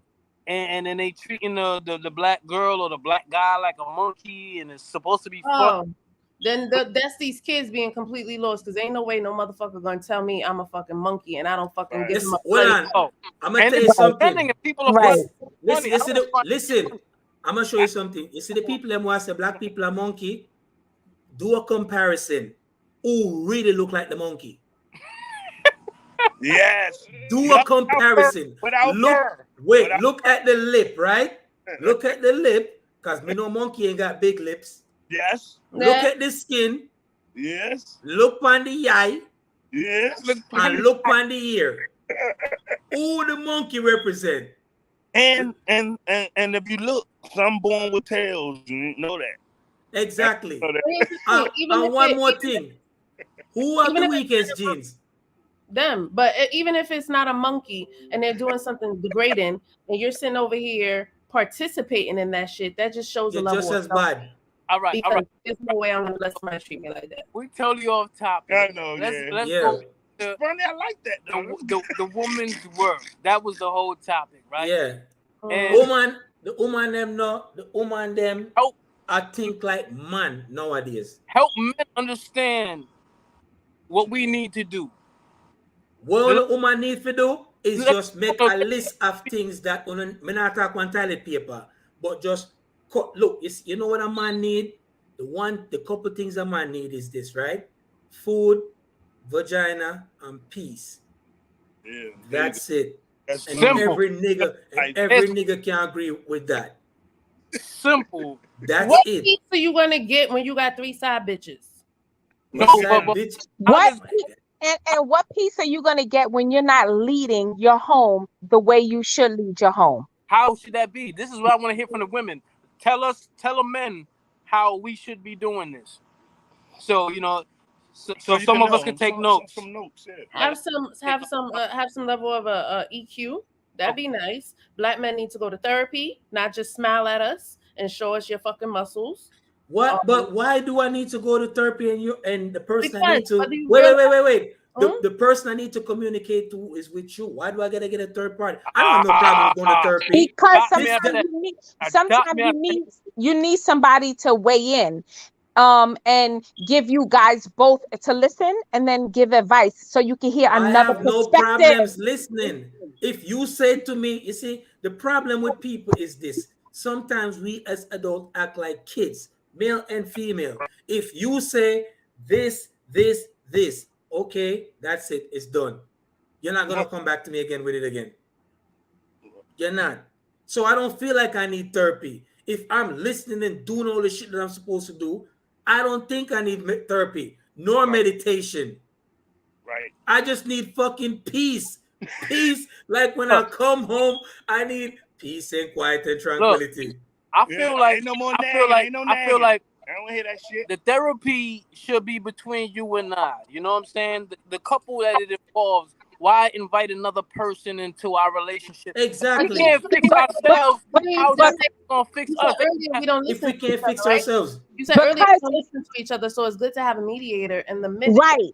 Speaker 3: and then they treating the black girl or the black guy like a monkey, and it's supposed to be fun.
Speaker 4: Then that's these kids being completely lost because ain't no way no motherfucker gonna tell me I'm a fucking monkey and I don't fucking give them a
Speaker 2: Hold on. I'm gonna
Speaker 3: And
Speaker 2: tell you
Speaker 3: it's
Speaker 2: something.
Speaker 3: trending and people are
Speaker 6: Right.
Speaker 2: Listen. I'm gonna show you something. You see the people them who say black people are monkey. Do a comparison. Who really look like the monkey?
Speaker 5: Yes.
Speaker 2: Do a comparison. Look at the lip, right? Look at the lip, because me know monkey ain't got big lips.
Speaker 5: Yes.
Speaker 2: Look at the skin.
Speaker 5: Yes.
Speaker 2: Look on the eye.
Speaker 5: Yes.
Speaker 2: And look on the ear. Who the monkey represent?
Speaker 5: And if you look, some born with tails. You know that.
Speaker 2: Exactly.
Speaker 4: Even
Speaker 2: And one more thing. Who are the weakest genes?
Speaker 4: Them. But even if it's not a monkey and they're doing something degrading and you're sitting over here participating in that shit, that just shows a
Speaker 2: You're
Speaker 4: level
Speaker 2: just
Speaker 4: of
Speaker 2: as bad.
Speaker 3: All right.
Speaker 4: There's no way I'm gonna let somebody treat me like that.
Speaker 3: We totally off topic.
Speaker 5: I know.
Speaker 3: Let's go.
Speaker 5: Funny, I like that though.
Speaker 3: The woman's work. That was the whole topic, right?
Speaker 2: Yeah.
Speaker 3: And
Speaker 2: the woman them
Speaker 3: help.
Speaker 2: I think like man nowadays.
Speaker 3: Help men understand what we need to do.
Speaker 2: What the woman need to do is just make a list of things that me not talk on toilet paper, but just look. You know what a man need? The couple things a man need is this, right? Food, vagina, and peace.
Speaker 5: Yeah,
Speaker 2: that's it.
Speaker 5: That's
Speaker 2: and
Speaker 3: simple.
Speaker 2: every nigga can agree with that.
Speaker 3: Simple.
Speaker 2: That's
Speaker 4: what
Speaker 2: it.
Speaker 4: piece are you gonna get when you got 3 side bitches?
Speaker 6: And what piece are you gonna get when you're not leading your home the way you should lead your home?
Speaker 3: How should that be? This is what I want to hear from the women. Tell the men how we should be doing this. So so some of us can take notes.
Speaker 5: Some notes, yeah.
Speaker 4: Have some level of EQ. That'd be nice. Black men need to go to therapy, not just smile at us and show us your fucking muscles.
Speaker 2: What? But why do I need to go to therapy and the person I need to wait? The person I need to communicate to is with you. Why do I gotta get a third party? I don't have no problem going to therapy.
Speaker 6: Because sometimes you need somebody to weigh in. And give you guys both to listen and then give advice so you can hear another perspective.
Speaker 2: No problems listening. If you say to me, you see, the problem with people is this. Sometimes we as adults act like kids, male and female. If you say this, okay, that's it. It's done. You're not going to come back to me again with it again. You're not. So I don't feel like I need therapy. If I'm listening and doing all the shit that I'm supposed to do, I don't think I need therapy nor meditation.
Speaker 5: Right.
Speaker 2: I just need fucking peace. Peace. Like when I come home, I need peace and quiet and tranquility.
Speaker 3: Look, I feel like
Speaker 5: I don't hear that shit.
Speaker 3: The therapy should be between you and I. You know what I'm saying? The couple that it involves. Why invite another person into our relationship?
Speaker 2: Exactly.
Speaker 3: We can't fix ourselves. How
Speaker 4: But
Speaker 3: is gonna fix
Speaker 4: you said
Speaker 3: us?
Speaker 4: earlier we don't
Speaker 2: If
Speaker 4: listen
Speaker 2: we
Speaker 4: to
Speaker 2: can't
Speaker 4: each other,
Speaker 2: fix
Speaker 4: right?
Speaker 2: ourselves,
Speaker 4: You said earlier we
Speaker 6: Because
Speaker 4: don't listen to each other, so it's good to have a mediator in the middle.
Speaker 6: right.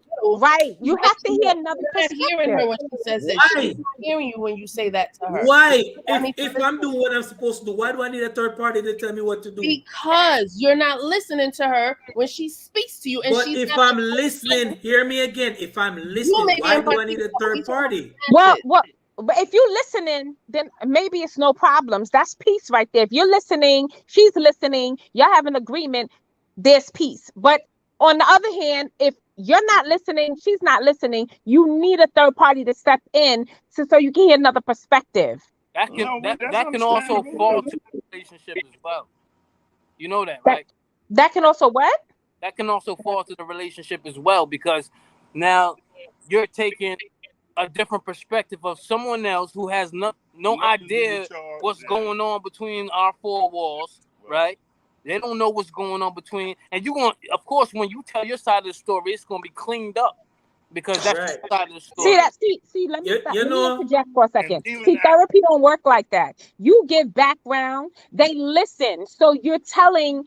Speaker 6: You have to hear another
Speaker 4: You're not hearing her
Speaker 6: perspective.
Speaker 4: when she says it.
Speaker 2: why?
Speaker 4: She's not hearing you when you say that to her.
Speaker 2: Why?
Speaker 4: I need to
Speaker 2: If I'm
Speaker 4: listen.
Speaker 2: doing what I'm supposed to do, why do I need a third party to tell me what to do?
Speaker 4: Because you're not listening to her when she speaks to you, and
Speaker 2: But
Speaker 4: she's
Speaker 2: if
Speaker 4: not
Speaker 2: I'm listening, hear me again. If I'm
Speaker 4: you
Speaker 2: listening,
Speaker 4: may be
Speaker 2: why do I need a
Speaker 4: impartial,
Speaker 2: third
Speaker 4: we
Speaker 2: party?
Speaker 6: Well, but if you're listening, then maybe it's no problems. That's peace right there. If you're listening, she's listening, you're having agreement, there's peace. But on the other hand, if you're not listening, she's not listening, you need a third party to step in so you can hear another perspective.
Speaker 3: That can
Speaker 5: No,
Speaker 3: that,
Speaker 5: that's
Speaker 3: that can also
Speaker 5: understandable.
Speaker 3: fall to the relationship as well. You know that,
Speaker 6: That-
Speaker 3: right?
Speaker 6: That can also what?
Speaker 3: That can also fall to the relationship as well, because now you're taking a different perspective of someone else who has no
Speaker 5: Nothing
Speaker 3: idea
Speaker 5: with y'all,
Speaker 3: what's
Speaker 5: yeah.
Speaker 3: going on between our four walls, right? They don't know what's going on between, and you're going to, of course, when you tell your side of the story, it's going to be cleaned up because that's
Speaker 2: Right.
Speaker 3: your side of the story.
Speaker 6: See that? See. Let me
Speaker 2: You-
Speaker 6: stop.
Speaker 2: you
Speaker 6: Let me
Speaker 2: know-
Speaker 6: interject for a second.
Speaker 5: even
Speaker 6: See,
Speaker 5: that-
Speaker 6: therapy don't work like that. You give background, they listen. So you're telling,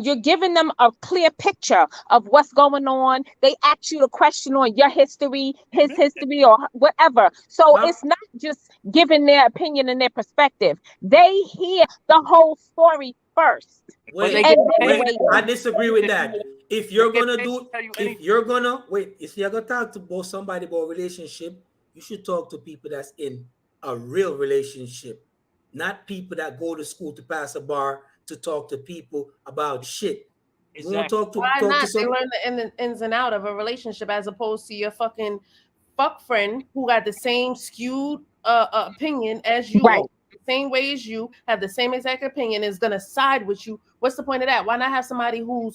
Speaker 6: you're giving them a clear picture of what's going on. They ask you the question on your history, his history, or whatever. So
Speaker 2: Ma'am?
Speaker 6: it's not just giving their opinion and their perspective. They hear the whole story first.
Speaker 2: Wait,
Speaker 6: And
Speaker 2: wait, I disagree with that. If you're
Speaker 3: They
Speaker 2: gonna
Speaker 3: can't
Speaker 2: do,
Speaker 3: tell you
Speaker 2: if
Speaker 3: anything.
Speaker 2: you're gonna wait, if you're gonna talk to both somebody about a relationship, you should talk to people that's in a real relationship, not people that go to school to pass a bar to talk to people about shit. You want to
Speaker 3: Exactly.
Speaker 4: why
Speaker 2: talk
Speaker 4: not?
Speaker 2: to
Speaker 4: They
Speaker 2: some.
Speaker 4: learn the ins and out of a relationship as opposed to your fucking fuck friend who got the same skewed opinion as you,
Speaker 6: Right.
Speaker 4: the same way as you, have the same exact opinion, is gonna side with you. What's the point of that? Why not have somebody who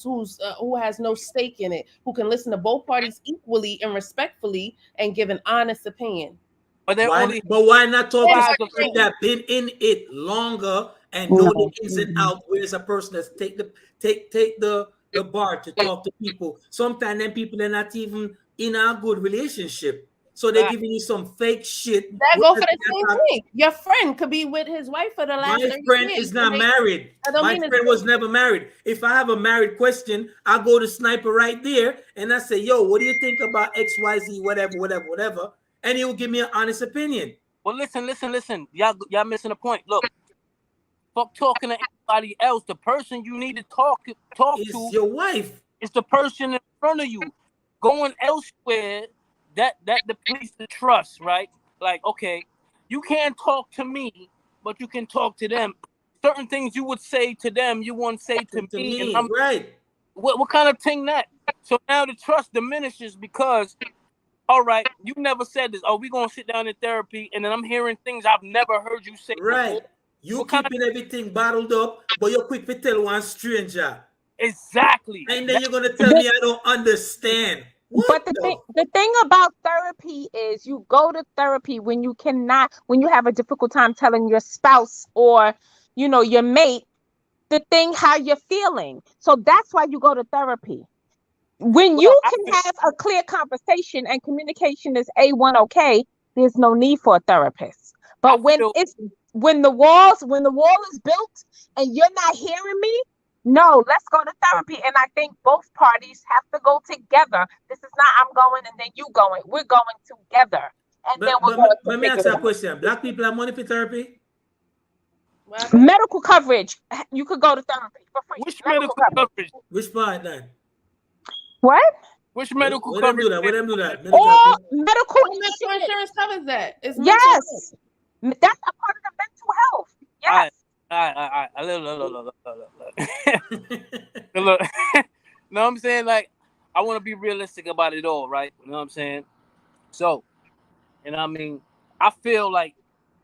Speaker 4: has no stake in it, who can listen to both parties equally and respectfully and give an honest opinion?
Speaker 3: But they're only
Speaker 2: But why not talk to
Speaker 3: sides of
Speaker 2: somebody
Speaker 3: things.
Speaker 2: that been in it longer and know the ins and outs? Where's a person that's take the bar to talk to people? Sometimes then people are not even in a good relationship, so they're giving you some fake shit.
Speaker 4: That go for the same thing. Your friend could be with his wife for the last
Speaker 2: My
Speaker 4: 30
Speaker 2: friend
Speaker 4: years.
Speaker 2: is not married.
Speaker 4: I don't
Speaker 2: My
Speaker 4: mean it's
Speaker 2: friend was never married. If I have a married question, I go to Sniper right there and I say, "Yo, what do you think about XYZ, whatever?" And he will give me an honest opinion.
Speaker 3: Well, listen. Y'all missing the point. Look, fuck talking to anybody else. The person you need to talk
Speaker 2: It's
Speaker 3: to
Speaker 2: your wife.
Speaker 3: is the person in front of you. Going elsewhere, that depletes the trust, right? Like, okay, you can't talk to me, but you can talk to them. Certain things you would say to them, you won't say to me. And I'm
Speaker 2: right.
Speaker 3: what kind of thing that? So now the trust diminishes because, all right, you never said this. Oh, we're gonna sit down in therapy, and then I'm hearing things I've never heard you say
Speaker 2: Right.
Speaker 3: before.
Speaker 2: You keeping everything bottled up, but you're quick to tell one stranger.
Speaker 3: Exactly.
Speaker 2: And then you're gonna tell me I don't understand.
Speaker 6: But the thing about therapy is you go to therapy when you have a difficult time telling your spouse or, your mate, the thing, how you're feeling. So that's why you go to therapy. When you can have a clear conversation and communication is A1 okay, there's no need for a therapist. But when the wall is built and you're not hearing me, no, let's go to therapy. And I think both parties have to go together. This is not I'm going and then you going. We're going together. And then we're going to
Speaker 2: let me ask you a question. Black people have money for therapy?
Speaker 6: Medical coverage. You could go to therapy for free.
Speaker 3: Which medical coverage?
Speaker 2: Which part then?
Speaker 6: What?
Speaker 3: Which medical
Speaker 2: Where
Speaker 3: coverage?
Speaker 2: Where them do that?
Speaker 6: Or medical
Speaker 4: insurance covers that. It's
Speaker 6: yes. That's a part of the mental health. Yes.
Speaker 3: Look, know what I'm saying? Like, I want to be realistic about it all, right? You know what I'm saying? So, I mean, I feel like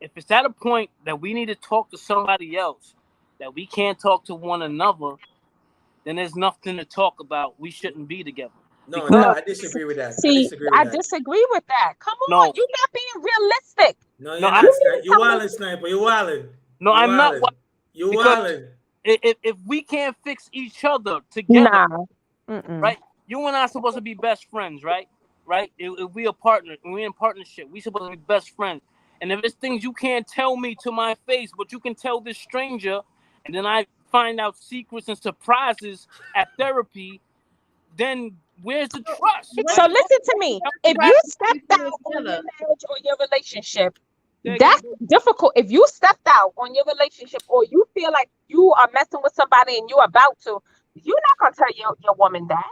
Speaker 3: if it's at a point that we need to talk to somebody else, that we can't talk to one another, then there's nothing to talk about. We shouldn't be together.
Speaker 2: No, I disagree with that.
Speaker 6: See, I disagree with that. Come on, you're not being realistic.
Speaker 2: No, you're not. You wildin', Sniper. You wildin'.
Speaker 3: No, I'm not.
Speaker 2: You wildin'.
Speaker 3: if we can't fix each other together,
Speaker 6: Nah. Mm-mm.
Speaker 3: right? You and I are supposed to be best friends, right? Right? If we are partners, we're in partnership, we supposed to be best friends. And if it's things you can't tell me to my face, but you can tell this stranger, and then I find out secrets and surprises at therapy, then where's the trust?
Speaker 4: What-
Speaker 6: So listen to me. If you stepped out on your
Speaker 4: together.
Speaker 6: marriage or your relationship,
Speaker 3: Yeah,
Speaker 6: that's difficult. If you stepped out on your relationship or you feel like you are messing with somebody and you're about to, you're not gonna tell your woman that.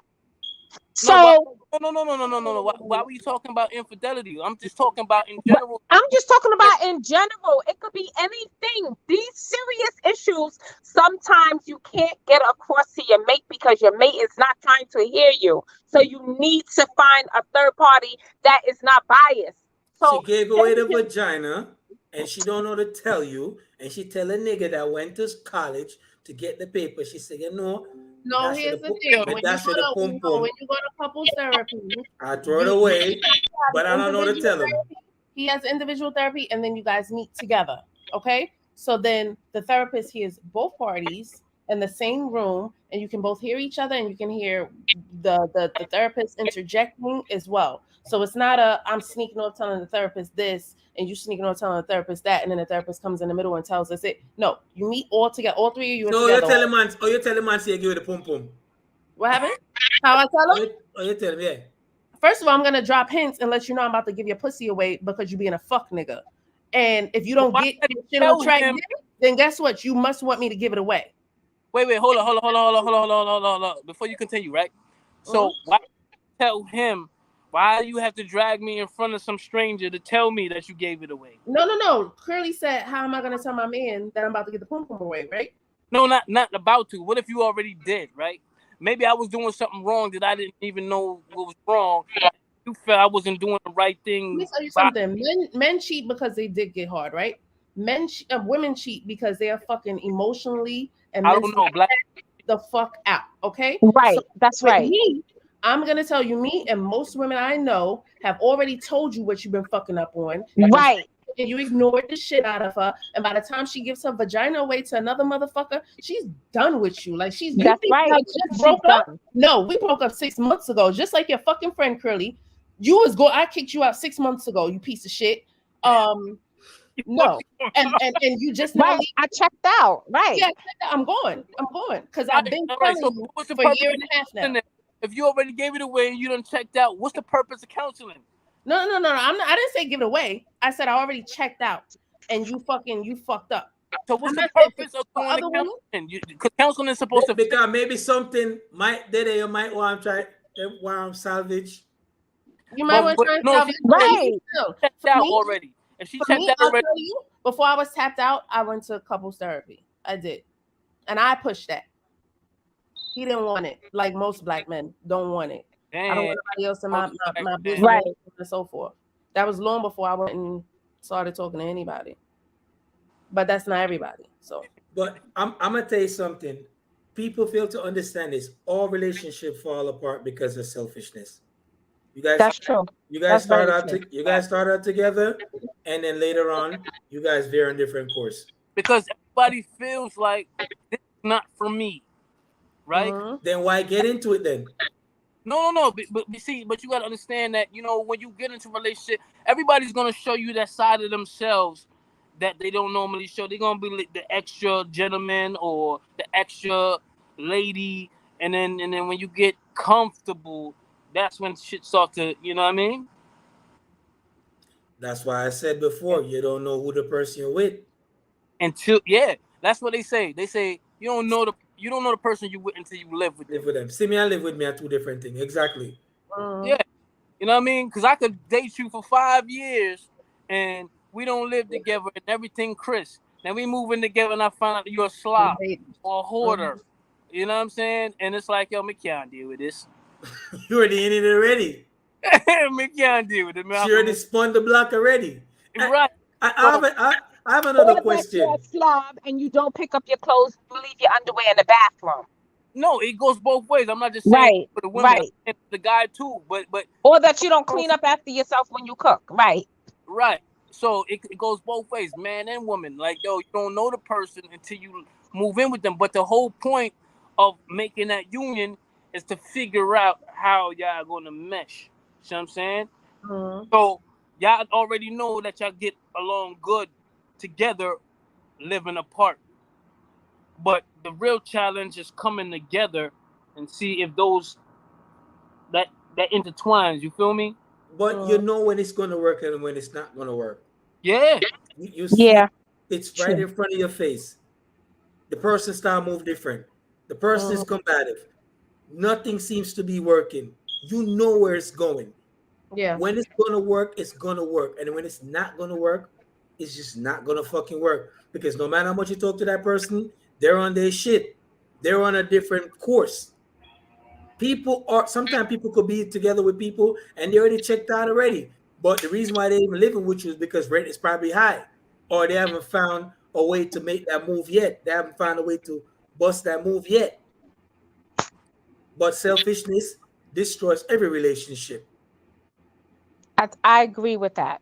Speaker 6: So
Speaker 3: No. Why were you talking about infidelity? I'm just talking about in
Speaker 6: But
Speaker 3: general.
Speaker 6: I'm just talking about in general. It could be anything. These serious issues, sometimes you can't get across to your mate because your mate is not trying to hear you. So you need to find a third party that is not biased. So
Speaker 2: She gave away the vagina, and she don't know to tell you. And she tell a nigga that went to college to get the paper. She said, you know,
Speaker 4: No,
Speaker 2: that's
Speaker 4: here's
Speaker 2: the
Speaker 4: the thing. When you go to couples therapy,
Speaker 2: I throw it away, but I don't know to tell him.
Speaker 4: he has individual therapy, and then you guys meet together. Okay, so then the therapist hears both parties in the same room, and you can both hear each other, and you can hear the therapist interjecting as well. So it's not I'm sneaking off telling the therapist this, and you sneaking off telling the therapist that, and then the therapist comes in the middle and tells us it. No, you meet all together, all three of you.
Speaker 2: So
Speaker 4: together.
Speaker 2: you tell him man, say give it a pum pum.
Speaker 4: What happened? How I tell him?
Speaker 2: You tell him, yeah.
Speaker 4: First of all, I'm gonna drop hints and let you know I'm about to give your pussy away because you being a fuck nigga. And if you don't get your shit on track, then guess what? You must want me to give it away.
Speaker 3: Wait, hold on. Before you continue, right? So why tell him? Why do you have to drag me in front of some stranger to tell me that you gave it away?
Speaker 4: No. Curly said, how am I gonna tell my man that I'm about to get the pum pum away, right?
Speaker 3: No, not about to. What if you already did, right? Maybe I was doing something wrong that I didn't even know what was wrong. You felt I wasn't doing the right thing.
Speaker 4: Let me tell you something. Men cheat because they did get hard, right? Women cheat because they are fucking emotionally and
Speaker 3: I don't know, black
Speaker 4: the fuck out. Okay,
Speaker 6: right,
Speaker 4: so
Speaker 6: that's right.
Speaker 4: Me, I'm gonna tell you, me and most women I know have already told you what you've been fucking up on.
Speaker 6: Right.
Speaker 4: And you ignored the shit out of her, and by the time she gives her vagina away to another motherfucker, she's done with you. Like
Speaker 6: That's right.
Speaker 4: I just broke up. No, we broke up 6 months ago. Just like your fucking friend Curly, I kicked you out 6 months ago. You piece of shit. No, and you just
Speaker 6: right. I checked out. Right.
Speaker 4: Yeah, I'm going because I've been telling you for a year and a half now.
Speaker 3: If you already gave it away and you done checked out, what's the purpose of counseling?
Speaker 4: No. I didn't say give it away. I said I already checked out, and you fucked up.
Speaker 3: So what's the purpose of going to counseling? Because counseling is supposed to.
Speaker 2: Because maybe something you might want to try salvage.
Speaker 4: You might want to try salvage.
Speaker 6: Right.
Speaker 3: Checked out already. If she checked out already,
Speaker 4: before I was tapped out, I went to couples therapy. I did, and I pushed that. He didn't want it, like most black men don't want it. I don't want anybody else in my business,
Speaker 6: right,
Speaker 4: and so forth. That was long before I went and started talking to anybody. But that's not everybody. So,
Speaker 2: but I'm gonna tell you something. People fail to understand this. All relationships fall apart because of selfishness. You guys,
Speaker 6: that's true.
Speaker 2: You guys start out together, and then later on, you guys veer on different course.
Speaker 3: Because everybody feels like this is not for me. Right?
Speaker 2: Then why get into it then?
Speaker 3: No. But you got to understand that, when you get into a relationship, everybody's going to show you that side of themselves that they don't normally show. They're going to be the extra gentleman or the extra lady. And then when you get comfortable, that's when shit starts to, you know what I mean?
Speaker 2: That's why I said before, you don't know who the person you're with.
Speaker 3: That's what they say. They say you don't know the person you with until you live with them.
Speaker 2: See me and live with me are two different things. Exactly.
Speaker 3: Yeah. You know what I mean? Because I could date you for 5 years and we don't live together and everything crisp. Then we move in together and I find out you're a slob or a hoarder. You know what I'm saying? And it's like, yo, me can't deal with this.
Speaker 2: You already in it already.
Speaker 3: Me can't deal with it, man.
Speaker 2: She already spun the block already.
Speaker 3: Right.
Speaker 2: I have another question.
Speaker 6: You're a slob and you don't pick up your clothes, you leave your underwear in the bathroom.
Speaker 3: No, it goes both ways. I'm not just saying for the women, and the guy too, but
Speaker 6: or that you don't clean up after yourself when you cook, right?
Speaker 3: Right. So it goes both ways, man and woman. Like, yo, you don't know the person until you move in with them. But the whole point of making that union is to figure out how y'all gonna mesh. See what I'm saying?
Speaker 4: Mhm.
Speaker 3: So y'all already know that y'all get along good together, living apart. But the real challenge is coming together and see if those that intertwines. You feel me?
Speaker 2: But you know when it's gonna work and when it's not gonna work.
Speaker 3: Yeah.
Speaker 2: You see
Speaker 6: Yeah,
Speaker 2: it's right
Speaker 6: true.
Speaker 2: in front of your face. The person style move different. The person is
Speaker 4: Mhm.
Speaker 2: combative. Nothing seems to be working. You know where it's going.
Speaker 4: Yeah.
Speaker 2: When it's gonna work, it's gonna work. And when it's not gonna work, it's just not gonna fucking work. Because no matter how much you talk to that person, they're on their shit. They're on a different course. People are sometimes people could be together with people and they already checked out already. But the reason why they even living with you is because rent is probably high, or they haven't found a way to make that move yet. They haven't found a way to bust that move yet. But selfishness destroys every relationship.
Speaker 6: I agree with that.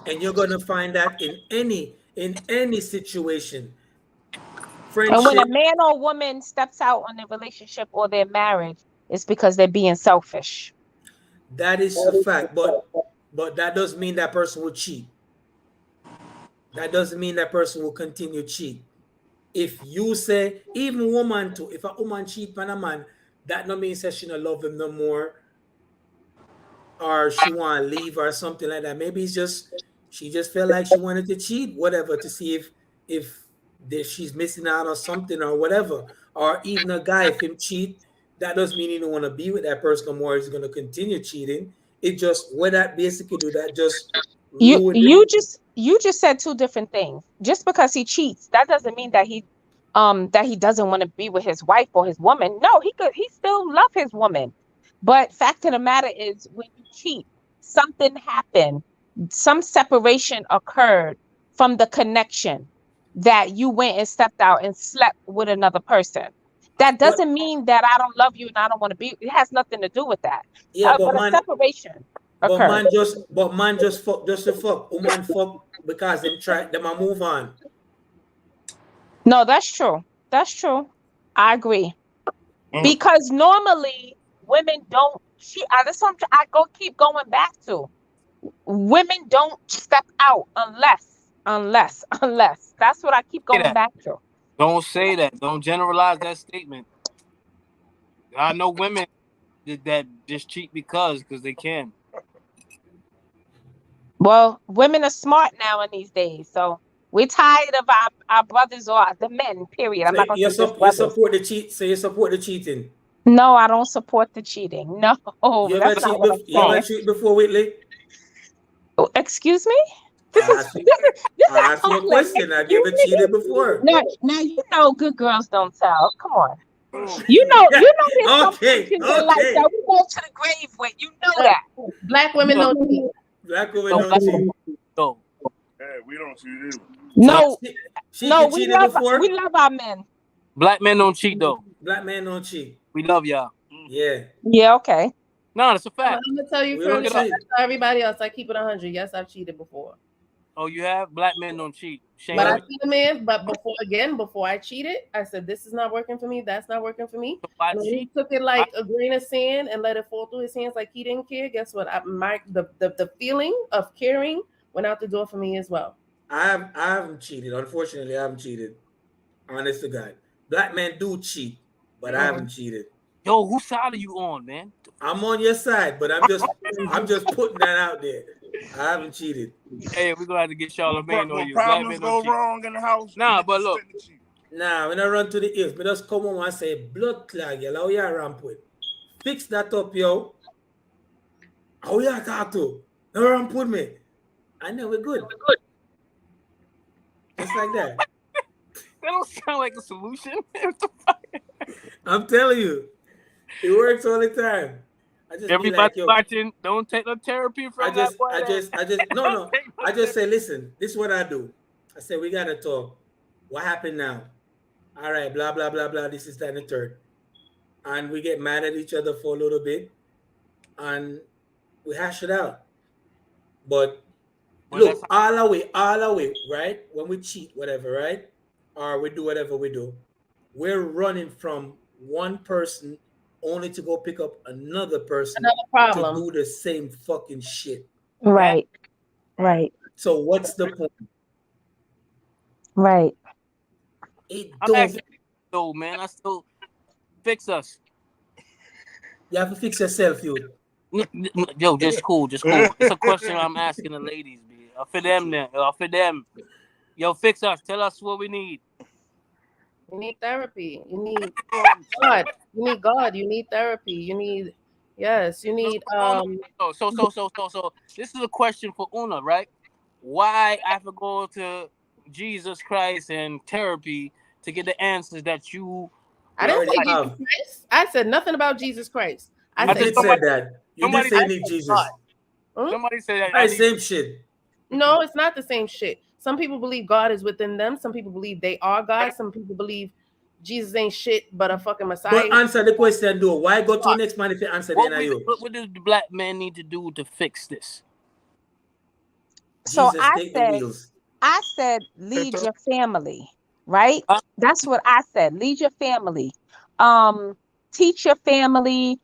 Speaker 2: And you're gonna find that in any situation.
Speaker 6: And when
Speaker 2: Friendship,
Speaker 6: a man or woman steps out on their relationship or their marriage, it's because they're being selfish.
Speaker 2: that is a fact. But that doesn't mean that person will cheat. That doesn't mean that person will continue cheat. If you say, even woman too, if a woman cheat on a man, that no means that she don't love him no more, or she want to leave or something like that. Maybe it's just she just felt like she wanted to cheat, whatever, to see if she's missing out on something or whatever. Or even a guy, if him cheat, that doesn't mean he don't want to be with that person no more. He's going to continue cheating. It just what that basically do that just
Speaker 6: You
Speaker 2: ruin it.
Speaker 6: you just you just said two different things. Just because he cheats, that doesn't mean that he doesn't want to be with his wife or his woman. No, he still love his woman. But fact of the matter is when you cheat, something happened. Some separation occurred from the connection that you went and stepped out and slept with another person. That
Speaker 2: But
Speaker 6: doesn't mean that I don't love you and I don't want to be. It has nothing to do with that.
Speaker 2: yeah,
Speaker 6: But a separation occurred.
Speaker 2: but man just fuck just to fuck. Woman fuck because them a move on.
Speaker 6: No, that's true. That's true. I agree.
Speaker 3: Mhm.
Speaker 6: Because normally women don't cheat. That's what I go keep going back to. Women don't step out unless. That's what I keep
Speaker 3: Say
Speaker 6: going
Speaker 3: that.
Speaker 6: back to.
Speaker 3: Don't say that. Don't generalize that statement. I know women that just cheat because they can.
Speaker 6: Well, women are smart now in these days, so we're tired of our brothers or the men. Period. I'm
Speaker 2: So
Speaker 6: not gonna say just
Speaker 2: you
Speaker 6: brothers.
Speaker 2: support the cheat. So you support the cheating.
Speaker 6: No, I don't support the cheating. No,
Speaker 2: You ever
Speaker 6: that's not
Speaker 2: cheat?
Speaker 6: what I'm
Speaker 2: You ever
Speaker 6: saying.
Speaker 2: cheat before, Whitley?
Speaker 6: Excuse me. This
Speaker 2: I
Speaker 6: is
Speaker 2: asked you.
Speaker 6: this is this
Speaker 2: I
Speaker 6: is
Speaker 2: asked you a
Speaker 6: like,
Speaker 2: question. Have you
Speaker 6: excuse
Speaker 2: ever
Speaker 6: me.
Speaker 2: cheated before?
Speaker 6: Now you know good girls don't tell. Come on.
Speaker 3: Oh,
Speaker 6: You know there's some
Speaker 2: Okay.
Speaker 6: actions in life
Speaker 2: Okay.
Speaker 6: that we go to the grave with. You know
Speaker 4: Uh,
Speaker 6: that.
Speaker 4: Black women
Speaker 3: no,
Speaker 4: don't cheat.
Speaker 2: Black women
Speaker 3: no,
Speaker 2: don't cheat.
Speaker 3: no.
Speaker 5: Hey, we don't cheat either.
Speaker 3: Black
Speaker 6: No,
Speaker 2: She
Speaker 6: no,
Speaker 2: can cheated before.
Speaker 6: we love our men.
Speaker 3: black men don't cheat though.
Speaker 2: Black men don't cheat.
Speaker 3: We love y'all.
Speaker 2: Yeah,
Speaker 6: Yeah, okay.
Speaker 3: No, that's a
Speaker 4: I'm
Speaker 3: fact.
Speaker 4: gonna tell you
Speaker 2: we
Speaker 4: from
Speaker 2: don't
Speaker 3: Look it
Speaker 4: the
Speaker 3: up.
Speaker 2: cheat.
Speaker 4: I tell everybody else. I keep it 100. Yes, I've cheated before,
Speaker 3: Oh, you have? Black men don't cheat. Shame
Speaker 4: but
Speaker 3: on
Speaker 4: I
Speaker 3: you.
Speaker 4: see the man. But before I cheated, I said this is not working for me. That's not working for me.
Speaker 3: So why
Speaker 4: And when he
Speaker 3: cheat?
Speaker 4: took it like a grain of sand and let it fall through his hands like he didn't care, guess what? The feeling of caring went out the door for me as well.
Speaker 2: I haven't cheated. Unfortunately, I haven't cheated. Honest to God, black men do cheat, but I haven't cheated.
Speaker 3: Yo, whose side are you on, man?
Speaker 2: I'm on your side, but I'm just putting that out there. I haven't cheated.
Speaker 3: Hey, we're gonna have to get Charlamagne on
Speaker 5: When
Speaker 3: you. Black
Speaker 5: problems
Speaker 3: men don't
Speaker 5: go
Speaker 3: cheat.
Speaker 5: wrong in the house,
Speaker 3: Nah,
Speaker 5: niggas
Speaker 3: but look,
Speaker 5: tend to cheat.
Speaker 2: Nah, when I run to the hills, me just come home and say, blood clog, you how you ramp with. Fix that up, yo. How you talk to? No ramp with me. I know we're good. Just like that.
Speaker 3: that don't sound like a solution.
Speaker 2: I'm telling you, it works all the time. I just be
Speaker 3: Everybody
Speaker 2: like, yo,
Speaker 3: watching, don't take no therapy from that boy.
Speaker 2: no. I just say, listen, this is what I do. I say, we gotta talk. What happened now? All right, blah, blah, blah, blah. This is that and the third. And we get mad at each other for a little bit and we hash it out. But
Speaker 3: But that's
Speaker 2: Look, all away, right? When we cheat, whatever, right? Or we do whatever we do, we're running from one person only to go pick up another person
Speaker 4: Another
Speaker 2: to
Speaker 4: problem.
Speaker 2: do the same fucking shit.
Speaker 6: Right. Right.
Speaker 2: So what's the point?
Speaker 6: Right.
Speaker 2: It
Speaker 3: I'm
Speaker 2: don't.
Speaker 3: asking though, man. I still fix us.
Speaker 2: You have to fix yourself, you.
Speaker 3: Yo, just cool. It's a question I'm asking the ladies, B. For them, then. For them. Yo, fix us. Tell us what we need.
Speaker 4: You need therapy. You need God. You need God. You need therapy. You need, yes, you need
Speaker 3: So this is a question for Una, right? Why I have to go to Jesus Christ and therapy to get the answers that you
Speaker 4: I didn't say
Speaker 2: already
Speaker 4: Jesus
Speaker 2: have.
Speaker 4: Christ. I said nothing about Jesus Christ.
Speaker 2: You
Speaker 4: I
Speaker 2: did
Speaker 4: said
Speaker 2: say that. You did
Speaker 3: somebody
Speaker 2: say you
Speaker 3: said
Speaker 2: need Jesus.
Speaker 3: God.
Speaker 4: Hmm?
Speaker 3: Somebody said that.
Speaker 2: All right, same shit.
Speaker 4: No, it's not the same shit. Some people believe God is within them. Some people believe they are God. Some people believe Jesus ain't shit but a fucking Messiah.
Speaker 2: But answer the question, though. Why go to the next man if you answer the NIU?
Speaker 3: What does the black man need to do to fix this?
Speaker 6: So
Speaker 2: Jesus, take the wheels.
Speaker 6: I said, lead your family, right? That's what I said. Lead your family. Teach your family.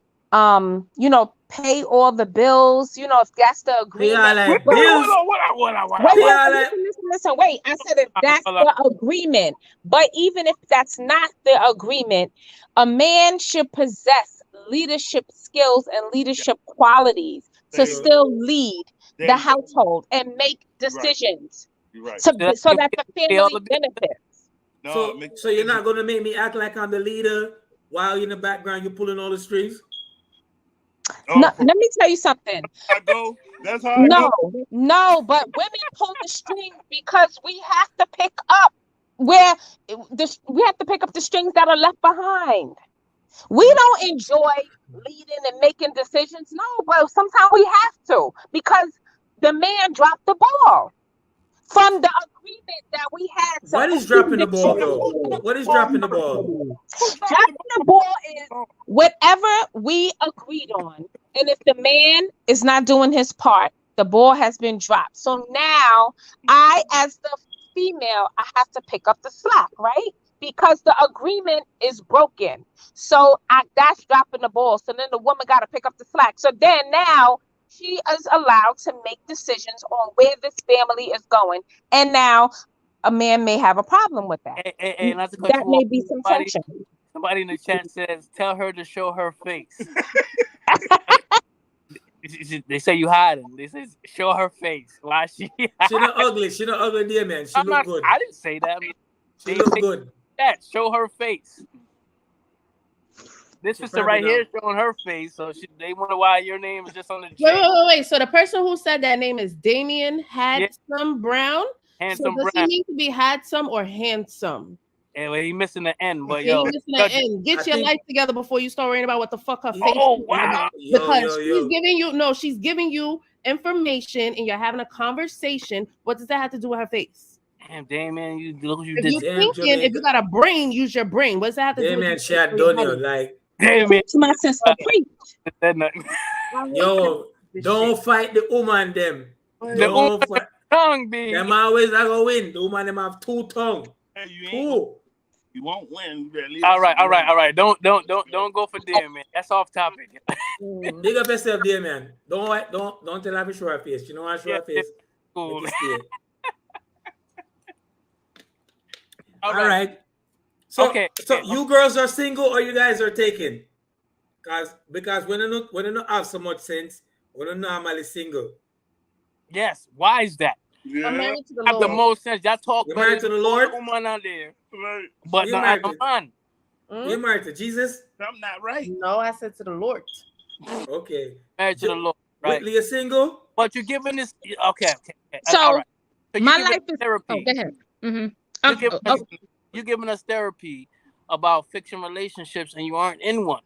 Speaker 6: Pay all the bills. If that's the agreement.
Speaker 2: Pay all like
Speaker 6: But-
Speaker 2: bills.
Speaker 6: Listen. Wait. I said if that's the agreement. But even if that's not the agreement, a man should possess leadership skills and leadership qualities to still lead the household and make decisions.
Speaker 5: Right.
Speaker 6: So that the family benefits.
Speaker 2: So you're not gonna make me act like I'm the leader while in the background you're pulling all the strings?
Speaker 6: No, let me tell you something.
Speaker 5: That's how I go.
Speaker 6: No, but women pull the strings because we have to pick up we have to pick up the strings that are left behind. We don't enjoy leading and making decisions. No, but sometimes we have to because the man dropped the ball from the agreement that we had.
Speaker 2: What is dropping the ball, though? What is dropping the ball?
Speaker 6: Dropping the ball is whatever we agreed on. And if the man is not doing his part, the ball has been dropped. So now I, as the female, I have to pick up the slack, right? Because the agreement is broken. So that's dropping the ball. So then the woman got to pick up the slack. So then now she is allowed to make decisions on where this family is going. And now a man may have a problem with that.
Speaker 3: And
Speaker 6: that may be some tension.
Speaker 3: Somebody in the chat says, tell her to show her face. They say you hiding. They say show her face. Why she
Speaker 2: not ugly. She not ugly, dear man. She look good.
Speaker 3: I didn't say that.
Speaker 2: She look good.
Speaker 3: That show her face. This sister right here showing her face, so they wonder why your name is just on the
Speaker 4: Wait. So the person who said that name is Damian Handsome Brown.
Speaker 3: Handsome
Speaker 4: Brown. He need to be handsome or handsome?
Speaker 3: And he missing the end, but
Speaker 4: he missing the end. Get your life together before you start worrying about what the fuck her face.
Speaker 3: Oh wow!
Speaker 4: Because she's giving you information, and you're having a conversation. What does that have to do with her face?
Speaker 3: Damn, Damien, you look what you
Speaker 4: did. If you got a brain, use your brain. What does that have to do with?
Speaker 2: Damien shot Donio like.
Speaker 6: Damien, my sister, preach.
Speaker 2: Yo, don't fight the woman them. Don't fight.
Speaker 3: Tongue be.
Speaker 2: Them always I go win. The woman them have two tongue.
Speaker 5: Hey,
Speaker 2: you
Speaker 5: won't win.
Speaker 3: All right. Don't go for Damien. That's off topic.
Speaker 2: Big up yourself, Damien. Don't tell her to show her face. You know how to show her face.
Speaker 3: Cool.
Speaker 2: All right. So you girls are single or you guys are taken? Because when you don't have so much sense, we're normally single.
Speaker 3: Yes. Why is that?
Speaker 5: Yeah.
Speaker 4: I'm married to the
Speaker 3: Lord. The most sense. Y'all talk.
Speaker 2: You're married to the Lord.
Speaker 3: Woman out there.
Speaker 5: Right.
Speaker 3: But
Speaker 2: you're
Speaker 3: not
Speaker 2: married
Speaker 3: man.
Speaker 2: You're married to Jesus.
Speaker 5: I'm not right.
Speaker 4: No, I said to the Lord.
Speaker 2: Okay.
Speaker 3: Married to the Lord. Right.
Speaker 2: Whitley is single.
Speaker 3: But you're giving this. Okay.
Speaker 6: So my life is
Speaker 3: therapy.
Speaker 6: Oh, go ahead. Mm-hmm.
Speaker 3: You're giving us therapy about fixing relationships, and you aren't in one.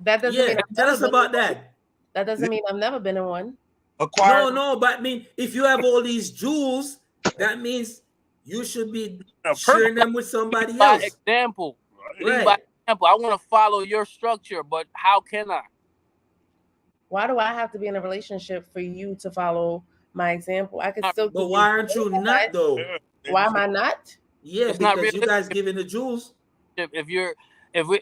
Speaker 4: That doesn't mean
Speaker 2: tell us about that.
Speaker 4: That doesn't mean I've never been in one.
Speaker 2: No, but I mean, if you have all these jewels, that means you should be sharing them with somebody else.
Speaker 3: By example.
Speaker 2: Right.
Speaker 3: By example. I want to follow your structure, but how can I?
Speaker 4: Why do I have to be in a relationship for you to follow my example. I could
Speaker 3: Not-
Speaker 4: still.
Speaker 2: But
Speaker 4: give
Speaker 2: why
Speaker 4: you
Speaker 2: aren't you
Speaker 4: advice.
Speaker 2: not though?
Speaker 4: Why am I not?
Speaker 2: Yeah,
Speaker 3: It's not
Speaker 2: because you
Speaker 3: realistic.
Speaker 2: guys giving the jewels.
Speaker 3: If we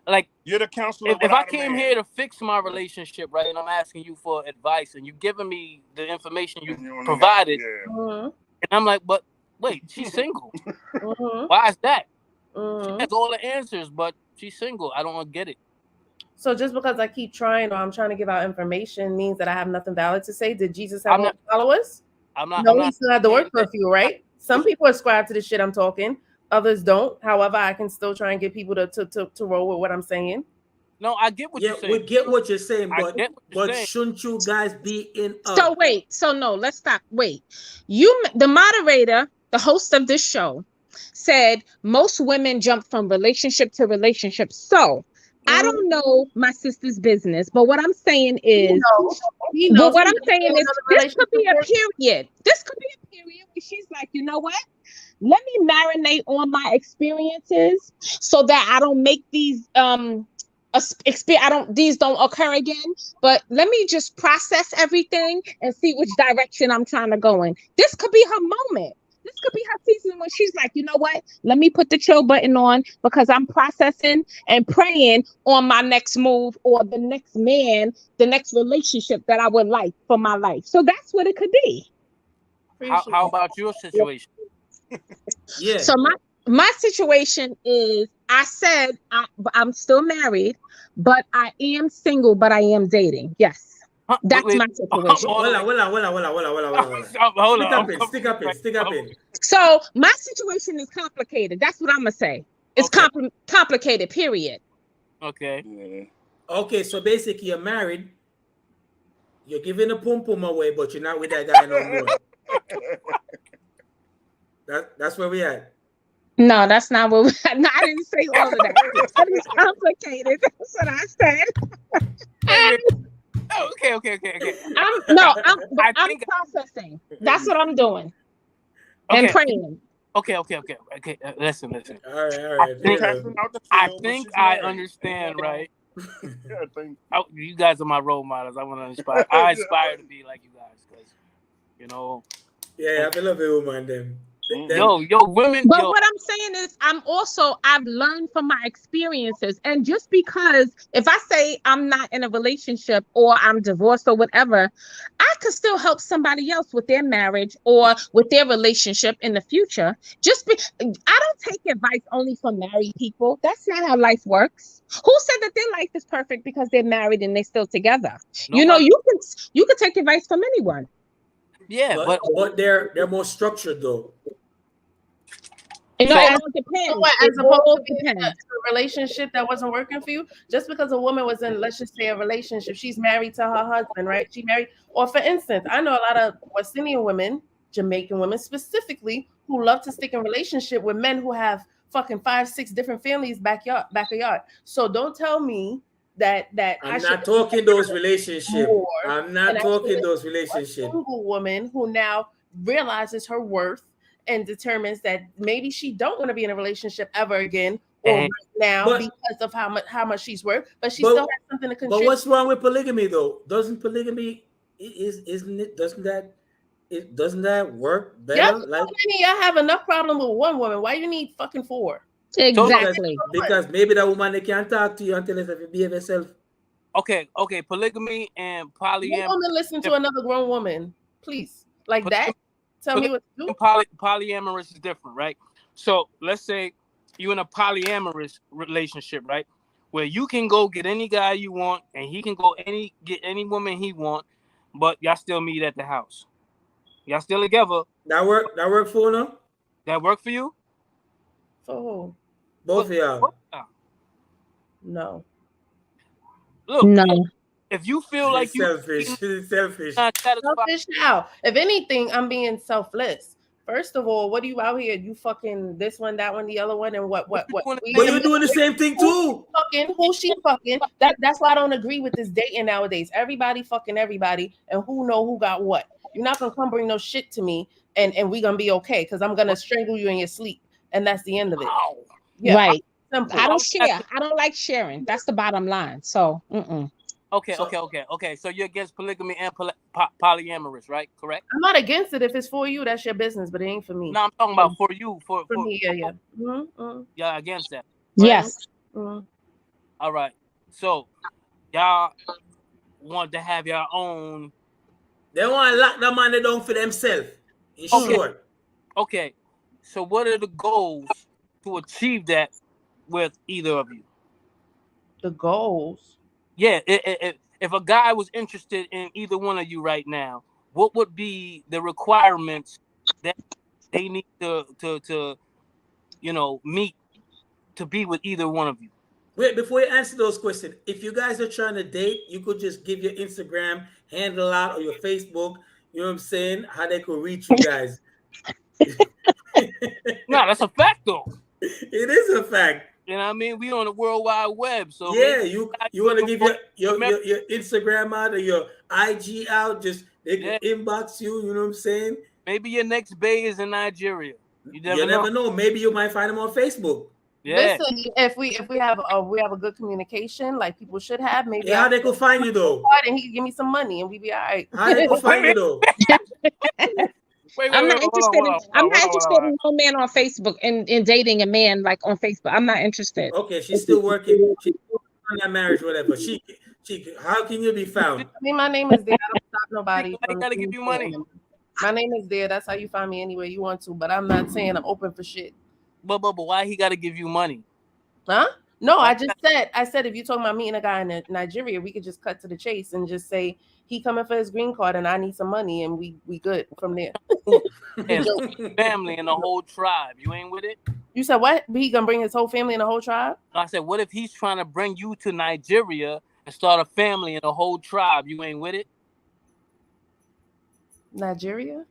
Speaker 3: like,
Speaker 5: You're the counselor.
Speaker 3: if I
Speaker 5: without a
Speaker 3: came
Speaker 5: man.
Speaker 3: here to fix my relationship, right, and I'm asking you for advice, and you're giving me the information you
Speaker 5: And you only
Speaker 3: provided,
Speaker 5: yeah.
Speaker 4: Mhm,
Speaker 3: and I'm like, but wait, she's single.
Speaker 4: mhm,
Speaker 3: Why is that? She
Speaker 4: mhm.
Speaker 3: has all the answers, but she's single. I don't get it.
Speaker 4: So just because I keep trying or I'm trying to give out information means that I have nothing valid to say. Did Jesus have
Speaker 3: I'm
Speaker 4: all
Speaker 3: not-
Speaker 4: the followers?
Speaker 3: I'm not.
Speaker 4: No,
Speaker 3: I'm
Speaker 4: he
Speaker 3: not
Speaker 4: still had to work
Speaker 3: saying
Speaker 4: for a
Speaker 3: that-
Speaker 4: few, right? Some people ascribe to the shit I'm talking, others don't. However, I can still try and get people to roll with what I'm saying.
Speaker 3: No, I get what
Speaker 2: Yeah,
Speaker 3: you're
Speaker 2: we
Speaker 3: saying.
Speaker 2: get what you're saying,
Speaker 3: I
Speaker 2: but
Speaker 3: get what you're saying.
Speaker 2: shouldn't you guys be in a
Speaker 6: So wait, so no, let's stop. Wait, the moderator, the host of this show, said most women jump from relationship to relationship. So I don't know my sister's business, but what I'm saying is,
Speaker 4: He
Speaker 6: but
Speaker 4: knows.
Speaker 6: what
Speaker 4: He
Speaker 6: I'm
Speaker 4: knows
Speaker 6: saying is,
Speaker 4: another
Speaker 6: this could be a
Speaker 4: relationship
Speaker 6: period. This could be a period where she's like, you know what? Let me marinate on my experiences so that I don't make these these don't occur again, but let me just process everything and see which direction I'm trying to go in. This could be her moment. This could be her season when she's like, you know what? Let me put the chill button on because I'm processing and praying on my next move or the next man, the next relationship that I would like for my life. So that's what it could be.
Speaker 3: How about your situation?
Speaker 2: yeah.
Speaker 6: So my situation is, I said I'm still married, but I am single, but I am dating. Yes,
Speaker 3: Huh?
Speaker 6: that's
Speaker 3: Wait,
Speaker 6: my situation.
Speaker 3: hold on. Hold on.
Speaker 2: Stick up in.
Speaker 6: So my situation is complicated. That's what I'm gonna say. It's
Speaker 3: Okay.
Speaker 6: complicated. Period.
Speaker 3: Okay.
Speaker 5: Yeah.
Speaker 2: Okay, so basically you're married, you're giving a pum pum away, but you're not with that guy no more. That's where we at.
Speaker 6: No, that's not what. No, I didn't say all of that. That is complicated. That's what I said.
Speaker 3: Okay.
Speaker 6: I'm processing. That's what I'm doing. And praying.
Speaker 3: Okay. Listen.
Speaker 2: All right.
Speaker 3: I think I understand, right? You guys are my role models. I want to inspire. I aspire to be like you guys, because
Speaker 2: Yeah, I love you, woman. Them.
Speaker 3: Yo, women.
Speaker 6: But what I'm saying is, I've learned from my experiences. And just because if I say I'm not in a relationship or I'm divorced or whatever, I could still help somebody else with their marriage or with their relationship in the future. I don't take advice only from married people. That's not how life works. Who said that their life is perfect because they're married and they're still together?
Speaker 3: Nobody.
Speaker 6: You can take advice from anyone.
Speaker 3: Yeah,
Speaker 2: but they're more structured though.
Speaker 6: It all depends.
Speaker 4: As opposed to being in a relationship that wasn't working for you, just because a woman was in, let's just say, a relationship, she's married to her husband, right? She married, or for instance, I know a lot of West Indian women, Jamaican women specifically, who love to stick in relationship with men who have fucking 5-6 different families backyard. So don't tell me that
Speaker 2: I'm not talking those relationships. I'm not talking those relationships.
Speaker 4: A single woman who now realizes her worth and determines that maybe she don't want to be in a relationship ever again or right now because of how much she's worth, but she still has something to contribute.
Speaker 2: But what's wrong with polygamy though? Doesn't polygamy doesn't that work better?
Speaker 4: I have enough problem with one woman. Why you need fucking 4?
Speaker 6: Exactly.
Speaker 2: Because maybe that woman they can't talk to you until they behave herself.
Speaker 3: Okay. Polygamy and polyamory.
Speaker 4: One woman listen to another grown woman, please. Like that. Tell me what to do.
Speaker 3: Polyamorous is different, right? So let's say you're in a polyamorous relationship, right? Where you can go get any guy you want, and he can go get any woman he want, but y'all still meet at the house. Y'all still together.
Speaker 2: That work for you?
Speaker 3: That work for you?
Speaker 4: For who?
Speaker 2: Both of y'all.
Speaker 4: No.
Speaker 3: Look,
Speaker 6: no.
Speaker 3: If you feel like you're
Speaker 2: selfish.
Speaker 4: Selfish how? If anything, I'm being selfless. First of all, what are you out here? You fucking this one, that one, the other one, and what?
Speaker 2: But you're doing the same thing too.
Speaker 4: Who she fucking? That's why I don't agree with this dating nowadays. Everybody fucking everybody, and who know who got what. You're not gonna come bring no shit to me, and we gonna be okay because I'm gonna strangle you in your sleep, and that's the end of it.
Speaker 6: Yeah, right.
Speaker 4: Simple.
Speaker 6: I don't share. I don't like sharing. That's the bottom line. So,
Speaker 3: Okay,
Speaker 2: So-
Speaker 3: okay. So you're against polygamy and polyamorous, right? Correct?
Speaker 4: I'm not against it. If it's for you, that's your business, but it ain't for me.
Speaker 3: No, I'm talking about for you. For
Speaker 4: me, yeah.
Speaker 3: Yeah, against that.
Speaker 6: Yes.
Speaker 3: All right. So y'all want to have your own.
Speaker 2: They want to lock the money down for themselves. In short.
Speaker 3: Okay. So what are the goals to achieve that with either of you?
Speaker 4: The goals.
Speaker 3: Yeah. If a guy was interested in either one of you right now, what would be the requirements that they need to meet to be with either one of you?
Speaker 2: Wait, before you answer those questions, if you guys are trying to date, you could just give your Instagram handle out or your Facebook, you know what I'm saying? How they could reach you guys.
Speaker 3: No, that's a fact though.
Speaker 2: It is a fact.
Speaker 3: You know what I mean? We on the World Wide Web. So
Speaker 2: yeah, you want to give your Instagram out or your IG out, just they can inbox you, you know what I'm saying?
Speaker 3: Maybe your next bae is in Nigeria. You
Speaker 2: never know. Maybe you might find them on Facebook.
Speaker 3: Yeah.
Speaker 4: Listen, if we have a good communication, like people should have, maybe
Speaker 2: how they could find you though,
Speaker 4: and he could give me some money, and we be all right.
Speaker 2: How they could find you though?
Speaker 6: I'm not interested. I'm not interested in no man on Facebook and in dating a man like on Facebook. I'm not interested.
Speaker 2: Okay, she's still working. She's on that marriage, whatever. She. How can you be found?
Speaker 4: I mean, my name is there. I don't stop nobody.
Speaker 3: I gotta give you money.
Speaker 4: My name is there. That's how you find me anywhere you want to. But I'm not saying I'm open for shit.
Speaker 3: But why he got to give you money?
Speaker 4: Huh? No, I said if you're talking about meeting a guy in Nigeria, we could just cut to the chase and just say he coming for his green card and I need some money and we good from there.
Speaker 3: Family and the whole tribe. You ain't with it?
Speaker 4: You said what? He gonna bring his whole family and the whole tribe?
Speaker 3: I said, what if he's trying to bring you to Nigeria and start a family and a whole tribe? You ain't with it?
Speaker 4: Nigeria?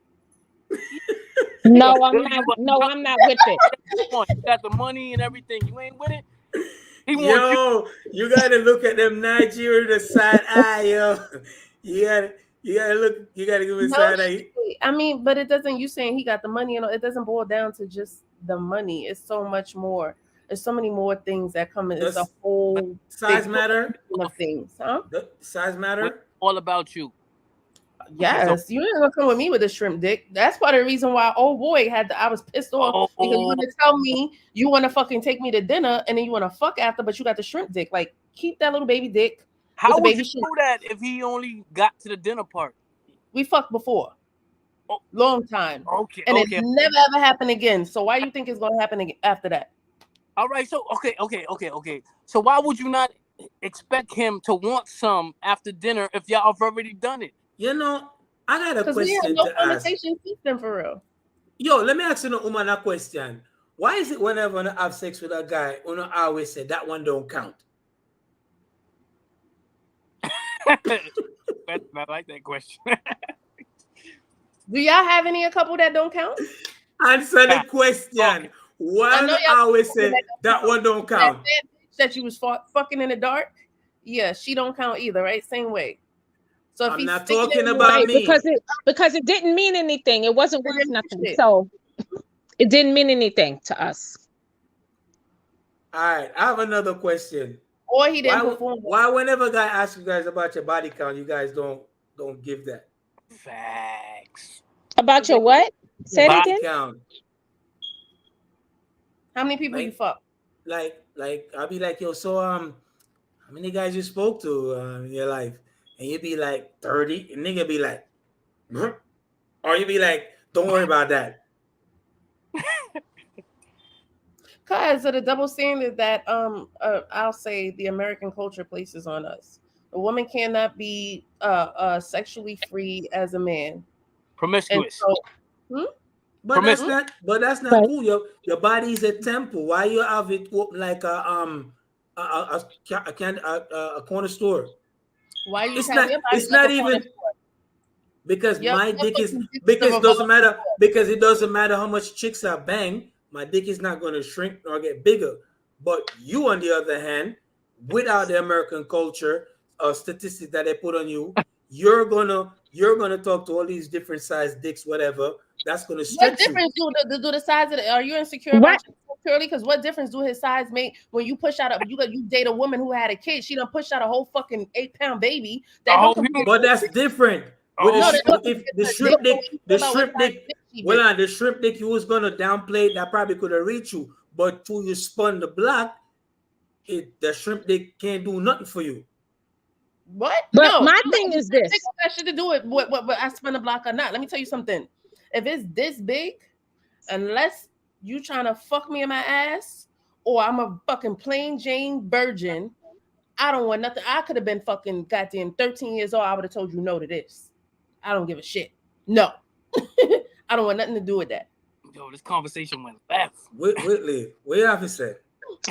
Speaker 6: No, I'm not. No, I'm not with it.
Speaker 3: You got the money and everything. You ain't with it.
Speaker 2: You gotta look at them Nigeria the side eye, yo. You gotta look. You gotta give him side eye.
Speaker 4: I mean, but it doesn't. You saying he got the money, it doesn't boil down to just the money. It's so much more. There's so many more things that come in. It's a whole
Speaker 2: size matter
Speaker 4: of things, huh?
Speaker 2: The size matter.
Speaker 3: All about you.
Speaker 4: Yes, you ain't gonna come with me with a shrimp dick. That's part of the reason why old boy I was pissed off because you want to tell me you want to fucking take me to dinner and then you want to fuck after, but you got the shrimp dick. Like, keep that little baby dick.
Speaker 3: How would you know that if he only got to the dinner part?
Speaker 4: We fucked before. Long time.
Speaker 3: Okay.
Speaker 4: And it never ever happened again. So why do you think it's gonna happen again after that?
Speaker 3: All right. So okay. So why would you not expect him to want some after dinner if y'all have already done it?
Speaker 2: You know, I got a question
Speaker 4: we have no
Speaker 2: to
Speaker 4: conversation
Speaker 2: ask.
Speaker 4: System for real.
Speaker 2: Yo, let me ask you a question. Why is it whenever I have sex with a guy, I always say that one don't count?
Speaker 3: I like that question.
Speaker 4: Do y'all have a couple that don't count?
Speaker 2: Answer the question. Okay. Why do I always say that one don't count?
Speaker 4: That you was fucking in the dark? Yeah, she don't count either, right? Same way. So if
Speaker 2: I'm not talking about
Speaker 6: me because it didn't mean anything. It wasn't worth nothing. So it didn't mean anything to us.
Speaker 2: All right, I have another question.
Speaker 4: Or he didn't perform.
Speaker 2: Why whenever a guy asks you guys about your body count, you guys don't give that?
Speaker 3: Facts.
Speaker 6: About your what? Say it again.
Speaker 2: Count.
Speaker 4: How many people you fuck?
Speaker 2: Like I'll be like, yo, so how many guys you spoke to in your life? And you'd be like 30, and nigga be like, or you'd be like, don't worry about that.
Speaker 4: Because of the double standard that I'll say the American culture places on us. A woman cannot be sexually free as a man.
Speaker 3: Promiscuous.
Speaker 2: But that's not cool. Your body is a temple. Why you have it like a corner store?
Speaker 4: Why you?
Speaker 2: It's not even because my dick is because it doesn't matter because it doesn't matter how much chicks I bang. My dick is not going to shrink nor get bigger. But you, on the other hand, without the American culture statistics that they put on you, you're gonna talk to all these different size dicks, whatever. That's gonna stretch
Speaker 4: you. What difference do the size of it? Are you insecure?
Speaker 6: What?
Speaker 4: purely because what difference do his size make when you push out you date a woman who had a kid? She done pushed out a whole fucking 8-pound baby. That
Speaker 3: Oh,
Speaker 4: don't
Speaker 2: But that's different.
Speaker 3: Oh,
Speaker 2: With
Speaker 4: no,
Speaker 2: the,
Speaker 4: that's
Speaker 2: if the shrimp dick, the shrimp dick you was gonna downplay, that probably could have reached you. But till you spun the block, the shrimp dick can't do nothing for you.
Speaker 4: What?
Speaker 6: But
Speaker 4: no,
Speaker 6: my thing is this.
Speaker 4: That shit to do with what I spun the block or not. Let me tell you something. If it's this big, unless you trying to fuck me in my ass, or I'm a fucking plain Jane virgin, I don't want nothing. I could have been fucking goddamn 13 years old. I would have told you no to this. I don't give a shit. No. I don't want nothing to do with that.
Speaker 3: Yo, this conversation went left.
Speaker 2: Whitley, what you have to say?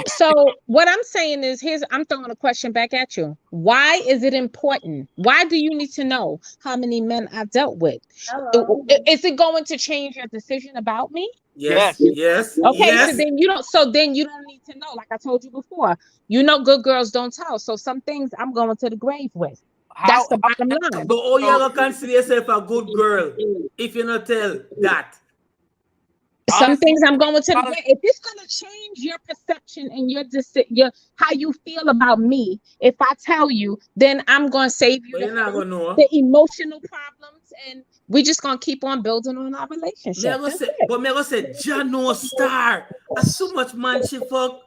Speaker 6: So what I'm saying is, I'm throwing a question back at you. Why is it important? Why do you need to know how many men I've dealt with?
Speaker 4: Hello.
Speaker 6: Is it going to change your decision about me?
Speaker 2: Yes.
Speaker 6: Okay,
Speaker 2: Yes.
Speaker 6: so then you don't. So then you don't need to know. Like I told you before, good girls don't tell. So some things I'm going to the grave with. That's the bottom line.
Speaker 2: So all you ever consider yourself a good girl if you not tell that.
Speaker 6: Some things I'm going to the grave. If it's going to change your perception and your how you feel about me, if I tell you, then I'm going to save you the emotional problems, and we're just going to keep on building on our relationship.
Speaker 2: But me say, Jano Star, so much man she fuck.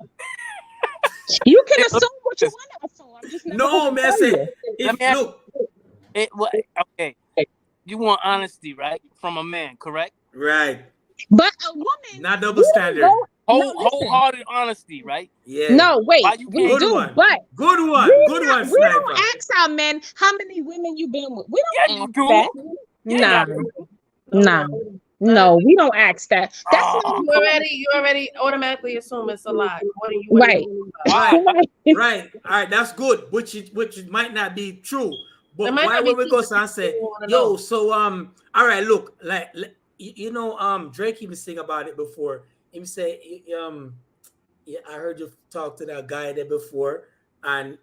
Speaker 6: You can assume what you want to assume. I'm just
Speaker 2: no, man. Say,
Speaker 3: okay, you want honesty, right, from a man, correct?
Speaker 2: Right.
Speaker 6: But a woman,
Speaker 2: not double standard.
Speaker 3: Wholehearted honesty, right?
Speaker 2: Yeah.
Speaker 6: No, wait. We
Speaker 2: good
Speaker 6: do,
Speaker 2: one.
Speaker 6: But
Speaker 2: good one.
Speaker 6: We don't ask our men how many women you been with. We don't ask that. No, we don't ask that. That's
Speaker 4: you already automatically assume it's a lie.
Speaker 6: Right.
Speaker 2: All right, that's good. Which might not be true. But why would we go and say, yo, so all right, look, like Drake even sing about it before. He say, I heard you talk to that guy there before, and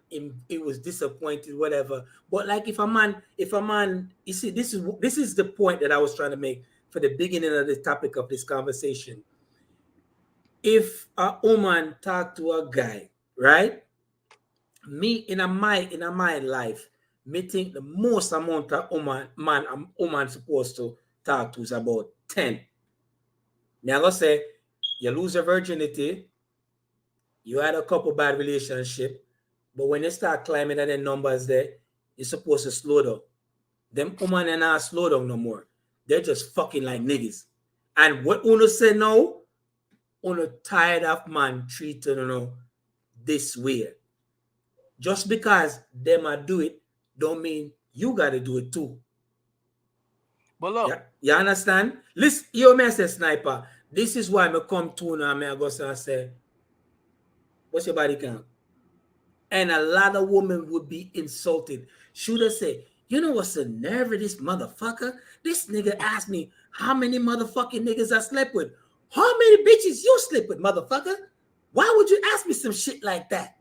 Speaker 2: it was disappointed, whatever. But like if a man, you see, this is the point that I was trying to make for the beginning of the topic of this conversation. If a woman talk to a guy, right? Me in my life, me think the most amount of woman supposed to talk to is about 10. Now I'm gonna say you lose your virginity, you had a couple bad relationship, but when you start climbing at the numbers there, you're supposed to slow down. Them women are not slow down no more. They're just fucking like niggas. And what Uno say now, Uno tired of man treating this way. Just because them are do it, don't mean you gotta do it too.
Speaker 3: But look,
Speaker 2: you understand? Listen, you may say Sniper. This is why I come to now. I go and say, what's your body count? And a lot of women would be insulted. Should I say, you know what's the nerve of this motherfucker? This nigga asked me how many motherfucking niggas I slept with. How many bitches you sleep with, motherfucker? Why would you ask me some shit like that?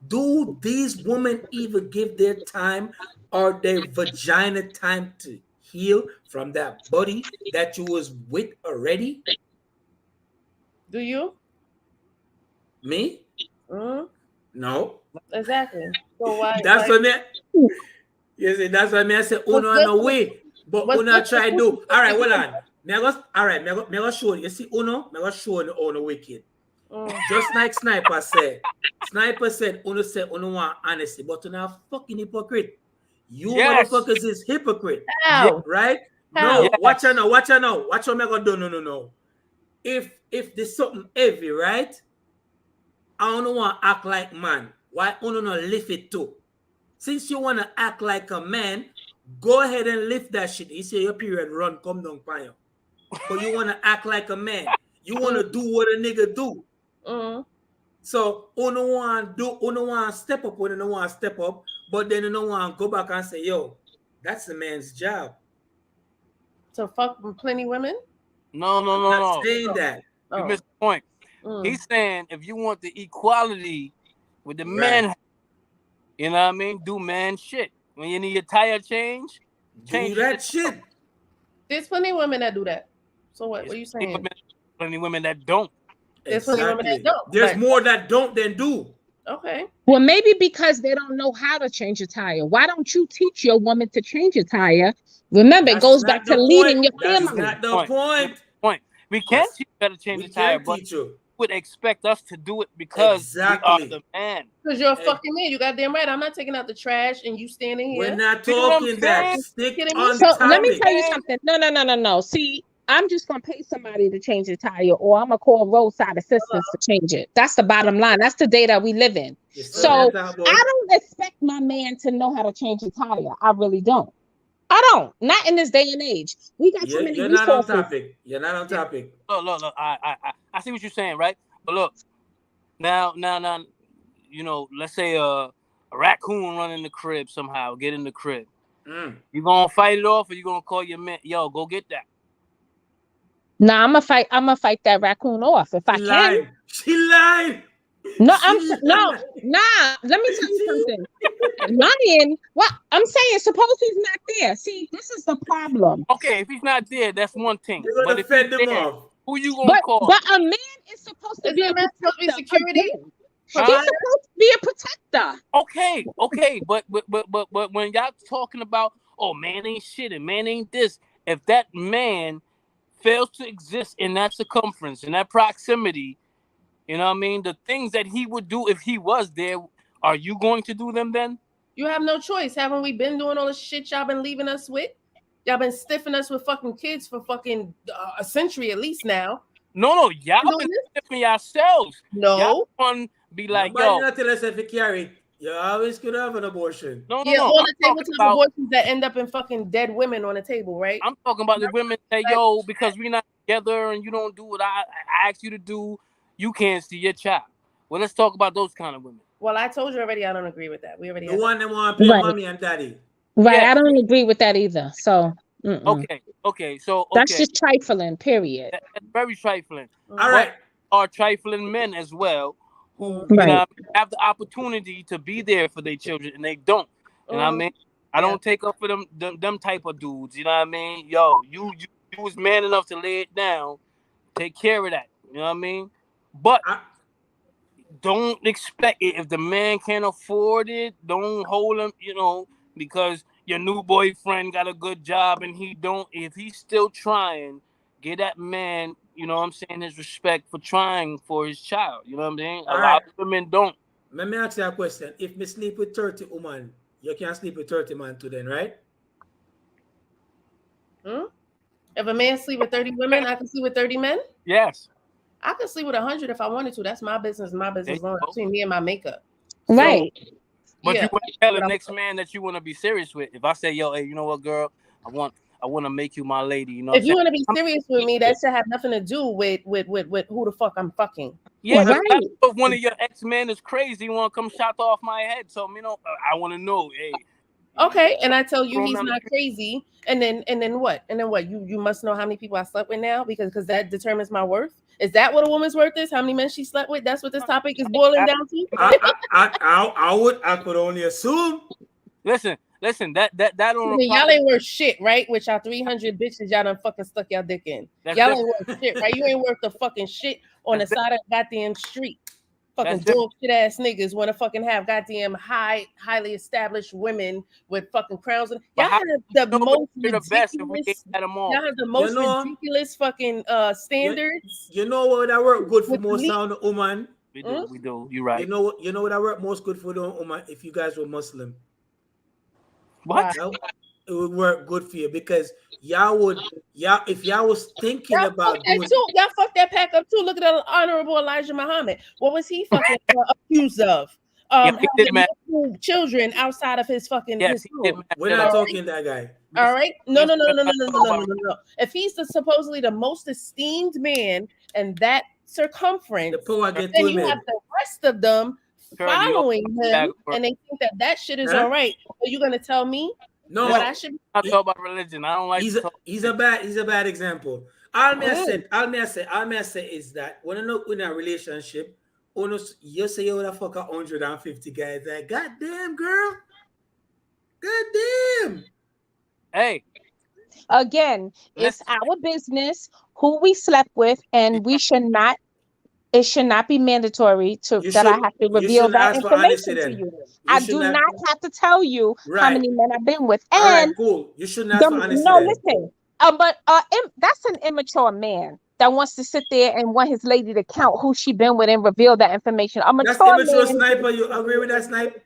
Speaker 2: Do these women even give their time or their vagina time to heal from that body that you was with already?
Speaker 4: Do you?
Speaker 2: Me?
Speaker 4: Mm-hmm.
Speaker 2: No.
Speaker 4: Exactly. So why?
Speaker 2: That's what me. You see, that's what me I say. Uno on the way, but Uno try to do. All right, hold on. Me go show you. You see, Uno, me go show you on the wicked. Just like Sniper said. Sniper said, Uno said, Uno want honesty, but Uno a fucking hypocrite. You motherfuckers is hypocrite.
Speaker 4: How?
Speaker 2: Right?
Speaker 4: How?
Speaker 2: No,
Speaker 4: Yes.
Speaker 2: watch out now. Watch what me gonna do. No. If there's something heavy, right? I don't want to act like man. Why Uno not lift it too? Since you want to act like a man, go ahead and lift that shit. You say your period run, come down, pile. But you want to act like a man. You want to do what a nigga do. So Uno want to step up when Uno want to step up, but then Uno want to go back and say, yo, that's the man's job.
Speaker 4: To fuck plenty women?
Speaker 3: No.
Speaker 2: I'm not saying that.
Speaker 3: You missed the point. He's saying if you want the equality with the men, you know what I mean? Do man shit. When you need your tire change
Speaker 2: that shit.
Speaker 4: There's plenty of women that do that. So what are you saying?
Speaker 3: plenty of women that don't.
Speaker 4: There's plenty of women that
Speaker 2: Exactly.
Speaker 4: don't.
Speaker 2: There's
Speaker 4: but-
Speaker 2: more that don't than do.
Speaker 4: Okay.
Speaker 6: Well, maybe because they don't know how to change a tire. Why don't you teach your woman to change a tire? Remember, it
Speaker 2: That's
Speaker 6: goes
Speaker 2: not
Speaker 6: back
Speaker 2: the
Speaker 6: to leading
Speaker 2: point.
Speaker 6: your
Speaker 2: That's
Speaker 6: family.
Speaker 2: not the
Speaker 3: Point.
Speaker 2: point.
Speaker 3: We can
Speaker 2: Yes.
Speaker 3: teach you how to change
Speaker 2: We
Speaker 3: the tire,
Speaker 2: can
Speaker 3: but
Speaker 2: teach you.
Speaker 3: you would expect us to do it because we are
Speaker 2: Exactly.
Speaker 3: the man.
Speaker 4: Because you're a fucking man. You goddamn right. I'm not taking out the trash and you standing here.
Speaker 2: We're not
Speaker 3: You know what I'm
Speaker 2: talking that.
Speaker 3: saying?
Speaker 2: Stick
Speaker 4: Kidding me?
Speaker 2: on
Speaker 6: So
Speaker 2: the
Speaker 6: let me
Speaker 2: topic.
Speaker 6: tell you something. No. See, I'm just gonna pay somebody to change the tire, or I'm gonna call roadside assistance to change it. That's the bottom line. That's the day that we live in.
Speaker 2: You see
Speaker 6: So
Speaker 2: what I'm talking about?
Speaker 6: I don't expect my man to know how to change a tire. I really don't. I don't. Not in this day and age. We got so many
Speaker 2: You're not on
Speaker 6: resources.
Speaker 2: topic. You're not on topic.
Speaker 3: Look. I see what you're saying, right? But look, now, you know, let's say a raccoon run in the crib somehow, get in the crib. You gonna fight it off, or you gonna call your man? Yo, go get that.
Speaker 6: Nah, I'm gonna fight that raccoon off if I
Speaker 2: She
Speaker 6: can.
Speaker 2: lied. She lied.
Speaker 6: No,
Speaker 2: She lied.
Speaker 6: nah. Let me tell you something. Lying. What I'm saying, suppose he's not there. See, this is the problem.
Speaker 3: Okay, if he's not there, that's one thing.
Speaker 2: You're
Speaker 3: But
Speaker 2: gonna
Speaker 3: if
Speaker 2: fend
Speaker 3: he's
Speaker 2: them
Speaker 3: there,
Speaker 2: off.
Speaker 3: who you gonna call?
Speaker 6: But a man is supposed to
Speaker 4: Is
Speaker 6: be
Speaker 4: that
Speaker 6: a
Speaker 4: man supposed to be
Speaker 6: protector.
Speaker 4: security?
Speaker 6: Again. He's supposed to be a protector.
Speaker 3: Okay, but when y'all talking about, oh, man ain't shit and man ain't this, if that man fails to exist in that circumference, in that proximity, you know what I mean? The things that he would do if he was there, are you going to do them then?
Speaker 4: You have no choice. Haven't we been doing all the shit y'all been leaving us with? Y'all been stiffing us with fucking kids for fucking a century at least now.
Speaker 3: No, y'all
Speaker 4: You
Speaker 3: been
Speaker 4: doing
Speaker 3: stiffing yourselves.
Speaker 4: No.
Speaker 3: Y'all one be like,
Speaker 2: Nobody
Speaker 3: yo,
Speaker 2: not tell us if you carry. You always could have an abortion.
Speaker 3: no.
Speaker 4: Yeah, all the
Speaker 3: I'm
Speaker 4: tabletop
Speaker 3: talking about-
Speaker 4: abortions that end up in fucking dead women on the table, right?
Speaker 3: I'm talking about the women say, yo, because we're not together and you don't do what I asked you to do, you can't see your child. Well, let's talk about those kind of women.
Speaker 4: Well, I told you already. I don't agree with that. We already
Speaker 2: The
Speaker 4: had
Speaker 2: one that want to play
Speaker 6: Right.
Speaker 2: mommy and daddy.
Speaker 6: Right.
Speaker 3: Yeah.
Speaker 6: I don't agree with that either. So
Speaker 3: Okay. So
Speaker 6: that's just trifling, period.
Speaker 3: That's very trifling.
Speaker 2: All right.
Speaker 3: Are trifling men as well who
Speaker 6: Right.
Speaker 3: you know, have the opportunity to be there for their children and they don't. You know what I mean? I don't take up for them type of dudes. You know what I mean? Yo, you was man enough to lay it down. Take care of that. You know what I mean? But don't expect it. If the man can't afford it, don't hold him, you know, because your new boyfriend got a good job and he don't. If he's still trying, give that man, you know what I'm saying, his respect for trying for his child. You know what I'm saying? A lot of women don't.
Speaker 2: Let me ask you a question. If me sleep with 30 women, you can sleep with 30 men too then, right?
Speaker 4: If a man sleep with 30 women, I can sleep with 30 men?
Speaker 3: Yes.
Speaker 4: I could sleep with 100 if I wanted to. That's my business. My business going between me and my makeup.
Speaker 6: Right.
Speaker 3: But
Speaker 4: yeah.
Speaker 3: you wouldn't tell the next man that you want to be serious with. If I say, yo, hey, you know what, girl? I want to make you my lady. You know,
Speaker 4: If you want to be serious with me, that should have nothing to do with who the fuck I'm fucking.
Speaker 3: Yeah,
Speaker 6: Right.
Speaker 3: if one of your ex-men is crazy, you want to come shot off my head. So, you know, I want to know, hey.
Speaker 4: Okay, and I tell you
Speaker 3: Throw
Speaker 4: he's
Speaker 3: him
Speaker 4: not crazy, and then what? And then what? You must know how many people I slept with now because that determines my worth. Is that what a woman's worth is? How many men she slept with? That's what this topic is boiling down to.
Speaker 2: I could only assume.
Speaker 3: Listen. That don't.
Speaker 4: Y'all ain't worth shit, right? With y'all 300 bitches, y'all done fucking stuck y'all dick in. Y'all ain't worth shit, right? You ain't worth the fucking shit on the side of the goddamn street. Fucking dog shit ass niggas want to fucking have goddamn highly established women with fucking crowns. Y'all have the most ridiculous. Y'all have the most ridiculous fucking standards.
Speaker 2: You know what that work good for most sound woman?
Speaker 3: We do. You're right.
Speaker 2: You know what that work most good for the woman if you guys were Muslim.
Speaker 3: What?
Speaker 2: It would work good for you because if y'all was thinking about doing
Speaker 4: y'all fucked that pack up too. Look at the Honorable Elijah Muhammad. What was he fucking accused of? Having multiple children outside of his fucking his home.
Speaker 2: We're not talking that guy.
Speaker 4: All right. No. If he's supposedly the most esteemed man and that circumference, then you have the rest of them following him, and they think that shit is all right. So you're gonna tell me what I should?
Speaker 3: I talk about religion. I don't like.
Speaker 2: He's a bad example. All me say is that when you know in a relationship, you say you would fuck 150 guys. Like, goddamn girl, goddamn.
Speaker 3: Hey,
Speaker 6: Again, it's our business who we slept with, and we should not. It should not be mandatory that I have to
Speaker 2: You
Speaker 6: reveal
Speaker 2: shouldn't
Speaker 6: that
Speaker 2: ask for honesty
Speaker 6: information to
Speaker 2: then.
Speaker 6: you.
Speaker 2: You
Speaker 6: I
Speaker 2: should
Speaker 6: do
Speaker 2: not.
Speaker 6: not have to tell you how
Speaker 2: Right.
Speaker 6: many men I've been with.
Speaker 2: All right,
Speaker 6: And
Speaker 2: cool. You shouldn't ask for honesty
Speaker 6: no,
Speaker 2: then.
Speaker 6: listen. That's an immature man that wants to sit there and want his lady to count who she been with and reveal that information. A
Speaker 2: That's
Speaker 6: mature
Speaker 2: immature,
Speaker 6: man.
Speaker 2: Sniper. You agree with that, Snipe?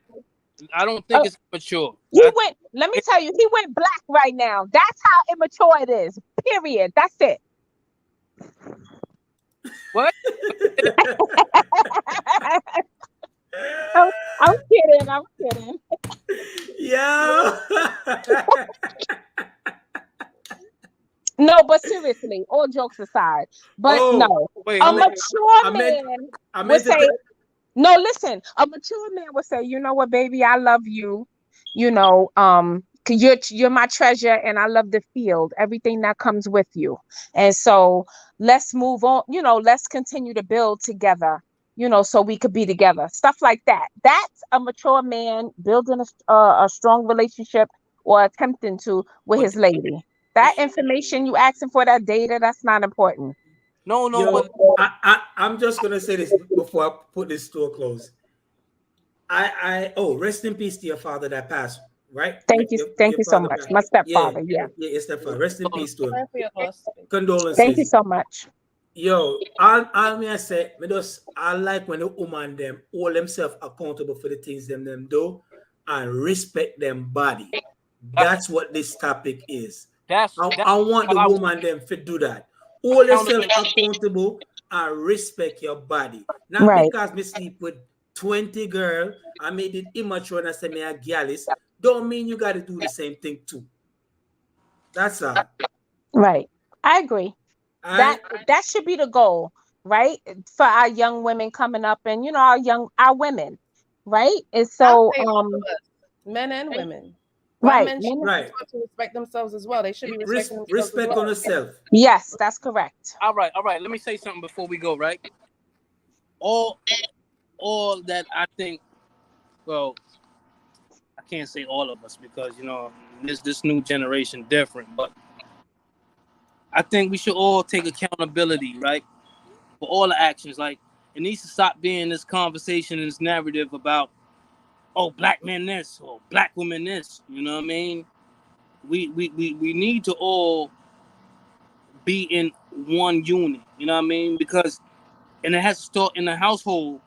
Speaker 3: I don't think it's mature.
Speaker 6: Let me tell you, he went black right now. That's how immature it is. Period. That's it.
Speaker 3: What?
Speaker 6: I'm kidding.
Speaker 2: Yeah.
Speaker 6: No, but seriously, all jokes aside, but no, a mature man would say, no, listen, a mature man would say, you know what, baby, I love you, you know, you're my treasure, and I love the field, everything that comes with you, and so let's move on, you know, let's continue to build together, you know, so we could be together, stuff like that. That's a mature man building a strong relationship or attempting to with his lady. That information you asking for, that data, that's not important.
Speaker 3: No,
Speaker 2: Yo, I'm just gonna say this before I put this to a close. Rest in peace to your father that passed, right?
Speaker 6: Thank you so much. My stepfather, yeah.
Speaker 2: Your stepfather. Rest in peace to him.
Speaker 4: Condolences.
Speaker 2: Condolences.
Speaker 6: Thank you so much.
Speaker 2: Yo, all me I say, I like when the woman them hold themselves accountable for the things them do and respect them body. That's what this topic is. I want the woman them to do that. Hold yourself accountable and respect your body. Not because me sleep with 20 girls, I made it immature and I say me a gallus. Don't mean you gotta do the same thing too. That's all.
Speaker 6: Right. I agree. That should be the goal, right? For our young women coming up, and you know, our women, right? And so
Speaker 4: men and women.
Speaker 6: Right.
Speaker 4: Men should to respect themselves as well. They should be respecting themselves.
Speaker 2: Respect on yourself.
Speaker 6: Yes, that's correct.
Speaker 3: All right. Let me say something before we go, right? All that I think, well, I can't say all of us because, you know, this new generation different, but I think we should all take accountability, right? For all the actions. Like, it needs to stop being this conversation and this narrative about, oh, black men this or black women this. You know what I mean? We need to all be in one unit. You know what I mean? Because, and it has to start in the household,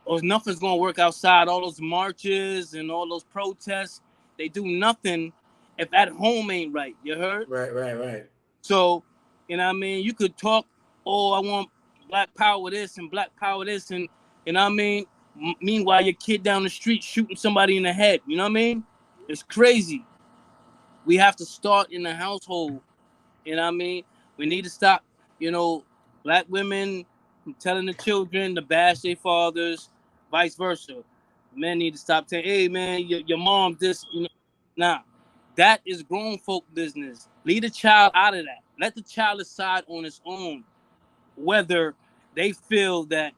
Speaker 3: or nothing's gonna work outside. All those marches and all those protests, they do nothing if at home ain't right. You heard?
Speaker 2: Right.
Speaker 3: So, you know what I mean? You could talk, oh, I want black power this and black power this, and you know what I mean? Meanwhile, your kid down the street shooting somebody in the head. You know what I mean? It's crazy. We have to start in the household. You know what I mean? We need to stop, you know, black women telling the children to bash their fathers, vice versa. Men need to stop saying, hey, man, your mom this. You know? Nah, that is grown folk business. Leave the child out of that. Let the child decide on its own whether they feel that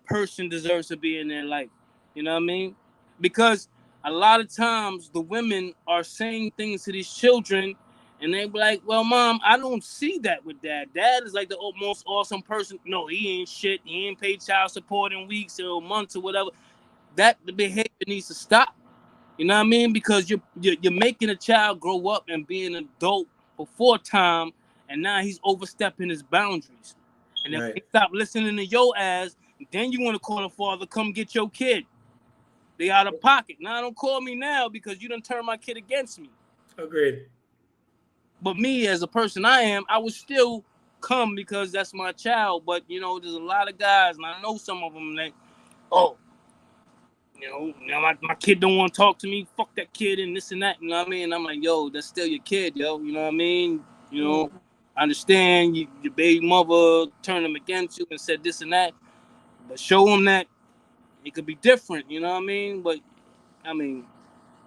Speaker 3: person deserves to be in their life. You know what I mean? Because a lot of times the women are saying things to these children and they be like, well, mom, I don't see that with dad. Dad is like the most awesome person. No, he ain't shit. He ain't paid child support in weeks or months or whatever. The behavior needs to stop. You know what I mean? Because you're making a child grow up and be an adult before time, and now he's overstepping his boundaries. And if they stop listening to your ass, then you want to call a father, come get your kid. They out of pocket. Now, don't call me now because you done turned my kid against me.
Speaker 2: Agreed.
Speaker 3: But me, as a person I am, I would still come because that's my child. But, you know, there's a lot of guys, and I know some of them, like, oh, you know, my kid don't want to talk to me. Fuck that kid and this and that. You know what I mean? And I'm like, yo, that's still your kid, yo. You know what I mean? You know, I understand your baby mother turned him against you and said this and that. But show him that it could be different. You know what I mean? But, I mean,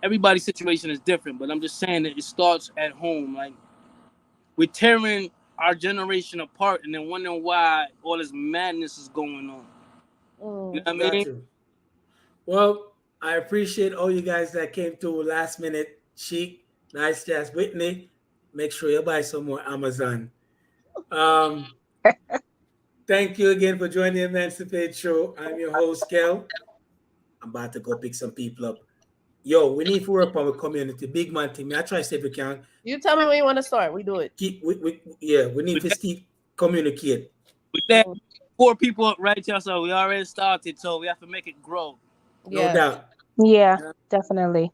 Speaker 3: everybody's situation is different. But I'm just saying that it starts at home. Like, we're tearing our generation apart and then wondering why all this madness is going on. You know what I mean?
Speaker 2: Well, I appreciate all you guys that came through last minute. Sheik, Nice Jazz, Whitney. make sure you buy some more Amazon. Thank you again for joining the Emancipate Show. I'm your host, Kel. I'm about to go pick some people up. Yo, we need to work on the community. Big man thing. I try to see if we can.
Speaker 4: You tell me when you want to start. We do it.
Speaker 2: We need to keep communicate.
Speaker 3: With that, 4 people up right here, so we already started, so we have to make it grow.
Speaker 2: No doubt.
Speaker 6: Yeah, definitely.